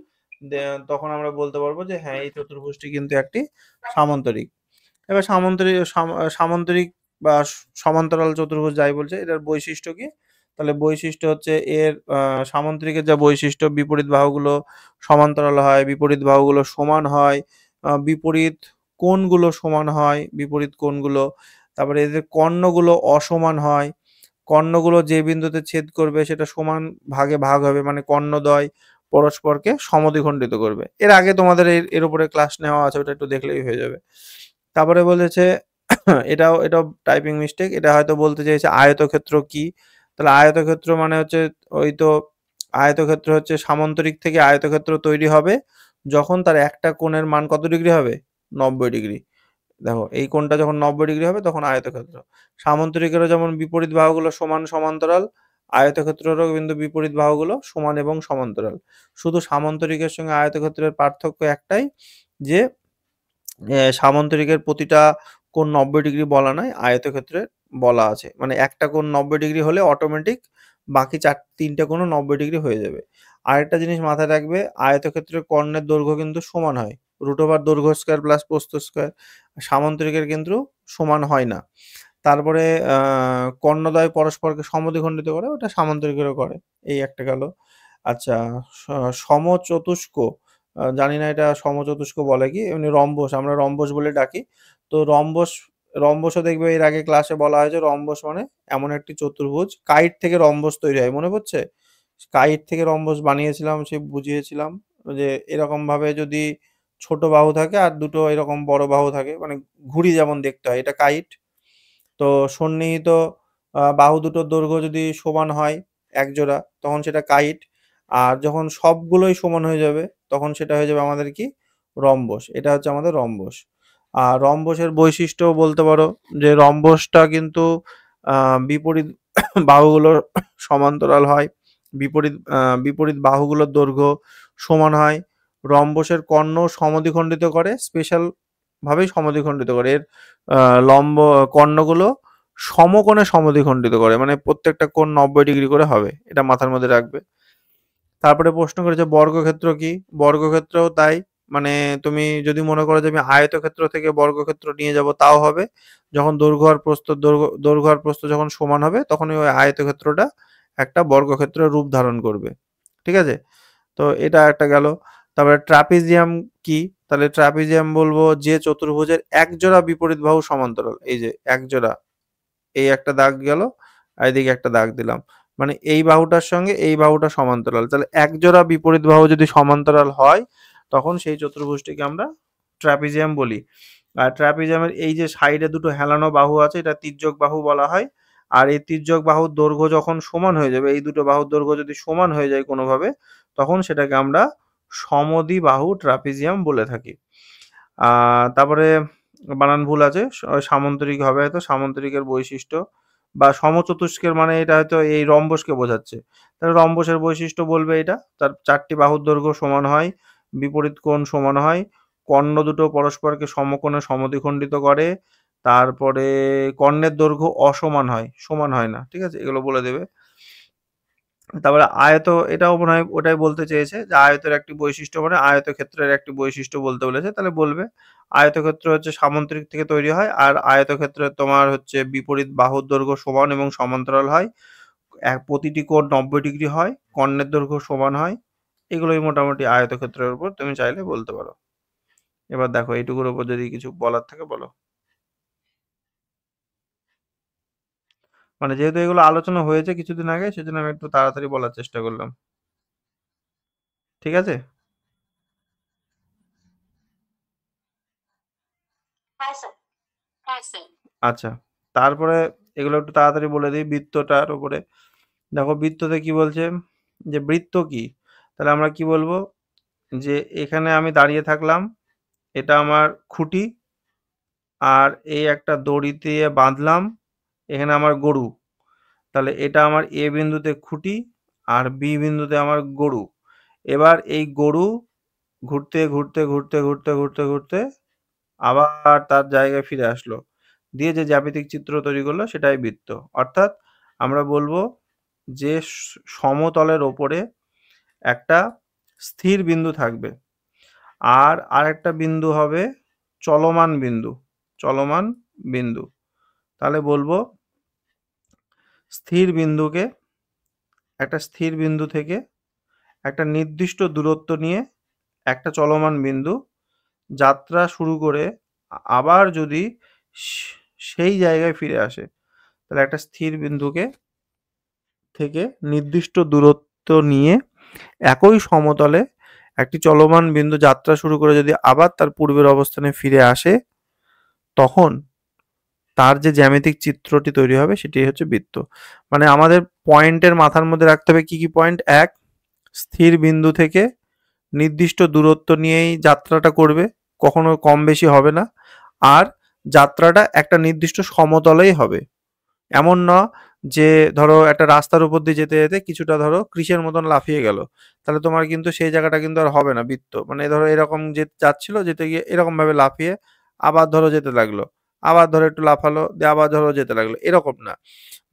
তখন আমরা বলতে পারবো যে হ্যাঁ, এই চতুর্ভুজটি কিন্তু একটি সামান্তরিক। এবার সামান্তরিক বা সমান্তরাল চতুর্ভুজ যাই বলছে, এটার বৈশিষ্ট্য কি? তাহলে বৈশিষ্ট্য হচ্ছে এর সামান্তরিকের যা বৈশিষ্ট্য, বিপরীত বাহুগুলো সমান্তরাল হয়, বিপরীত বাহুগুলো সমান হয়, বিপরীত কোণগুলো সমান হয়, বিপরীত কোণগুলো। তারপরে এদের কর্ণগুলো অসমান হয়। কর্ণগুলো যে বিন্দুতে ছেদ করবে সেটা সমান ভাগে ভাগ হবে, মানে কর্ণদ্বয় পরস্পরকে সমদ্বিখণ্ডিত করবে। এর আগে তোমাদের এর উপরে ক্লাস নেওয়া আছে, ওটা একটু দেখলেই হয়ে যাবে। তারপরে বলেছে এটাও টাইপিং মিস্টেক। এটা হয়তো বলতে চাইছে আয়তক্ষেত্র কি? তাহলে আয়তক্ষেত্র মানে হচ্ছে ওই তো, আয়তক্ষেত্র হচ্ছে সামান্তরিক থেকে আয়তক্ষেত্র তৈরি হবে যখন তার একটা কোণের মান কত ডিগ্রি হবে? ৯০ ডিগ্রি। দেখো এই কোণটা যখন ৯০ ডিগ্রি হবে তখন আয়তক্ষেত্র। সামান্তরিকেরও যেমন বিপরীত বাহুগুলো সমান সমান্তরাল, আয়তক্ষেত্রেরও কিন্তু বিপরীত বাহুগুলো সমান এবং সমান্তরাল। শুধু সামান্তরিকের সঙ্গে আয়তক্ষেত্রের পার্থক্য একটাই, যে সামান্তরিকের প্রতিটা কোণ ৯০ ডিগ্রি বলা নয়, আয়তক্ষেত্রে বলা আছে। মানে একটা কোণ ৯০ ডিগ্রি হলে অটোমেটিক বাকি ৩টে কোণও ৯০ ডিগ্রি হয়ে যাবে। আরেকটা জিনিস মাথায় রাখবে, আয়তক্ষেত্রের কর্ণের দৈর্ঘ্য কিন্তু সমান হয়। √ দৈর্ঘ্য স্কয়ার প্লাস প্রস্থ স্কয়ার। সামান্তরিকের কিন্তু সমান হয় না। তারপরে কর্ণদ্বয় পরস্পরকে সমদ্বিখণ্ডিত করে, ওটা সামান্তরিকেরও করে। এই একটা গেল। আচ্ছা, স সমচতুষ্ক, জানি না এটা সমচতুষ্ক বলে কি? এমনি রম্বস, আমরা রম্বস বলে ডাকি। তো রম্বসও দেখবে এর আগে ক্লাসে বলা হয়েছে, রম্বস মানে এমন একটি চতুর্ভুজ, কাইট থেকে রম্বস তৈরি হয়, মনে পড়ছে? কাইট থেকে রম্বস বানিয়েছিলাম, সে বুঝিয়েছিলাম যে এরকমভাবে যদি ছোট বাহু থাকে আর দুটো এরকম বড় বাহু থাকে, মানে ঘুড়ি যেমন দেখতে হয়, এটা কাইট। তো সন্নিহিত বাহু দুটোর দৈর্ঘ্য যদি সমান হয় এক জোড়া, তখন সেটা কাইট। আর যখন সবগুলোই সমান হয়ে যাবে তখন সেটা হয়ে যাবে আমাদের কি? রম্বস। এটা হচ্ছে আমাদের রম্বস। আর রম্বসের বৈশিষ্ট্যও বলতে পারো যে রম্বসটা কিন্তু বিপরীত বাহুগুলোর সমান্তরাল হয়, বিপরীত বাহুগুলোর দৈর্ঘ্য সমান হয়, রম্বসের কর্ণ সমদ্বিখণ্ডিত করে, স্পেশাল ভাবেই সমদ্বিখণ্ডিত করে। এর লম্ব কর্ণগুলো সমকোণে সমদ্বিখণ্ডিত করে, মানে প্রত্যেকটা কোণ ৯০ ডিগ্রি করে হবে। এটা মাথার মধ্যে রাখবে। তারপরে প্রশ্ন করেছে বর্গক্ষেত্র কি? বর্গক্ষেত্রও তাই। মানে তুমি যদি মনে করো যে আমি আয়তক্ষেত্র থেকে বর্গক্ষেত্র নিয়ে যাব, তাও হবে। যখন দৈর্ঘ্য আর প্রস্থ যখন সমান হবে তখনই ওই আয়তক্ষেত্রটা একটা বর্গক্ষেত্রের রূপ ধারণ করবে। ঠিক আছে? তো এটা একটা গেল। তারপরে ট্রাপিজিয়াম কি? তাহলে ট্রাপিজিয়াম বলবো যে চতুর্ভুজের এক জোড়া বিপরীত বাহু সমান্তরাল। এই যে এক জোড়া, এই একটা দাগ গেল, আর এদিকে একটা দাগ দিলাম। মানে এই বাহুটার সঙ্গে এই বাহুটা সমান্তরাল। তাহলে এক জোড়া বিপরীত বাহু যদি সমান্তরাল হয় তখন সেই চতুর্ভুজটিকে আমরা ট্রাপিজিয়াম বলি। আর ট্রাপিজিয়ামের এই যে সাইডে দুটো হেলানো বাহু আছে, এটা তির্যক বাহু বলা হয়। আর এই তির্যক বাহুর দৈর্ঘ্য যখন সমান হয়ে যাবে, এই দুটো বাহুর দৈর্ঘ্য যদি সমান হয়ে যায় কোনোভাবে, তখন সেটাকে আমরা সমদ্বিবাহু ট্রাপিজিয়াম বলে থাকি। তারপরে বানান ভুল আছে, সামান্তরিক হবে হয়তো, সামান্তরিকের বৈশিষ্ট্য বা সমচতুষ্কের মানে এটা হয়তো এই রম্বসকে বোঝাচ্ছে। তাহলে রম্বসের বৈশিষ্ট্য বলবে এটা, তার ৪টি বাহুর দৈর্ঘ্য সমান হয়, বিপরীত কোণ সমান হয়, কর্ণ দুটো পরস্পরকে সমকোণে সমদ্বিখণ্ডিত করে, তারপরে কর্ণের দৈর্ঘ্য অসমান হয়, সমান হয় না, ঠিক আছে, এগুলো বলে দেবে। তারপরে আয়ত, এটাও মনে হয় ওটাই বলতে চেয়েছে যে আয়তের একটি বৈশিষ্ট্য মানে আয়তক্ষেত্রের একটি বৈশিষ্ট্য বলতে বলেছে, তাহলে বলবে আয়তক্ষেত্র হচ্ছে সামান্তরিক থেকে তৈরি হয়, আর আয়তক্ষেত্রে তোমার হচ্ছে বিপরীত বাহুর দৈর্ঘ্য সমান এবং সমান্তরাল হয়, প্রতিটি কোণ 90 ডিগ্রি হয়, কর্ণের দৈর্ঘ্য সমান হয়। এগুলোই মোটামুটি আয়তক্ষেত্রের উপর তুমি চাইলে বলতে পারো। এবার দেখো এইটুকুর উপর যদি কিছু বলার থাকে বলো। মানে যেহেতু এগুলো আলোচনা হয়েছে কিছুদিন আগে, সেজন্য আমি একটু তাড়াতাড়ি বলার চেষ্টা করলাম। ঠিক আছে? হ্যাঁ স্যার। আচ্ছা, তারপরে এগুলো একটু তাড়াতাড়ি বলে দিই বৃত্তটার উপরে। দেখো বৃত্ততে কি বলছে, যে বৃত্ত কি, তাহলে আমরা কি বলবো, যে এখানে আমি দাঁড়িয়ে থাকলাম, এটা আমার খুঁটি, আর এই একটা দড়ি দিয়ে বাঁধলাম, এখানে আমার গরু, তাহলে এটা আমার এ বিন্দুতে খুঁটি আর বি বিন্দুতে আমার গরু। এবার এই গরু ঘুরতে ঘুরতে ঘুরতে ঘুরতে ঘুরতে ঘুরতে আবার তার জায়গায় ফিরে আসলো, দিয়ে যে জ্যামিতিক চিত্র তৈরি করলো সেটাই বৃত্ত। অর্থাৎ আমরা বলবো যে সমতলের ওপরে একটা স্থির বিন্দু থাকবে, আর আরেকটা বিন্দু হবে চলমান বিন্দু, চলমান বিন্দু। তাহলে বলবো স্থির বিন্দুকে, একটা স্থির বিন্দু থেকে একটা নির্দিষ্ট দূরত্ব নিয়ে একটা চলমান বিন্দু যাত্রা শুরু করে আবার যদি সেই জায়গায় ফিরে আসে, তাহলে একটা স্থির বিন্দুকে থেকে নির্দিষ্ট দূরত্ব নিয়ে একই সমতলে একটি চলমান বিন্দু যাত্রা শুরু করে যদি আবার তার পূর্বের অবস্থানে ফিরে আসে, তখন তার যে জ্যামিতিক চিত্রটি তৈরি হবে সেটি হচ্ছে বৃত্ত। মানে আমাদের পয়েন্টের মাথার মধ্যে রাখতে হবে কি কি পয়েন্ট, এক, স্থির বিন্দু থেকে নির্দিষ্ট দূরত্ব নিয়েই যাত্রাটা করবে, কখনো কম বেশি হবে না, আর যাত্রাটা একটা নির্দিষ্ট সমতলেই হবে। এমন না যে ধরো একটা রাস্তার উপর দিয়ে যেতে যেতে কিছুটা ধরো ক্রিসের মতন লাফিয়ে গেল, তাহলে তোমার কিন্তু সেই জায়গাটা কিন্তু আর হবে না বৃত্ত। মানে ধরো এরকম যে যাচ্ছিল, যেতে গিয়ে এরকম ভাবে লাফিয়ে আবার ধরো যেতে লাগলো, আবার ধরো একটু লাফালো, দিয়ে আবার ধরো যেতে লাগলো, এরকম না।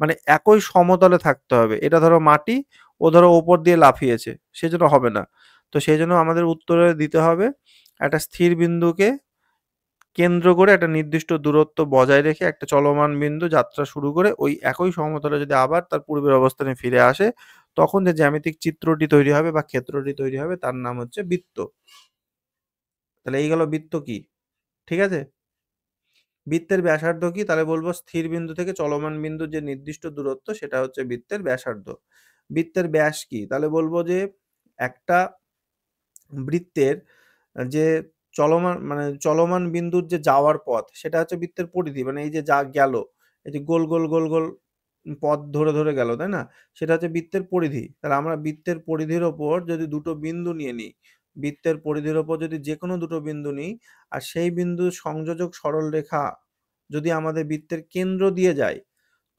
মানে একই সমতলে থাকতে হবে। এটা ধরো মাটি, ও ধরো ওপর দিয়ে লাফিয়েছে, সেজন্য হবে না। তো সেই জন্য আমাদের উত্তরে দিতে হবে একটা স্থির বিন্দুকে কেন্দ্র করে একটা নির্দিষ্ট দূরত্ব বজায় রেখে একটা চলমান বিন্দু যাত্রা শুরু করে ওই একই সমতলে যদি আবার তার পূর্বের অবস্থানে ফিরে আসে, তখন যে জ্যামিতিক চিত্রটি তৈরি হবে বা ক্ষেত্রটি তৈরি হবে তার নাম হচ্ছে বৃত্ত। তাহলে এই গেল বৃত্ত কি, ঠিক আছে। বৃত্তের ব্যাসার্ধ কি, তাহলে বলবো স্থির বিন্দু থেকে চলমান বিন্দুর যে নির্দিষ্ট দূরত্ব সেটা হচ্ছে বৃত্তের ব্যাসার্ধ। বৃত্তের ব্যাস কি, তাহলে বলবো যে একটা বৃত্তের যে চলমান বিন্দুর যে যাওয়ার পথ সেটা হচ্ছে বৃত্তের পরিধি, মানে এই যে যা গেল, এই যে গোল গোল গোল গোল পথ ধরে ধরে গেল, তাই না, সেটা হচ্ছে বৃত্তের পরিধি। তাহলে আমরা বৃত্তের পরিধির ওপর যদি দুটো বিন্দু নিয়ে নিই, বৃত্তের পরিধির ওপর যদি যে কোনো দুটো বিন্দু নিই, আর সেই বিন্দুর সংযোজক সরল রেখা যদি আমাদের বৃত্তের কেন্দ্র দিয়ে যায়,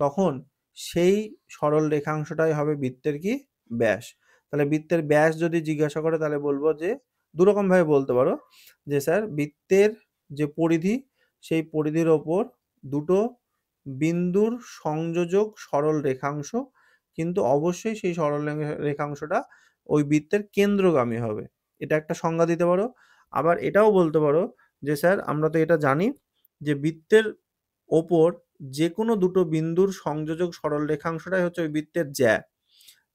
তখন সেই সরল রেখাংশটাই হবে বৃত্তের কি, ব্যাস। তাহলে বৃত্তের ব্যাস যদি জিজ্ঞাসা করে, তাহলে বলবো যে দুরকম ভাবে বলতে পারো, যে স্যার বৃত্তের যে পরিধি, সেই পরিধির ওপর দুটো বিন্দুর সংযোজক সরল রেখাংশ, কিন্তু অবশ্যই সেই সরল রেখাংশটা ওই বৃত্তের কেন্দ্রগামী হবে। এটা একটা সংজ্ঞা দিতে পারো। আবার এটাও বলতে পারো যে স্যার আমরা তো এটা জানি যে বৃত্তের ওপর যে কোনো দুটো বিন্দুর সংযোজক সরল রেখাংশটাই হচ্ছে ওই বৃত্তের জ্যা।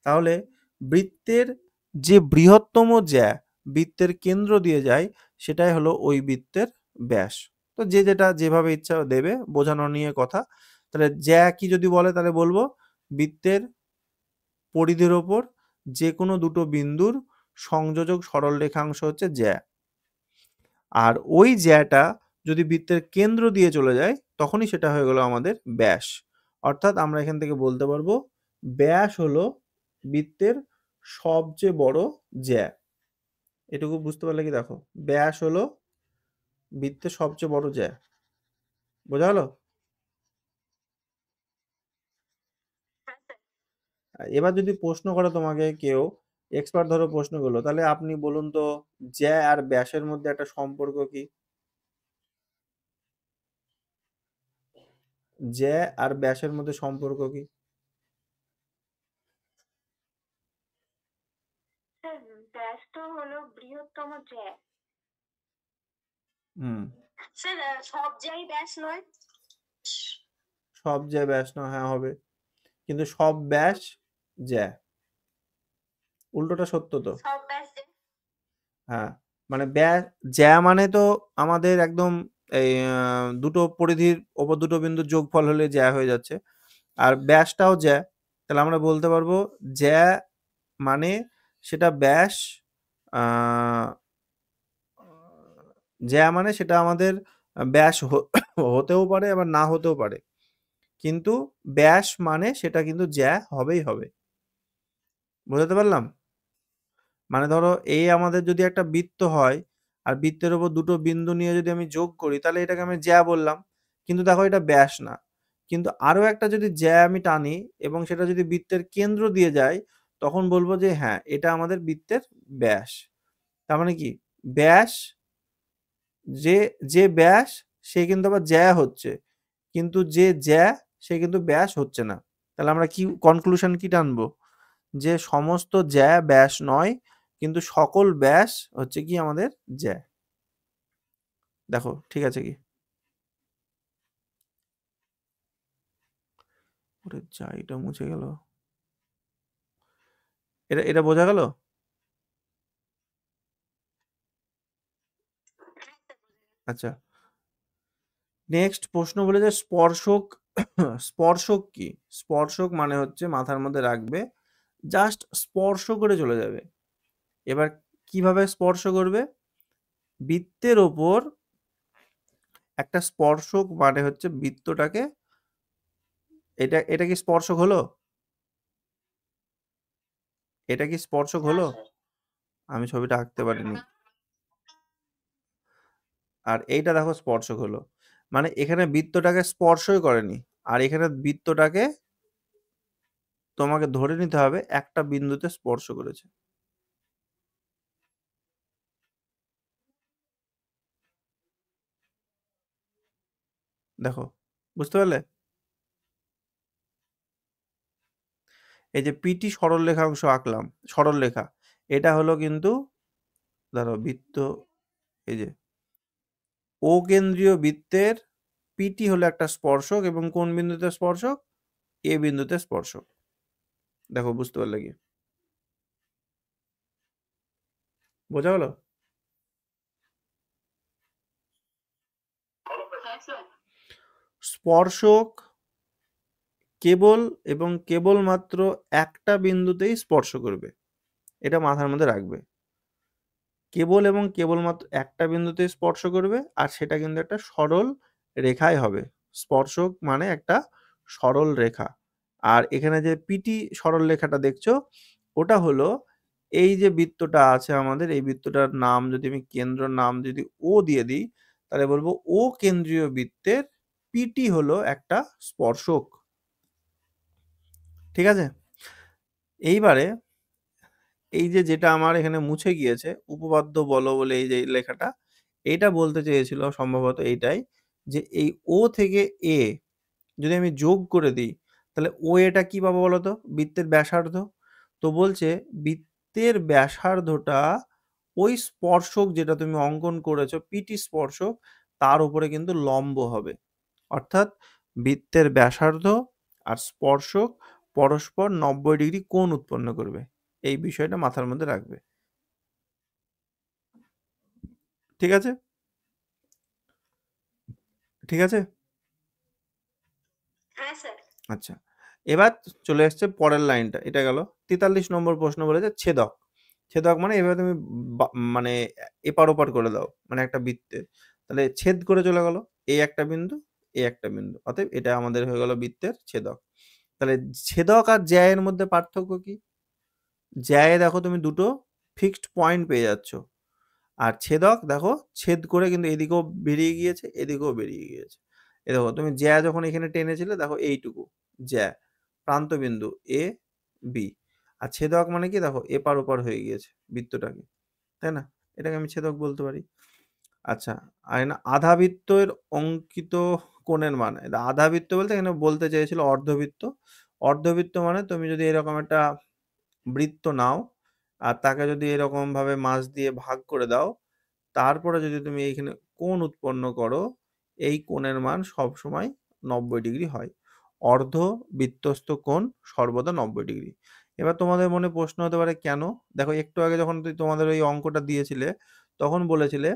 তাহলে বৃত্তের যে বৃহত্তম জ্যা বৃত্তের কেন্দ্র দিয়ে যায়, সেটাই হলো ওই বৃত্তের ব্যাস। তো যে যেটা যেভাবে ইচ্ছা দেবে, বোঝানো নিয়ে কথা। তাহলে জ্যা কি যদি বলে, তাহলে বলবো বৃত্তের পরিধির ওপর যে কোনো দুটো বিন্দুর সংযোজক সরল রেখাংশ হচ্ছে জ্যা। আর ওই জ্যাটা যদি বৃত্তের কেন্দ্র দিয়ে চলে যায়, তখনই সেটা হয়ে গেল আমাদের ব্যাস। অর্থাৎ আমরা এখান থেকে বলতে পারবো ব্যাস হলো বৃত্তের সবচেয়ে বড় জ্যা। এটুকু বুঝতে পারলে কি, দেখো ব্যাস হলো বৃত্তের সবচেয়ে বড় জ্যা। বোঝা গেল? হ্যাঁ স্যার। এবার যদি প্রশ্ন করে তোমাকে কেউ এক্সপার্ট ধরো প্রশ্নগুলো, তাহলে আপনি বলুন তো জ্যা আর ব্যাসের মধ্যে একটা সম্পর্ক কি? জ্যা আর ব্যাসের মধ্যে সম্পর্ক কি? স্যার ব্যাস তো হলো বৃহত্তম জ্যা। হুম স্যার সব জ্যাই ব্যাস নয়। সব জ্যা ব্যাস না, হ্যাঁ হবে, কিন্তু সব ব্যাস জ্যা, উল্টোটা সত্য তো। সব ব্যাস জ্যা। হ্যাঁ, মানে ব্যাস জ্যা মানে তো আমাদের একদম এই দুটো পরিধির ওপর দুটো বিন্দুর যোগফল হলে জ্যা হয়ে যাচ্ছে, আর ব্যাসটাও জ্যা, তাহলে আমরা বলতে পারবো জ্যা মানে সেটা ব্যাস, জ্যা মানে সেটা আমাদের ব্যাস হতেও পারে আবার না হতেও পারে, কিন্তু ব্যাস মানে সেটা কিন্তু জ্যা হবেই হবে। বোঝাতে পারলাম? মানে ধরো এই আমাদের যদি একটা বৃত্ত হয় আর বৃত্তের উপর দুটো বিন্দু নিয়ে যদি আমি যোগ করি তাহলে এটাকে আমি জ্যা বললাম, কিন্তু দেখো এটা ব্যাস না। কিন্তু আরো একটা যদি জ্যা আমি টানি এবং সেটা যদি বৃত্তের কেন্দ্র দিয়ে যায়, তখন বলবো যে হ্যাঁ এটা আমাদের বৃত্তের ব্যাস। তার মানে কি ব্যাস, যে যে ব্যাস সে কিন্তু আবার জ্যা হচ্ছে, কিন্তু যে জ্যা সে কিন্তু ব্যাস হচ্ছে না। তাহলে আমরা কি কনক্লুশন কি টানবো? যে সমস্ত জ্যা ব্যাস নয়, কিন্তু সকল ব্যাস হচ্ছে কি আমাদের জ্যা। দেখো ঠিক আছে কি? ওরে যা, এটা মুছে গেল। এটা এটা বোঝা গেল? আচ্ছা, নেক্সট প্রশ্ন বলেছে স্পর্শক। স্পর্শক কি? স্পর্শক মানে হচ্ছে মাথার মধ্যে রাখবে, জাস্ট স্পর্শ করে চলে যাবে। এবার কিভাবে স্পর্শ করবে? বৃত্তের ওপর একটা স্পর্শক মানে হচ্ছে বৃত্তটাকে, এটা এটা কি স্পর্শক হলো? এটা কি স্পর্শক না হলো? স্যার। আমি ছবিটা আঁকতে পারিনি। আর এইটা দেখো স্পর্শক হলো, মানে এখানে বৃত্তটাকে স্পর্শই করেনি, আর এখানে বৃত্তটাকে তোমাকে ধরে নিতে হবে একটা বিন্দুতে স্পর্শ করেছে। দেখো, বুঝতে পারলে? এই যে পিটি সরলরেখা অংশ আঁকলাম, সরলরেখা, এটা হলো কিন্তু ধরো বৃত্ত, এই যে ও কেন্দ্রীয় বৃত্তের পিটি হলো একটা স্পর্শক, এবং কোন বিন্দুতে স্পর্শক? এ বিন্দুতে স্পর্শক। দেখো বুঝতে পারলে কি? বোঝা গেল? হ্যাঁ স্যার। স্পর্শক কেবল এবং কেবলমাত্র একটা বিন্দুতেই স্পর্শ করবে, এটা মাথার মধ্যে রাখবে। কেবল এবং কেবলমাত্র একটা বিন্দুতেই স্পর্শ করবে, আর সেটা কিন্তু একটা সরল রেখাই হবে। স্পর্শক মানে একটা সরল রেখা। আর এখানে যে পিটি সরল রেখাটা দেখছো, ওটা হলো এই যে বৃত্তটা আছে আমাদের, এই বৃত্তটার নাম যদি আমি কেন্দ্র নাম যদি ও দিয়ে দিই, তাহলে বলবো ও কেন্দ্রীয় বৃত্তের পিটি হলো একটা স্পর্শক। ঠিক আছে? এইবারে এই যে যেটা আমার এখানে মুছে গিয়েছে, উপপাদ্য বলো বলে এই যে লেখাটা, এইটা বলতে চেয়েছিল সম্ভবত এইটাই, যে এই ও থেকে এ যদি আমি যোগ করে দিই, তাহলে ও এটা কি পাবো বলতো? বৃত্তের ব্যাসার্ধ। তো বলছে বৃত্তের ব্যাসার্ধটা ওই স্পর্শক যেটা তুমি অঙ্কন করেছো পিটি স্পর্শক, তার উপরে কিন্তু লম্ব হবে। অর্থাৎ বৃত্তের ব্যাসার্ধ আর স্পর্শক পরস্পর 90 ডিগ্রি কোণ উৎপন্ন করবে। এই বিষয়টা মাথার মধ্যে রাখবে। ঠিক আছে? ঠিক আছে? হ্যাঁ স্যার। আচ্ছা, এবার চলে এসছে পরের লাইনটা, এটা গেল 43 নম্বর প্রশ্ন বলেছে ছেদক। ছেদক মানে এভাবে তুমি মানে এপার ওপার করে দাও, মানে একটা বৃত্তে, তাহলে ছেদ করে চলে গেল এই একটা বিন্দু, এই একটা বিন্দু, অতএব এটা আমাদের হয়ে গেল বৃত্তের ছেদক। তাহলে ছেদক আর জ্যায়ের মধ্যে পার্থক্য কি? জ্যায়ে দেখো তুমি দুটো ফিক্সড পয়েন্ট পেয়ে যাচ্ছ, আর ছেদক দেখো ছেদ করে কিন্তু এদিকেও বেরিয়ে গিয়েছে, এদিকেও বেরিয়ে গিয়েছে। এ দেখো তুমি জ্যা যখন এখানে টেনেছিলে, দেখো এইটুকু জ্যা, প্রান্তবিন্দু এ বি, আর ছেদক মানে কি দেখো এপার ওপার হয়ে গিয়েছে বৃত্তটাকে, তাই না? এটাকে আমি ছেদক বলতে পারি। আচ্ছা, আর না আধা বৃত্তের অঙ্কিত কোণের মান, এটা আধা বৃত্ত বলতে এখানে বলতে চেয়েছিল অর্ধবৃত্ত। অর্ধবৃত্ত মানে তুমি যদি এরকম একটা বৃত্ত নাও আর তাকে যদি এরকম ভাবে মাঝ দিয়ে ভাগ করে দাও, তারপরে যদি তুমি এইখানে কোণ উৎপন্ন করো, এই কোণের মান সবসময় 90 ডিগ্রি হয়। অর্ধ বৃত্তস্থ কোণ সর্বদা 90 ডিগ্রি। এবার তোমাদের মনে প্রশ্ন হতে পারে কেন? দেখো একটু আগে যখন তোমাদের ওই অঙ্কটা দিয়েছিলে তখন বলেছিলে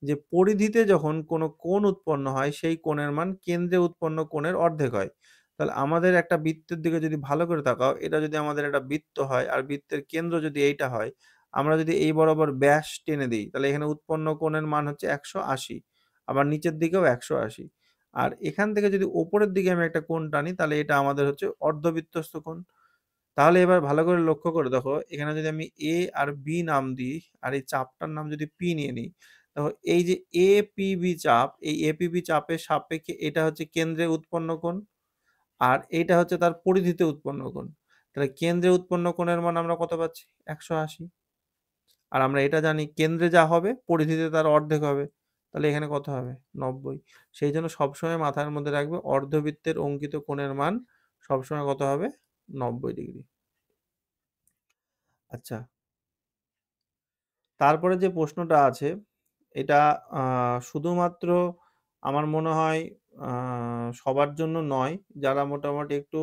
যে পরিধিতে যখন কোনো কোণ উৎপন্ন হয় সেই কোণের মান কেন্দ্রে উৎপন্ন কোণের অর্ধেক হয়। তাহলে আমাদের একটা বৃত্তের দিকে যদি ভালো করে তাকাও, এটা যদি আমাদের একটা বৃত্ত হয় আর বৃত্তের কেন্দ্র যদি এইটা হয়, আমরা যদি এই বরাবর ব্যাস টেনে দিই তাহলে এখানে উৎপন্ন কোণের মান হচ্ছে 180, আবার নিচের দিকেও 180। আর এখান থেকে যদি ওপরের দিকে আমি একটা কোণ টানি তাহলে এটা আমাদের হচ্ছে অর্ধবৃত্তস্থ কোণ। তাহলে এবার ভালো করে লক্ষ্য করে দেখো, এখানে যদি আমি এ আর বি নাম দিই আর এই চাপটার নাম যদি পি নিয়ে নিই, দেখো এই যে এপিবি চাপ, এই এপিবি চাপের সাপেক্ষে এটা হচ্ছে কেন্দ্রে উৎপন্ন কোণ আর এইটা হচ্ছে তার পরিধিতে উৎপন্ন কোণ। তাহলে কেন্দ্রে উৎপন্ন কোণের মান আমরা কত পাচ্ছি? 180। আর আমরা এটা জানি কেন্দ্রে যা হবে পরিধিতে তার অর্ধেক হবে, তাহলে এখানে কত হবে? 90। সেই জন্য সবসময় মাথার মধ্যে রাখবে অর্ধবৃত্তের অঙ্কিত কোণের মান সবসময় কত হবে? 90 ডিগ্রি। আচ্ছা, তারপরে যে প্রশ্নটা আছে এটা শুধুমাত্র আমার মনে হয় সবার জন্য নয়, যারা মোটামুটি একটু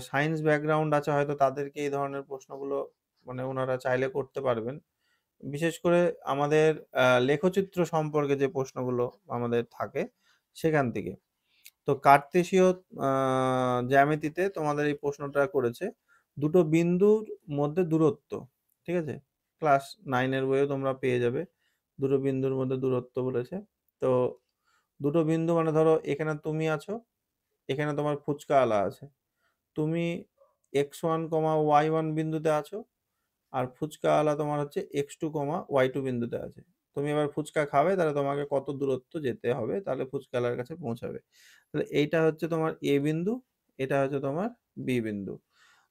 সায়েন্স ব্যাকগ্রাউন্ড আছে হয়তো তাদেরকে এই ধরনের প্রশ্নগুলো মানে ওনারা চাইলে করতে পারবেন। বিশেষ করে আমাদের লেখচিত্র সম্পর্কে যে প্রশ্নগুলো আমাদের থাকে সেখান থেকে। তো কার্তেশীয় জ্যামিতিতে তোমাদের এই প্রশ্নটা করেছে দুটো বিন্দুর মধ্যে দূরত্ব, ঠিক আছে? ক্লাস 9 এর বইয়ে তোমরা পেয়ে যাবে দুটো বিন্দুর মধ্যে দূরত্ব বলেছে। তো দুটো বিন্দু মানে ধরো এখানে তুমি আছো, এখানে তোমার ফুচকা আলা আছে, তুমি x1, y1 বিন্দুতে আছো আর ফুচকা আলা তোমার হচ্ছে x2, y2 বিন্দুতে আছে। তুমি এবার ফুচকা খাবে তাহলে তোমাকে কত দূরত্ব যেতে হবে তাহলে ফুচকা আলার কাছে পৌঁছাবে। তাহলে এইটা হচ্ছে তোমার এ বিন্দু, এটা হচ্ছে তোমার বি বিন্দু।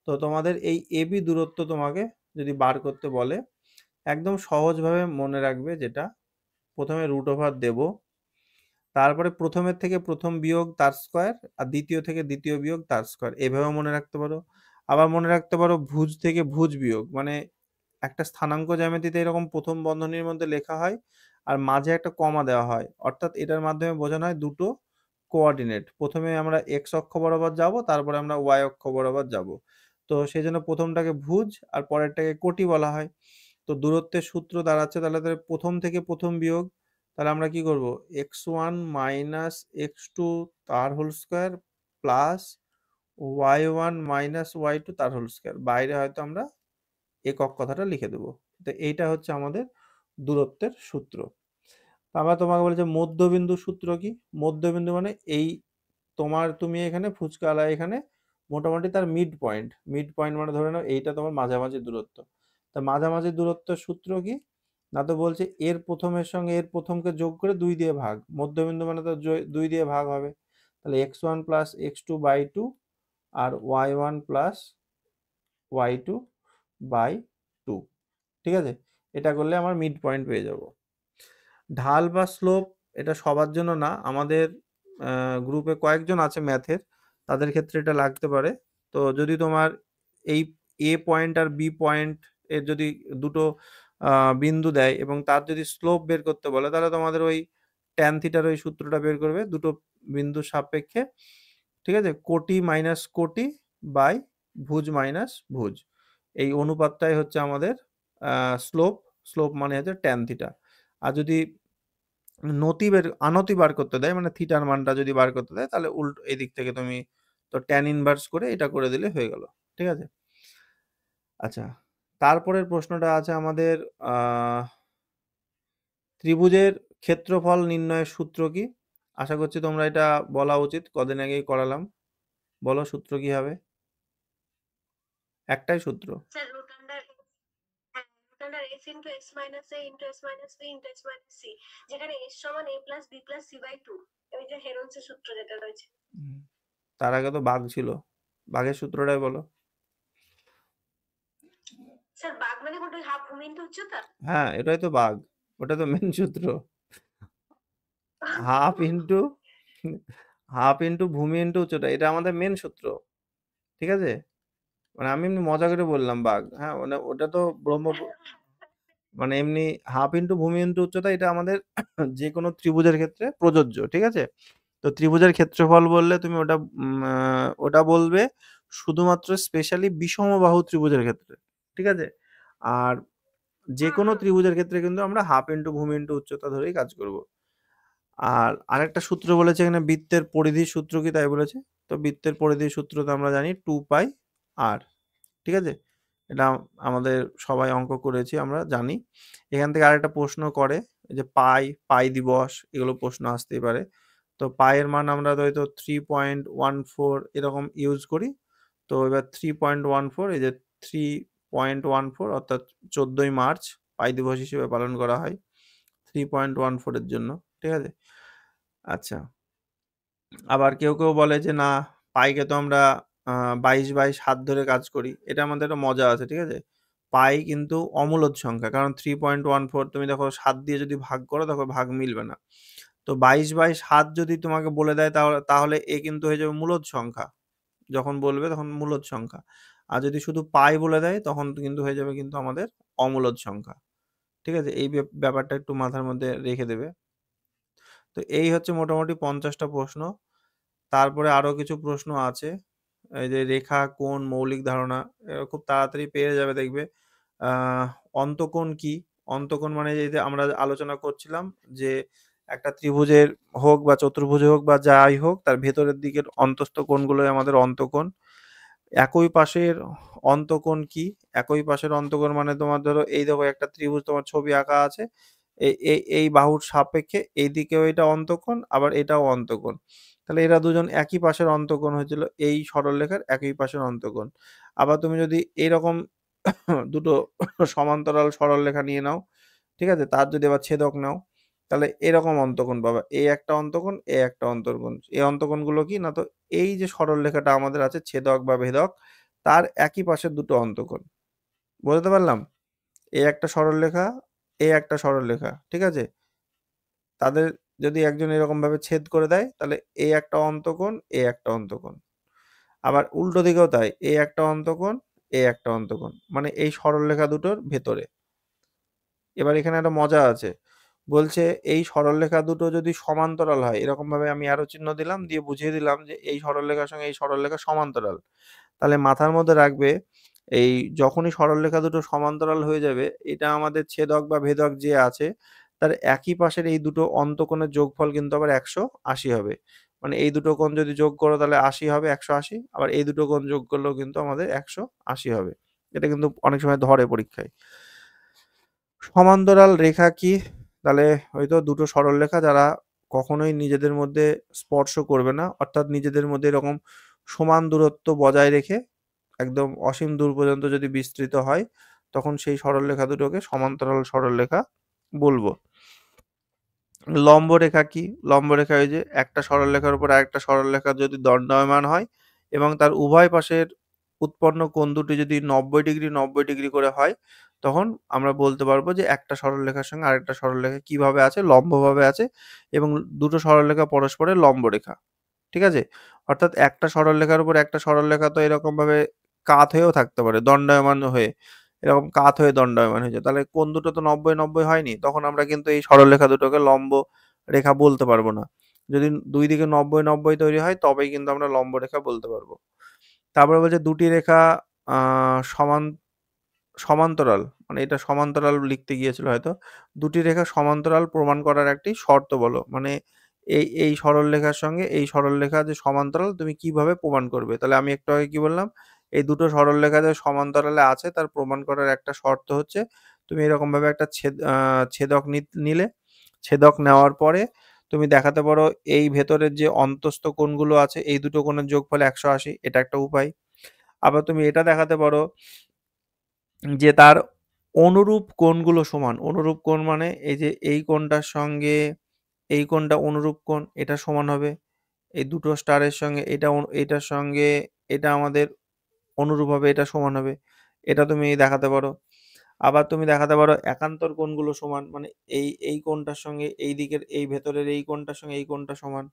তো তোমাদের এই এবি দূরত্ব তোমাকে যদি বার করতে বলে, একদম সহজভাবে মনে রাখবে যেটা, প্রথমে রুট ওভার দেব, তারপরে প্রথমের থেকে প্রথম বিয়োগ তার স্কোয়ার আর দ্বিতীয় থেকে দ্বিতীয় বিয়োগ তার স্কোয়ার, এভাবেও মনে রাখতে পারো। আবার মনে রাখতে পারো ভুজ থেকে ভুজ বিয়োগ, মানে একটা স্থানাঙ্ক জ্যামিতিতে এরকম প্রথম বন্ধনীর মধ্যে লেখা হয় আর মাঝে একটা কমা দেওয়া হয়, অর্থাৎ এটার মাধ্যমে বোঝানো হয় দুটো কোঅর্ডিনেট, প্রথমে আমরা এক্স অক্ষ বরাবর যাব তারপরে আমরা ওয়াই অক্ষ বরাবর যাব। তো সেই জন্য প্রথমটাকে ভুজ আর পরেরটাকে কোটি বলা হয়। তো দূরত্বের সূত্র দাঁড়াচ্ছে তাহলে প্রথম থেকে প্রথম বিয়োগ, তাহলে আমরা কি করব? x1 মাইনাস x2 তার whole square plus y1 minus y2 তার হোল স্কোয়ার, বাইরে হয়তো আমরা একক কথাটা লিখে দেবো। তো এইটা হচ্ছে আমাদের দূরত্বের সূত্র। আবার তোমাকে বলেছে মধ্যবিন্দু সূত্র কি? মধ্যবিন্দু মানে এই তুমি এখানে ফুচকা আলা এখানে মোটামুটি তার মিড পয়েন্ট, মিড পয়েন্ট মানে ধরে নাও এইটা তোমার মাঝামাঝি দূরত্ব। তা মাঝামাঝি দূরত্বের সূত্র কি? না তো বলছে এর প্রথমের সঙ্গে এর প্রথমকে যোগ করে 2 দিয়ে ভাগ, মধ্যবিন্দু মানে তো 2 দিয়ে ভাগ হবে, তাহলে x1 প্লাস x2 বাই 2 আর y1 প্লাস y2 বাই 2, ঠিক আছে? এটা করলে আমার মিড পয়েন্ট পেয়ে যাব। ঢাল বা স্লোপ এটা সবার জন্য না, আমাদের গ্রুপে কয়েকজন আছে ম্যাথের, তাদের ক্ষেত্রে এটা লাগতে পারে। তো যদি তোমার এই এ পয়েন্ট আর বি পয়েন্ট এর যদি দুটো বিন্দু দেয় এবং তার যদি স্লোপ বের করতে বলে তাহলে তোমাদের ওই ট্যান থিটার ওই সূত্রটা বের করবে দুটো বিন্দুর সাপেক্ষে, ঠিক আছে? কোটি মাইনাস কোটি বাই ভুজ মাইনাস ভুজ, এই অনুপাতটাই হচ্ছে আমাদের স্লোপ। স্লোপ মানে হচ্ছে ট্যান থিটা। আর যদি আনতি বার করতে দেয় মানে থিটার মানটা যদি বার করতে দেয় তাহলে উল্টো এই দিক থেকে তুমি তো ট্যান ইনভার্স করে এটা করে দিলে হয়ে গেল, ঠিক আছে? আচ্ছা, তারপরের প্রশ্নটা আছে আমাদের ত্রিভুজের ক্ষেত্রফল নির্ণয়ের সূত্র কি? আশা করছি তোমরা এটা বলা উচিত, কদিন আগেই করালাম। বলো সূত্র কি হবে? একটাই সূত্র। Sir root under s into s minus a into s minus b into s minus c, যেখানে s সমান a plus b plus c by 2, এই যে হেরনসের সূত্র যেটা রয়েছে। তার আগে তো ভাগ ছিল, ভাগের সূত্রটাই বলো। স্যার বাঘ মানে কোনটা, হাফ ভূমি ইন্টু উচ্চতা? হ্যাঁ, এটাই তো বাঘ। ওটা তো মেন সূত্র। হাফ ইনটু ভূমি ইনটু উচ্চতা। এটা আমাদের মেন সূত্র। ঠিক আছে? মানে আমি এমনি মজা করে বললাম বাঘ। হ্যাঁ, মানে ওটা তো মানে এমনি হাফ ইনটু ভূমি ইনটু উচ্চতা এটা আমাদের যেকোনো ত্রিভুজের ক্ষেত্রে প্রযোজ্য। ঠিক আছে? তো ত্রিভুজের ক্ষেত্রফল বললে তুমি ওটা বলবে শুধুমাত্র স্পেশালি বিষমবাহু ত্রিভুজের ক্ষেত্রে। ঠিক আছে? আর যেকোনো ত্রিভুজের ক্ষেত্রে কিন্তু আমরা হাফ ইনটু ভূমি ইনটু উচ্চতা ধরেই কাজ করব। আর আরেকটা সূত্র বলেছে এখানে, বৃত্তের পরিধির সূত্র কি তাই বলেছে। তো বৃত্তের পরিধির সূত্র তো আমরা জানি 2 পাই আর। ঠিক আছে? এটা আমাদের সবাই অঙ্ক করেছি, আমরা জানি। এখান থেকে আরেকটা প্রশ্ন করে যে পাই দিবস, এগুলো প্রশ্ন আসতেই পারে। তো পায়ের মান আমরা হয়তো 3.14 এরকম ইউজ করি। তো এবার 3.14, এই যে 3.14 অর্থাৎ 14ই মার্চ পাই দিবস হিসেবে পালন করা হয় 3.14 এর জন্য। ঠিক আছে? আচ্ছা, আবার কেউ বলে যে না, পাইকে তো আমরা 22 হাত ধরে কাজ করি। এটা আমাদের একটা মজা আছে। ঠিক আছে? পাই কিন্তু অমূলদ সংখ্যা, কারণ 3.14 তুমি দেখো 7 দিয়ে যদি ভাগ করো দেখো ভাগ মিলবে না। তো 22 হাত যদি তোমাকে বলে দেয় তাহলে এ কিন্তু হয়ে যাবে মূলদ সংখ্যা। যখন বলবে তখন মূলদ সংখ্যা। আর যদি শুধু পাই বলে দেয় তখন কিন্তু হয়ে যাবে কিন্তু আমাদের অমূলদ সংখ্যা। ঠিক আছে? এই ব্যাপারটা একটু মাথার মধ্যে রেখে দেবে। তো এই হচ্ছে মোটামুটি 50টা প্রশ্ন। তারপরে আরো কিছু প্রশ্ন আছে। এই যে রেখা, কোণ, মৌলিক ধারণা, খুব তাড়াতাড়ি পেয়ে যাবে দেখবে। অন্তকোণ কি? অন্তকোণ মানে এই যে আমরা আলোচনা করছিলাম যে একটা ত্রিভুজের হোক বা চতুর্ভুজে হোক বা যাই হোক, তার ভেতরের দিকের অন্তস্থ কোণগুলোই আমাদের অন্তকোণ। একই পাশের অন্তকোণ কি? একই পাশের অন্তকোণ মানে তোমার ধরো এই দেখো একটা ত্রিভুজ তোমার ছবি আঁকা আছে। এই বাহুর সাপেক্ষে এইদিকেও এটা অন্তকোণ, আবার এটাও অন্তকোণ। তাহলে এরা দুজন একই পাশের অন্তকোণ হয়েছিল, এই সরলরেখার একই পাশের অন্তকোণ। আবার তুমি যদি এইরকম দুটো সমান্তরাল সরলরেখা নিয়ে নাও, ঠিক আছে? তার যদি আবার ছেদক নাও, তাহলে এরকম অন্তকোণ পাবা। এই একটা অন্তকোণ, এই একটা অন্তকোণ। এই অন্তকোণগুলো কি না, তো এই যে সরলরেখাটা আমাদের আছে ছেদক বা ভেদক, তার একই পাশের দুটো অন্তকোণ। বুঝতে পারলাম? এই একটা সরলরেখা, এই একটা সরলরেখা। ঠিক আছে? তাদের যদি একজন এরকম ভাবে ছেদ করে দেয় তাহলে এই একটা অন্তকোণ, এই একটা অন্তকোণ। আবার উল্টো দিকেও তাই, এই একটা অন্তকোণ, এই একটা অন্তকোণ। মানে এই সরলরেখা দুটোর ভেতরে। এবার এখানে একটা মজা আছে। বলছে এই সরলরেখা দুটো যদি সমান্তরাল হয়, এরকম ভাবে আমি অ্যারো চিহ্ন দিলাম, দিয়ে বুঝিয়ে দিলাম যে এই সরলরেখার সঙ্গে এই সরলরেখা সমান্তরাল। তাহলে মাথার মধ্যে রাখবে, এই যখনই সরলরেখা দুটো সমান্তরাল হয়ে যাবে, এটা আমাদের ছেদক বা ভেদক যে আছে তার একই পাশের এই দুটো অন্তকোণের যোগফল কিন্তু আবার 180 হবে। মানে এই দুটো কোণ যদি যোগ করো তাহলে 80 হবে, 180। আবার এই দুটো কোণ যোগ করলেও কিন্তু আমাদের 180 হবে। এটা কিন্তু অনেক সময় ধরে পরীক্ষায়। সমান্তরাল রেখা কি? তাহলে হয়তো দুটো সরলরেখা যারা কখনোই নিজেদের মধ্যে স্পর্শ করবে না, অর্থাৎ নিজেদের মধ্যে এরকম সমান দূরত্ব বজায় রেখে একদম অসীম দূর পর্যন্ত যদি বিস্তৃত হয়, তখন সেই সরলরেখা দুটোকে সমান্তরাল সরলরেখা বলবো। লম্ব রেখা কি? লম্ব রেখা ওই যে একটা সরলরেখার উপর আরেকটা সরলরেখা যদি দণ্ডায়মান হয় এবং তার উভয় পাশের উৎপন্ন কোণ দুটি যদি 90 ডিগ্রি 90 ডিগ্রি করে হয়, তখন আমরা বলতে পারবো যে একটা সরলরেখার সঙ্গে আরেকটা সরলরেখা কিভাবে আছে, লম্বভাবে আছে, এবং দুটো সরলরেখা পরস্পরের লম্ব রেখা। ঠিক আছে? অর্থাৎ একটা সরলরেখার উপর একটা সরলরেখা তো এরকম ভাবে কাত হয়েও থাকতে পারে, দণ্ডায়মান হয়ে, এরকম কাত হয়ে দণ্ডায়মান হয়ে যায়। তাহলে কোণ দুটো তো 90-90 হয়নি, তখন আমরা কিন্তু এই সরলরেখা দুটোকে লম্ব রেখা বলতে পারবো না। যদি দুই দিকে 90-90 তৈরি হয় তবেই কিন্তু আমরা লম্ব রেখা বলতে পারবো। তারপরে বলছে দুটি রেখা সমান্তরাল, মানে এটা সমান্তরাল লিখতে গিয়েছিল হয়তো। দুটি রেখা সমান্তরাল প্রমাণ করার একটি শর্ত বলো। মানে এই সরলরেখার সঙ্গে এই সরলরেখা যে সমান্তরাল তুমি কিভাবে প্রমাণ করবে? তাহলে আমি একটু আগে কি বললাম, এই দুটো সরলরেখা যে সমান্তরালে আছে তার প্রমাণ করার একটা শর্ত হচ্ছে তুমি এরকম ভাবে একটা ছেদক নিলে, ছেদক নেওয়ার পরে তুমি দেখাতে পারো এই ভেতরের যে অন্তস্থ কোণগুলো আছে এই দুটো কোণের যোগফল 180, এটা একটা উপায়। আবার তুমি এটা দেখাতে পারো যে তার অনুরূপ কোণগুলো সমান। অনুরূপ কোণ মানে এই যে এই কোণটার সঙ্গে এই কোণটা অনুরূপ কোণ, এটা সমান হবে। এই দুটো স্টারের সঙ্গে এটার সঙ্গে এটা আমাদের অনুরূপ হবে, এটা সমান হবে। এটা তুমি দেখাতে পারো। আবার তুমি দেখাতে পারো একান্তর কোণগুলো সমান, মানে এই কোণটার সঙ্গে এই দিকের এই ভেতরের এই কোণটার সঙ্গে এই কোণটা সমান,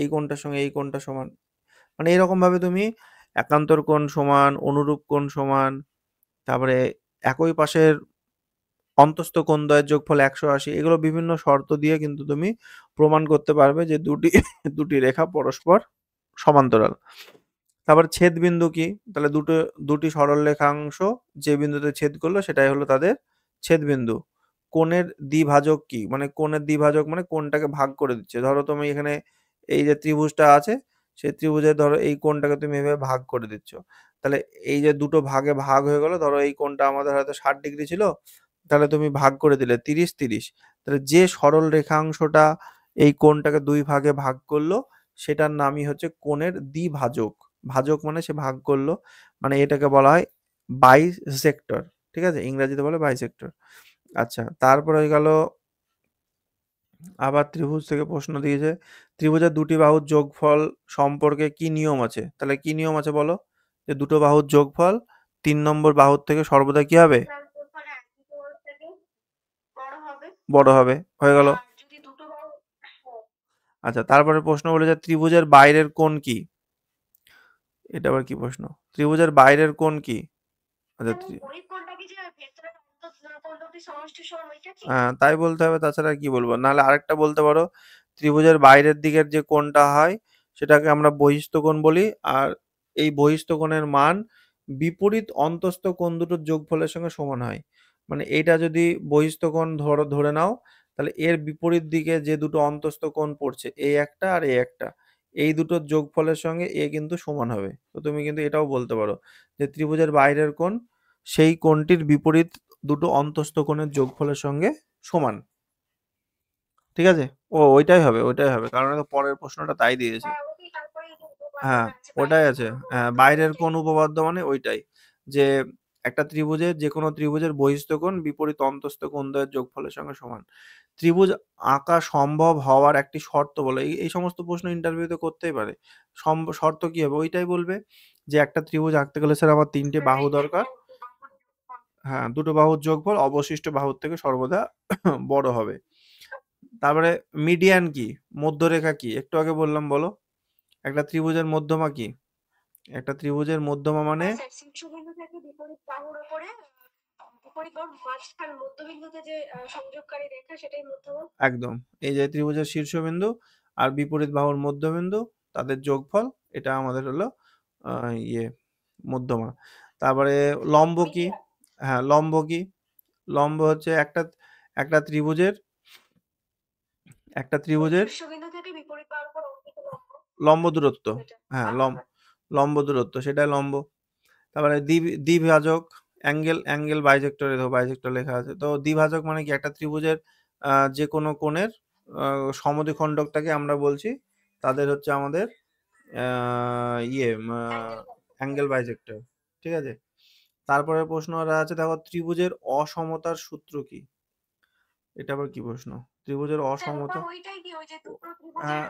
এই কোণটার সঙ্গে এই কোণটা সমান। মানে এরকম ভাবে তুমি একান্তর কোণ সমান, অনুরূপ কোণ সমান, তারপরে একই পাশের অন্তস্থ কোণদ্বয়ের যোগফল 180, এগুলো বিভিন্ন শর্ত দিয়ে কিন্তু তুমি প্রমাণ করতে পারবে যে দুটি রেখা পরস্পর সমান্তরাল। তারপর ছেদবিন্দু কি? তাহলে দুটি সরলরেখাংশ যে বিন্দুতে ছেদ করলো সেটাই হলো তাদের ছেদবিন্দু। কোণের দ্বিভাজক কি? মানে কোণের দ্বিভাজক মানে কোণটাকে ভাগ করে দিচ্ছে। ধরো তুমি এখানে এই যে ত্রিভুজটা আছে, সেই ত্রিভুজের ধরো এই কোণটাকে তুমি এভাবে ভাগ করে দিচ্ছ। তাহলে এই যে দুটো ভাগে ভাগ হয়ে গেল, ধরো এই কোণটা আমাদের হয়তো 60 ডিগ্রি ছিল, তাহলে তুমি ভাগ করে দিলে 30-30। তাহলে যে সরল রেখাংশটা এই কোণটাকে দুই ভাগে ভাগ করলো সেটার নামই হচ্ছে কোণের দ্বিভাজক। ভাজক মানে সে ভাগ করলো, মানে এটাকে বলা হয় বাইসেক্টর। ঠিক আছে, ইংরেজিতে বলে বাইসেক্টর। আচ্ছা, তারপর হয়ে গেল আবার ত্রিভুজ থেকে প্রশ্ন দিয়েছে, ত্রিভুজের দুটি বাহুর যোগফল সম্পর্কে কি নিয়ম আছে? তাহলে কি নিয়ম আছে বলো? যে দুটো বাহুর যোগফল 3 নম্বর বাহুর থেকে সর্বদা কি হবে? তার যোগফল দুটো বাহুর থেকে বড় হবে। বড় হবে। হয়ে গেল। আর যদি দুটো বাহু আচ্ছা, তারপরে প্রশ্ন বলেছে ত্রিভুজের বাইরের কোণ কি? এটা আবার কি প্রশ্ন? ত্রিভুজের বাইরের কোণ কি? আচ্ছা, ওই কোণটা কি যে ভেতরের কোণ দুটি সমষ্টি সমান ওইটা কি? হ্যাঁ, তাই বলতে হবে, তাছাড়া আর কি বলবো? নাহলে আরেকটা বলতে পারো, ত্রিভুজের বাইরের দিকের যে কোণটা হয় সেটাকে আমরা বহিস্থ কোণ বলি, আর এই বহিস্থ কোণের মান বিপরীত অন্তস্থ কোণ দুটোর যোগফলের সঙ্গে সমান হয়। মানে এইটা যদি বহিস্থ কোণ ধরে নাও, তাহলে এর বিপরীত দিকে যে দুটো অন্তস্থ কোণ পড়ছে, এই একটা আর এই একটা, এই দুটোর যোগফলের সঙ্গে এ কিন্তু সমান হবে। তো তুমি কিন্তু এটাও বলতে পারো যে ত্রিভুজের বাইরের কোণ সেই কোণটির বিপরীত দুটো অন্তস্থ কোণের যোগফলের সঙ্গে সমান। ঠিক আছে? ওইটাই হবে, ওইটাই হবে, কারণ এটা পরের প্রশ্নটা তাই দিয়েছে। হ্যাঁ, ওই তারপরে এই যে হ্যাঁ, উপপাদ্যটা আছে, ওটাই বাইরের আছে। কোণ হ্যাঁ, উপপাদ্য বাইরের ওইটাই। কোণ উপপাদ্য মানে ওইটাই, যে একটা ত্রিভুজের যে কোনো ত্রিভুজের বহিস্থ কোণ বিপরীত অন্তস্থ কোণদ্বয়ের যোগফলের সঙ্গে সমান। ত্রিভুজ আঁকা সম্ভব হওয়ার একটি শর্ত বলো। এই সমস্ত প্রশ্ন ইন্টারভিউতে করতেই পারে। শর্ত কি হবে? ওইটাই বলবে যে একটা ত্রিভুজ আঁকতে গেলে স্যার আমার 3টে বাহু দরকার। হ্যাঁ, দুটো বাহুর যোগফল অবশিষ্ট বাহুর থেকে সর্বদা বড় হবে। তারপরে মিডিয়ান কি? মধ্যরেখা কি? একটু আগে বললাম, বলো। একটা ত্রিভুজের মধ্যমা কি? একটা ত্রিভুজের মধ্যমা মানে হ্যাঁ স্যার, শীর্ষবিন্দু থেকে বিপরীত বাহুর উপরে বিপরীত বাহুর মাঝখান মধ্যবিন্দুতে যে সংযোগকারী রেখা সেটাই মধ্যমা। একদম, এই যে ত্রিভুজের শীর্ষবিন্দু আর বিপরীত বাহুর মধ্যবিন্দু তাদের যোগফল, এটা আমাদের হলো ইয়ে মধ্যমা। তারপরে লম্ব কি? মিডিয়ান। হ্যাঁ, লম্ব কি? লম্ব হচ্ছে একটা ত্রিভুজের শীর্ষবিন্দু থেকে বিপরীত বাহুর উপর অঙ্কিত লম্ব লম্ব দূরত্ব। যেটা। হ্যাঁ, বাহুটা। লম্ব দূরত্ব, সেটাই লম্ব। তারপরে দ্বিভাজক, অ্যাঙ্গেল বাইজেক্টর, দেখো বাইজেক্টর লেখা আছে। তো দ্বিভাজক মানে কি? একটা ত্রিভুজের যে কোনো কোণের সমদ্বিখণ্ডকটাকে আমরা বলছি, তাদের হচ্ছে আমাদের অ্যাঙ্গেল বাইজেক্টর। ঠিক আছে? তারপরে প্রশ্ন আছে, দেখো ত্রিভুজের অসমতার সূত্র কি? এটা আবার কি প্রশ্ন? ত্রিভুজের স্যার ওটা অসমতা। ওইটাই কি, ওই যে দুটো ত্রিভুজের হ্যাঁ,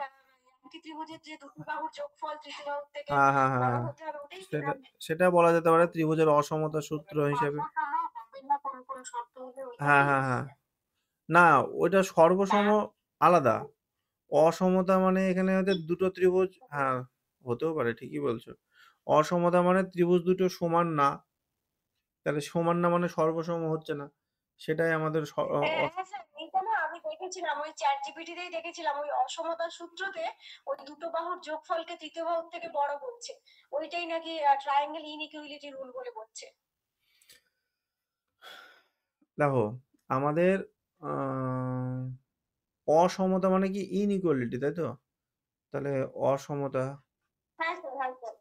একটি ত্রিভুজের যে দুটো বাহুর যোগফল তৃতীয় বাহুর থেকে হ্যাঁ, হ্যাঁ, বড় হ্যাঁ, হতে হবে, ওটাই কি? সেটা বলা যেতে পারে ত্রিভুজের অসমতা সূত্র হিসেবে। হবে না কোন কোন শর্ত হলে ওইটা হ্যাঁ, কি? হ্যাঁ, হ্যাঁ। না, ওইটা সর্বসম আলাদা। অসমতা মানে এখানে হচ্ছে দুটো ত্রিভুজ, হ্যাঁ, হতেও পারে, ঠিকই বলছো। অসমতা মানে ত্রিভুজ দুটো সমান না, তাহলে সমান না মানে সর্বসম হচ্ছে না, সেটাই আমাদের হ্যাঁ স্যার, এইটা না আমি দেখেছিলাম ওই চ্যাট জিপিটিতেই দেখেছিলাম, ওই অসমতার সূত্রতে ওই দুটো বাহুর যোগফলকে তৃতীয় বাহুর থেকে বড় বলছে, ওইটাই নাকি ট্রায়াঙ্গেল ইনইকুয়ালিটি রুল বলে বলছে। দেখো আমাদের অসমতা মানে কি? ইনইকুয়ালিটি, তাই তো? তাহলে অসমতা, হ্যাঁ স্যার, হ্যাঁ স্যার।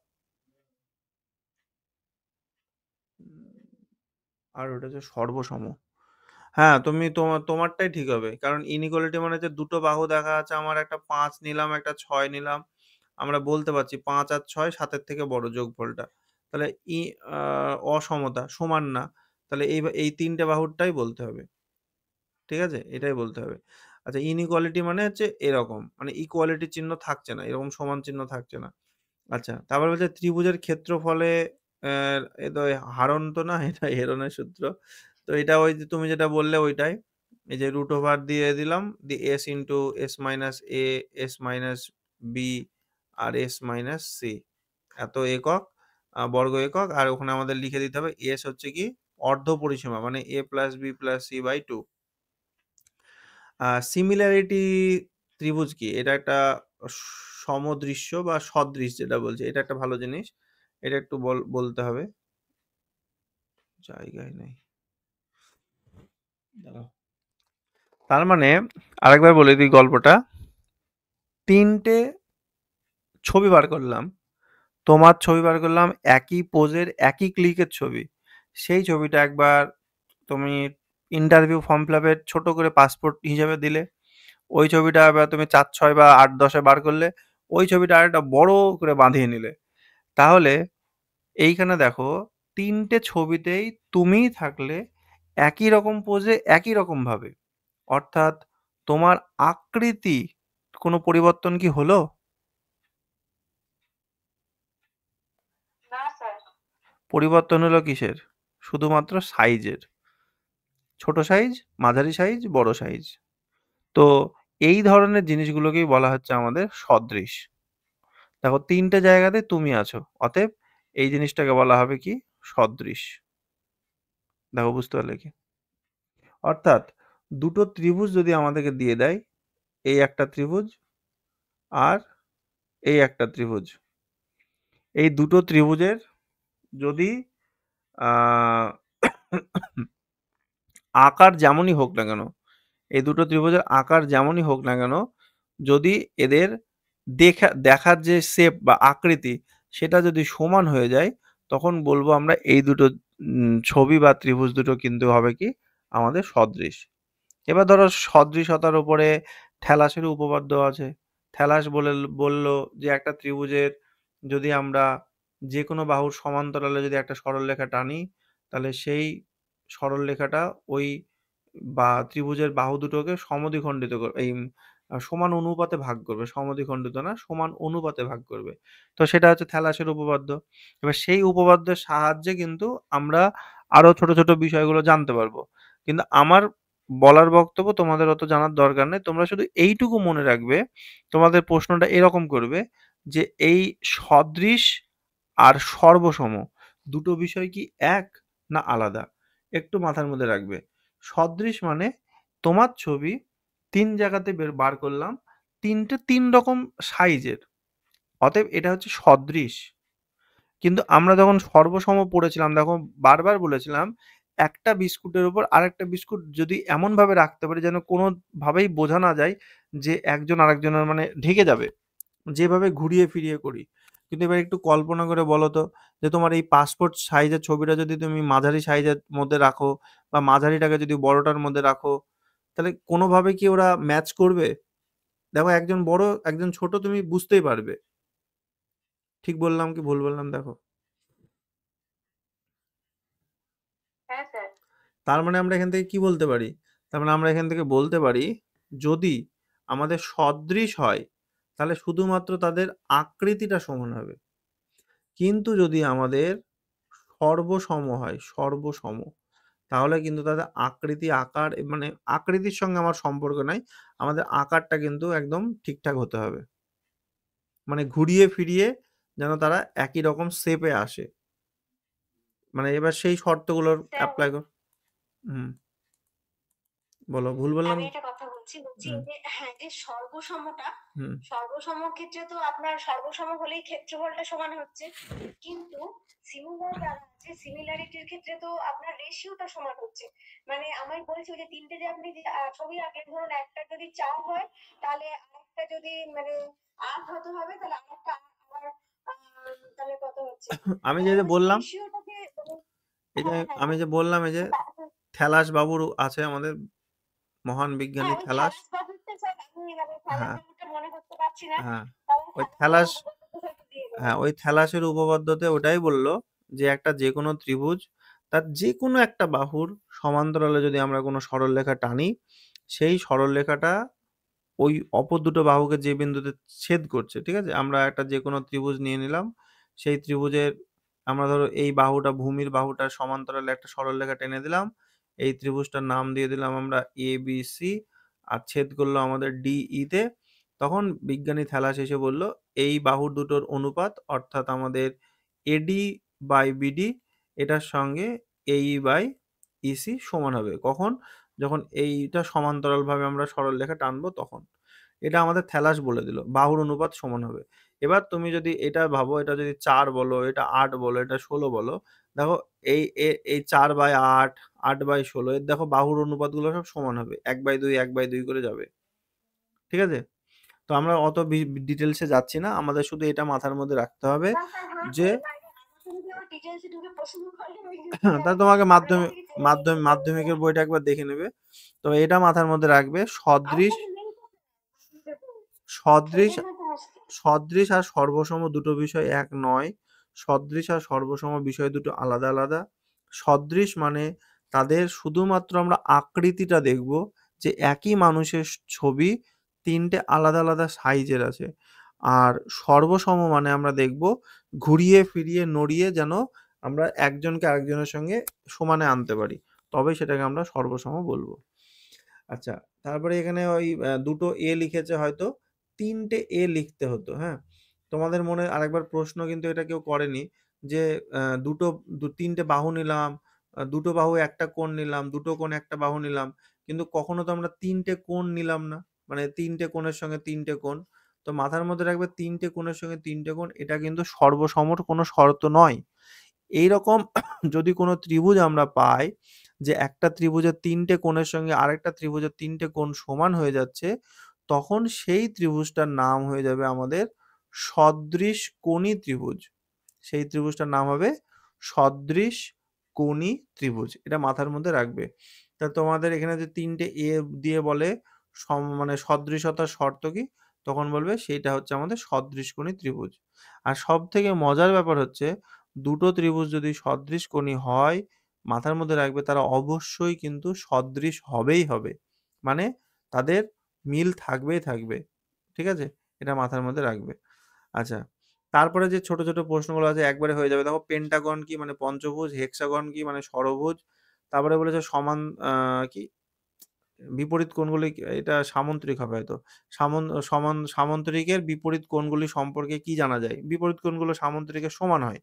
আর ওটা হচ্ছে সর্বসম। হ্যাঁ, তুমি তোমারটাই ঠিক হবে, কারণ ইনইকুয়ালিটি মানে যে দুটো বাহু দেখা আছে, আমার একটা 5 নিলাম, একটা 6 নিলাম, আমরা বলতে পারছি 5 আর 6 7-এর থেকে বড় যোগফলটা। তাহলে অসমতা, সমান না, তাহলে এই 3টে বাহুরটাই বলতে হবে। ঠিক আছে? এটাই বলতে হবে। আচ্ছা, ইনইকুয়ালিটি মানে হচ্ছে এরকম, মানে ইকুয়ালিটি চিহ্ন থাকছে না, এরকম সমান চিহ্ন থাকছে না। আচ্ছা, তারপর বলছে ত্রিভুজের ক্ষেত্রফলে, এ তো হারণ তো না, এটা হেরনের সূত্র। তো এটা ওই যে তুমি যেটা বললে ওইটাই। এই যে রুট ওভার দিয়ে দিলাম, the S into S minus A, S minus B R S minus C, এত একক বর্গ একক। আর ওখানে আমাদের লিখে দিতে হবে এস হচ্ছে কি অর্ধ পরিসীমা, মানে A plus B plus C by 2। Similarity ত্রিভুজ কি? এটা একটা সমদৃশ্য বা সদৃশ যেটা বলছে, এটা একটা ভালো জিনিস, এটা একটু বলতে হবে। জায়গায় নেই, দাঁড়াও। তার মানে আরেকবার বলে দিই গল্পটা। 3টে ছবি বার করলাম, তোমার ছবি বার করলাম, একই পোজের একই ক্লিকের ছবি। সেই ছবিটা একবার তুমি ইন্টারভিউ ফর্ম ফিল-আপের ছোট করে পাসপোর্ট হিসেবে দিলে, ওই ছবিটা এবার তুমি 4, 6 বা 8, 10-এ বার করলে, ওই ছবিটা আরেকটা বড় করে বাঁধিয়ে নিলে। তাহলে এইখানে দেখো 3টে ছবিতেই তুমিই থাকলে একই রকম পোজে একই রকম ভাবে, অর্থাৎ তোমার আকৃতি কোনো পরিবর্তন কি হলো? না স্যার। পরিবর্তন হলো কিসের? শুধুমাত্র সাইজের। ছোট সাইজ, মাঝারি সাইজ, বড় সাইজ। তো এই ধরনের জিনিসগুলোকেই বলা হচ্ছে আমাদের সদৃশ। দেখো 3টে জায়গাতে তুমি আছো, অতএব এই জিনিসটাকে বলা হবে কি সদৃশ। দেখো বুঝতে পারলে কি? অর্থাৎ দুটো ত্রিভুজ যদি আমাদেরকে দিয়ে দেয়, এই একটা ত্রিভুজ আর এই একটা ত্রিভুজ, এই দুটো ত্রিভুজের যদি আহ, আকার যেমনই হোক না কেন, এই দুটো ত্রিভুজের আকার যেমনই হোক না কেন, যদি এদের দেখার যে শেপ বা আকৃতি সেটা যদি সমান হয়ে যায়, তখন বলবো আমরা এই দুটো ছবি বা ত্রিভুজ দুটো কিন্তু হবে কি আমাদের সদৃশ। এবার ধরো সদৃশতার উপরে থ্যালাসের উপপাদ্য আছে। থ্যালাস বললো যে একটা ত্রিভুজের যদি আমরা যে কোনো বাহুর সমান্তরালে যদি একটা সরলরেখা টানি, তাহলে সেই সরলরেখাটা ওই বা ত্রিভুজের বাহু দুটোকে সমদ্বিখণ্ডিত করবে, এই সমান অনুপাতে ভাগ করবে, সমদ্বিখণ্ডিত না, সমান অনুপাতে ভাগ করবে। তো সেটা হচ্ছে থ্যালাসের উপপাদ্য। এবার সেই উপপাদ্যের সাহায্যে কিন্তু আমরা আরো ছোট ছোট বিষয়গুলো জানতে পারবো। কিন্তু আমার বলার বক্তব্য তোমাদের অত জানার দরকার নেই, তোমরা শুধু এইটুকু মনে রাখবে, তোমাদের প্রশ্নটা এরকম করবে যে এই সদৃশ আর সর্বসম দুটো বিষয় কি এক না আলাদা, একটু মাথার মধ্যে রাখবে। সদৃশ মানে তোমার ছবি 3 জায়গাতে বার করলাম, 3টে 3 রকম সাইজের, অতএব এটা হচ্ছে সদৃশ। কিন্তু আমরা যখন সর্বসম পড়েছিলাম, দেখো বারবার বলেছিলাম একটা বিস্কুটের উপর আরেকটা বিস্কুট যদি এমন ভাবে রাখতে পারি যেন কোনোভাবেই বোঝা না যায় যে একজন আরেকজনের মানে ঢেকে যাবে, যেভাবে ঘুরিয়ে ফিরিয়ে করি। কিন্তু এবার একটু কল্পনা করে বলো তো, যে তোমার এই পাসপোর্ট সাইজের ছবিটা যদি তুমি মাঝারি সাইজের মধ্যে রাখো বা মাঝারিটাকে যদি বড়টার মধ্যে রাখো, তাহলে কোনোভাবে কি ওরা ম্যাচ করবে? দেখো একজন বড় একজন ছোট তুমি বুঝতেই পারবে। ঠিক বললাম কি ভুল বললাম দেখো? হ্যাঁ স্যার। তার মানে আমরা এখান থেকে কি বলতে পারি? তার মানে আমরা এখান থেকে বলতে পারি, যদি আমাদের সদৃশ হয় তাহলে শুধুমাত্র তাদের আকৃতিটা সমান হবে। কিন্তু যদি আমাদের সর্বসম হয়, সর্বসম, তাহলে কিন্তু তাদের আকৃতি আকার মানে আকৃতির সঙ্গে আমার সম্পর্ক নাই, আমাদের আকারটা কিন্তু একদম ঠিকঠাক হতে হবে, মানে ঘুরিয়ে ফিরিয়ে যেন তারা একই রকম শেপে আসে। মানে এবার সেই শর্তগুলোর স্যার অ্যাপ্লাই কর। হুম, বলো ভুল বললাম? আমি একটা কথা বলছি হুম যে হ্যাঁ, যে সর্বসমতা, হুম সর্বসম ক্ষেত্রে তো আপনার সর্বসম হলেই ক্ষেত্রফলটা সমান হচ্ছে, কিন্তু সিমিলার যারা আছে সিমিলারিটির ক্ষেত্রে তো আপনার রেশিওটা সমান হচ্ছে। মানে আমি বলছি ওই যে 3টে যে আপনি যে ছবি আঁকেন, ধরুন একটা যদি 4 হয় তাহলে আরেকটা যদি মানে 8 হতে হবে, তাহলে আরেকটা আবার তাহলে কত হচ্ছে? আমি মানে যে ওই বললাম, রেশিওটাকে এই যে হ্যাঁ, হ্যাঁ, আমি যে বললাম, এই যে হ্যাঁ। থ্যালাস বাবুর আছে আমাদের মহান হ্যাঁ, বিজ্ঞানী ওই থ্যালাস। খেলাস বাবুরটা স্যার আমি খেলাস হ্যাঁ বাবুরটা মনে করতে পারছি না। হ্যাঁ তবে ওই খেলাস থ্যালাস, বাবুর উপপাদ্যটা একটু দিয়ে দেবেন। হ্যাঁ ওই থ্যালাসের উপপাদ্যতে ওটাই বললো যে একটা যে কোনো ত্রিভুজ তার যে কোনো একটা বাহুর সমান্তরালে যদি আমরা কোনো সরলরেখা টানি, সেই সরলরেখাটা ওই অপর দুটো বাহুকে যে বিন্দুতে ছেদ করছে, ঠিক আছে, আমরা একটা যে কোনো ত্রিভুজ নিয়ে নিলাম, সেই ত্রিভুজের আমরা ধরো এই বাহুটা ভূমির বাহুটার সমান্তরালে একটা সরলরেখা টেনে দিলাম, এই ত্রিভুজটার নাম দিয়ে দিলাম আমরা ABC, আর ছেদ করলো আমাদের DE তে। তখন বিজ্ঞানী থ্যালাস এসে বলল এই বাহুর দুটোর অনুপাত অর্থাৎ আমাদের AD বাই BD এটার সঙ্গে AE বাই EC সমান হবে। কখন? যখন এইটা সমান্তরালভাবে আমরা সরলরেখা টানবো তখন। এটা আমাদের থ্যালাস বলে দিল বাহুর অনুপাত সমান হবে। এবার তুমি যদি এটা ভাবো, এটা যদি 4 বলো, এটা 8 বলো, এটা 16 বলো, দেখো এই 4/8, 8/16 এর দেখো বাহুর অনুপাতগুলো সব সমান হবে, 1/2, 1/2 করে যাবে। ঠিক আছে? তো আমরা অত ডিটেলসে যাচ্ছি না, আমাদের শুধু এটা মাথার মধ্যে রাখতে হবে না স্যার, হ্যাঁ যে স্যার, মানে আমাকে যদি আবার ডিটেলসে ঢুকে প্রশ্ন করলে আমি কিন্তু তা তোমাকে আপনার কাছ থেকে জেনে নিতে মাধ্যমিকের বইটা একবার দেখে নেবে। তো এটা মাথার মধ্যে রাখবে, সদৃশ আপনাকে মেইল সদৃশ এটাই হয়তো মুশকিল। সদৃশ আর সর্বসম দুটো বিষয় এক নয়। সদৃশ আর সর্বসম বিষয় দুটো আলাদা আলাদা। সদৃশ মানে তাদের শুধুমাত্র আমরা আকৃতিটা দেখব, যে একই মানুষের ছবি 3টে আলাদা আলাদা সাইজের আছে। আর সর্বসম মানে আমরা দেখব ঘুরিয়ে ফিরিয়ে নড়িয়ে যেন আমরা একজনকে আরেকজনের সঙ্গে সমানে আনতে পারি, তবেই সেটাকে আমরা সর্বসম বলবো। আচ্ছা, তারপরে এখানে ওই দুটো এ লিখেছে, হয়তো 3টে এ লিখতে হতো। হ্যাঁ, তোমাদের মনে আরেকবার প্রশ্ন কিন্তু এটা কেউ করেনি যে দুটো 3টে বাহু নিলাম, দুটো বাহু একটা কোণ নিলাম, দুটো কোণ একটা বাহু নিলাম, কিন্তু কখনো তো আমরা 3টে কোণ নিলাম না, মানে 3টে কোণের সঙ্গে 3টে কোণ। তো মাথার মধ্যে রাখবে 3টে কোণের সঙ্গে 3টে কোণ এটা কিন্তু সর্বসমর কোনো শর্ত নয়। এইরকম যদি কোনো ত্রিভুজ আমরা পাই যে একটা ত্রিভুজের 3টে কোণের সঙ্গে আরেকটা ত্রিভুজের 3টে কোণ সমান হয়ে যাচ্ছে, তখন সেই ত্রিভুজটার নাম হয়ে যাবে আমাদের সদৃশ কোণী ত্রিভুজ। সেই ত্রিভুজটার নাম হবে সদৃশ কোণী ত্রিভুজ। এটা মাথার মধ্যে রাখবে। তা তোমাদের এখানে যে 3টে এ দিয়ে বলে মানে সদৃশতার শর্ত কি, তখন বলবে সেইটা হচ্ছে আমাদের সদৃশ কোণী ত্রিভুজ। আর সব থেকে মজার ব্যাপার হচ্ছে, দুটো ত্রিভুজ যদি সদৃশ কোণী হয়, মাথার মধ্যে রাখবে তারা অবশ্যই কিন্তু সদৃশ হবেই হবে, মানে তাদের মিল থাকবেই থাকবে। ঠিক আছে? এটা মাথার মধ্যে রাখবে। আচ্ছা, তারপরে যে ছোট ছোট প্রশ্নগুলো আছে একবারে হয়ে যাবে। দেখো পেন্টাগন কি মানে পঞ্চভুজ, হেক্সাগন কি মানে ষড়ভুজ, তারপরে বলেছে সমান কি বিপরীত কোণগুলি এটা সামন্তরিক হবে হয়তো। সামন্তরিকের বিপরীত কোণগুলি সম্পর্কে কি জানা যায়? বিপরীত কোণগুলো সামন্তরিকের সমান হয়।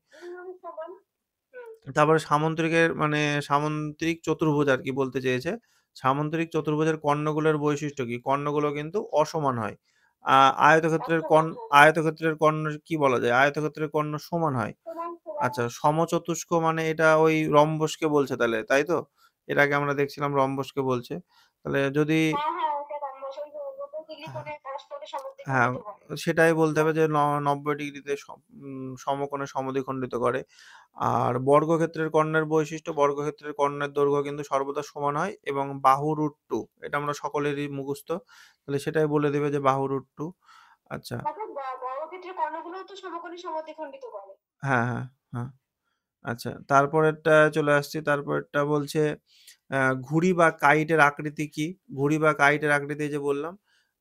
সমান। তারপরে সামন্তরিকের মানে সামন্তরিক চতুর্ভুজ আর কি বলতে চেয়েছে। সামন্তরিক চতুর্ভুজের কর্ণগুলোর বৈশিষ্ট্য কি? কর্ণগুলো কিন্তু অসমান হয়। আয়তক্ষেত্রের আয়তক্ষেত্রের কর্ণ কি বলা যায়? আয়তক্ষেত্রের কর্ণ সমান হয়। সমান। আচ্ছা, সমচতুষ্ক মানে এটা ওই রম্বসকে বলছে তাহলে, তাই তো? এর আগে আমরা দেখছিলাম রম্বসকে বলছে। তাহলে যদি হ্যাঁ হ্যাঁ, ওটা রম্বস, ওই 90 ডিগ্রি কোণে পরস্পরের হ্যাঁ, সমদ্বিখণ্ডিত করে। সেটাই বলতে হবে যে 90 ডিগ্রিতে সমকোণে সমদ্বিখণ্ডিত করে। আর বর্গক্ষেত্রের কর্ণের বৈশিষ্ট্য, বর্গক্ষেত্রের কর্ণের দৈর্ঘ্য কিন্তু সর্বদা সমান হয় এবং বাহু √2 এটা আমরা সকলেরই মুখস্থ। তাহলে সেটাই বলে দেবে যে বাহু √2। আচ্ছা, তারপর বর্গক্ষেত্রের কর্ণগুলোও তো সমকোণী সমদ্বিখণ্ডিত করে। হ্যাঁ, হ্যাঁ, হ্যাঁ। আচ্ছা, তারপরেরটা চলে আসছি। তারপরেরটা বলছে ঘুড়ি বা কাইটের আকৃতি কি? ঘুড়ি বা কাইটের আকৃতি যে বললাম,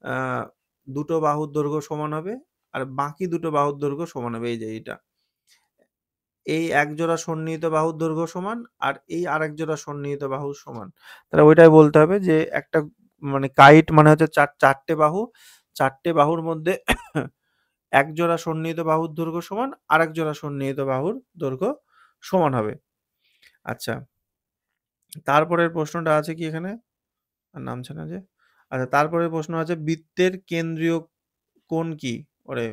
আ দুটো বাহুর দৈর্ঘ্য সমান হবে আর বাকি দুটো বাহুর দৈর্ঘ্য সমান হবে। এই যে এইটা। এই এক জোড়া সন্নিহিত বাহুর দৈর্ঘ্য সমান আর এই আরেক জোড়া সন্নিহিত বাহু সমান। তাহলে ওইটাই বলতে হবে যে একটা মানে কাইট মানে হচ্ছে 4টে বাহু। 4টে বাহুর মধ্যে এক জোড়া সন্নিহিত বাহুর দৈর্ঘ্য সমান, আরেক জোড়া সন্নিহিত বাহুর দৈর্ঘ্য সমান হবে। আচ্ছা, তারপরের প্রশ্নটা আছে কি এখানে? আর নামছে না যে। আচ্ছা, তারপরের প্রশ্ন আছে বৃত্তের কেন্দ্রীয় কোণ কি? ওরে,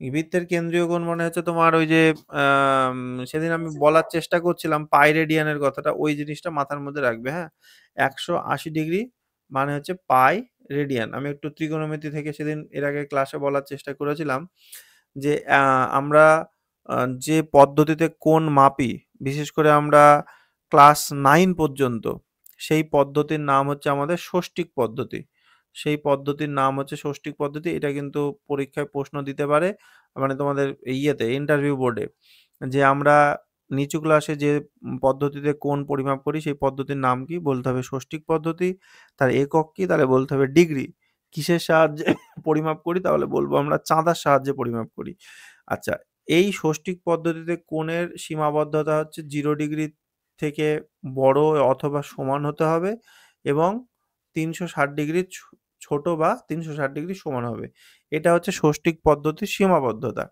বৃত্তের কেন্দ্রীয় কোণ মানে হচ্ছে তোমার ওই যে আম সেদিন আমি বলার চেষ্টা করছিলাম পাই রেডিয়ানের কথাটা, ওই জিনিসটা মাথার মধ্যে রাখবে, হ্যাঁ? 180 ডিগ্রি মানে হচ্ছে পাই রেডিয়ান। আমি একটু ত্রিকোণমিতি থেকে সেদিন এর আগে ক্লাসে বলার চেষ্টা করেছিলাম যে আমরা আ যে পদ্ধতিতে কোণ মাপি, বিশেষ করে আমরা ক্লাস 9 পর্যন্ত, সেই পদ্ধতির নাম হচ্ছে আমাদের ষষ্ঠিক পদ্ধতি। সেই পদ্ধতির নাম হচ্ছে ষষ্ঠিক পদ্ধতি। এটা কিন্তু পরীক্ষায় প্রশ্ন দিতে পারে। মানে তোমাদের ইয়েতে ইন্টারভিউ বোর্ডে, যে আমরা নিচু ক্লাসে যে পদ্ধতিতে কোণ পরিমাপ করি সেই পদ্ধতির নাম কি? বলতে হবে ষষ্ঠিক পদ্ধতি। তার একক কি? তাহলে বলতে হবে ডিগ্রি। কিসের সাহায্যে পরিমাপ করি? তাহলে বলবো আমরা চাঁদার সাহায্যে পরিমাপ করি। আচ্ছা, এই ষষ্ঠিক পদ্ধতিতে কোণের সীমাবদ্ধতা হচ্ছে 0 ডিগ্রি থেকে বড় অথবা সমান হতে হবে এবং ৩৬০ ডিগ্রি ছোট বা ৩৬০ ডিগ্রি সমান হবে। এটা হচ্ছে ষষ্ঠিক পদ্ধতির সীমাবদ্ধতা।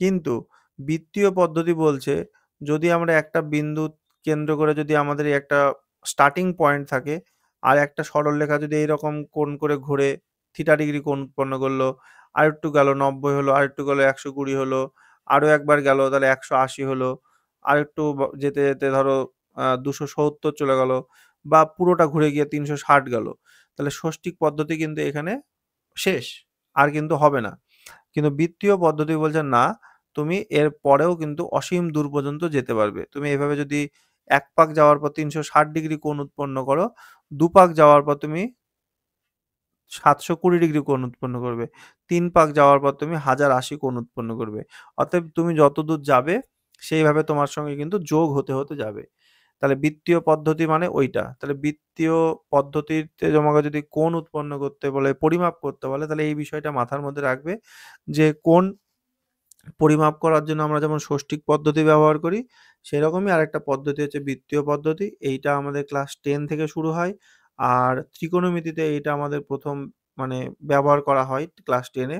কিন্তু বৃত্তীয় পদ্ধতি বলছে যদি আমরা একটা বিন্দু কেন্দ্র করে যদি আমাদের একটা স্টার্টিং পয়েন্ট থাকে আর একটা সরলরেখা যদি এইরকম কোণ করে ঘুরে থিটা ডিগ্রি কোণ উৎপন্ন করলো, আরেকটু গেল ৯০ হলো, আরেকটু গেল ১২০ হলো, আরও একবার গেল তাহলে ১৮০ হলো, আরেকটু যেতে যেতে ধরো ২৭০ চলে গেল বা পুরোটা ঘুরে গিয়ে ৩৬০ গেল, তাহলে ষষ্ঠিক পদ্ধতি কিন্তু এখানে শেষ, আর কিন্তু হবে না। কিন্তু বৃত্তীয় পদ্ধতি বলছে না, তুমি এর পরেও কিন্তু অসীম দূর পর্যন্ত যেতে পারবে। তুমি এভাবে যদি ১ পাক যাওয়ার পর ৩৬০ ডিগ্রি কোণ উৎপন্ন করো, ২ পাক যাওয়ার পর তুমি ৭২০ ডিগ্রি কোণ উৎপন্ন করবে, ৩ পাক যাওয়ার পর তুমি ১০৮০ কোণ উৎপন্ন করবে। অতএব তুমি যতদূর যাবে সেইভাবে তোমার সঙ্গে কিন্তু যোগ হতে হতে যাবে। তাহলে বৃত্তীয় পদ্ধতি মানে ওইটা। তাহলে বৃত্তীয় পদ্ধতিতে তোমাকে যদি কোণ উৎপন্ন করতে বলে, পরিমাপ করতে বলে, তাহলে এই বিষয়টা মাথার মধ্যে রাখবে যে কোণ পরিমাপ করার জন্য আমরা যেমন ষষ্ঠিক পদ্ধতি ব্যবহার করি, সেরকমই আরেকটা পদ্ধতি হচ্ছে বৃত্তীয় পদ্ধতি। এইটা আমাদের ক্লাস 10 থেকে শুরু হয়। আর ত্রিকোণমিতিতে এইটা আমাদের প্রথম মানে ব্যবহার করা হয় ক্লাস 10 এ।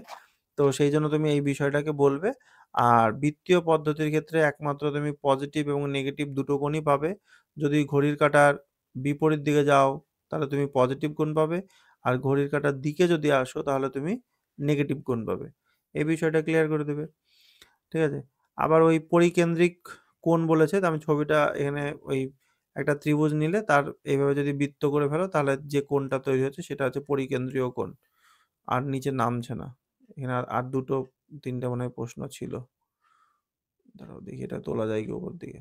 তো সেই জন্য তুমি এই বিষয়টাকে বলবে। আর বৃত্তীয় পদ্ধতির ক্ষেত্রে একমাত্র তুমি পজিটিভ এবং নেগেটিভ দুটো কোণই পাবে। যদি ঘড়ির কাঁটার বিপরীত দিকে যাও তাহলে তুমি পজিটিভ কোণ পাবে, আর ঘড়ির কাঁটার দিকে যদি আসো তাহলে তুমি নেগেটিভ কোণ পাবে। এই বিষয়টা ক্লিয়ার করে দেবে। ঠিক আছে? আবার ওই পরিকেন্দ্রিক কোণ বলেছে, তো আমি ছবিটা এখানে ওই একটা ত্রিভুজ নিলে তার এইভাবে যদি বৃত্ত করে ফেলো তাহলে যে কোণটা তৈরি হচ্ছে সেটা হচ্ছে পরিকেন্দ্রীয় কোণ। আর নিচে নামছে না। এখানে আর দুটো তিনটে মনে হয় প্রশ্ন ছিল। দাঁড়াও দেখি এটা তোলা যায় কি উপর দিকে।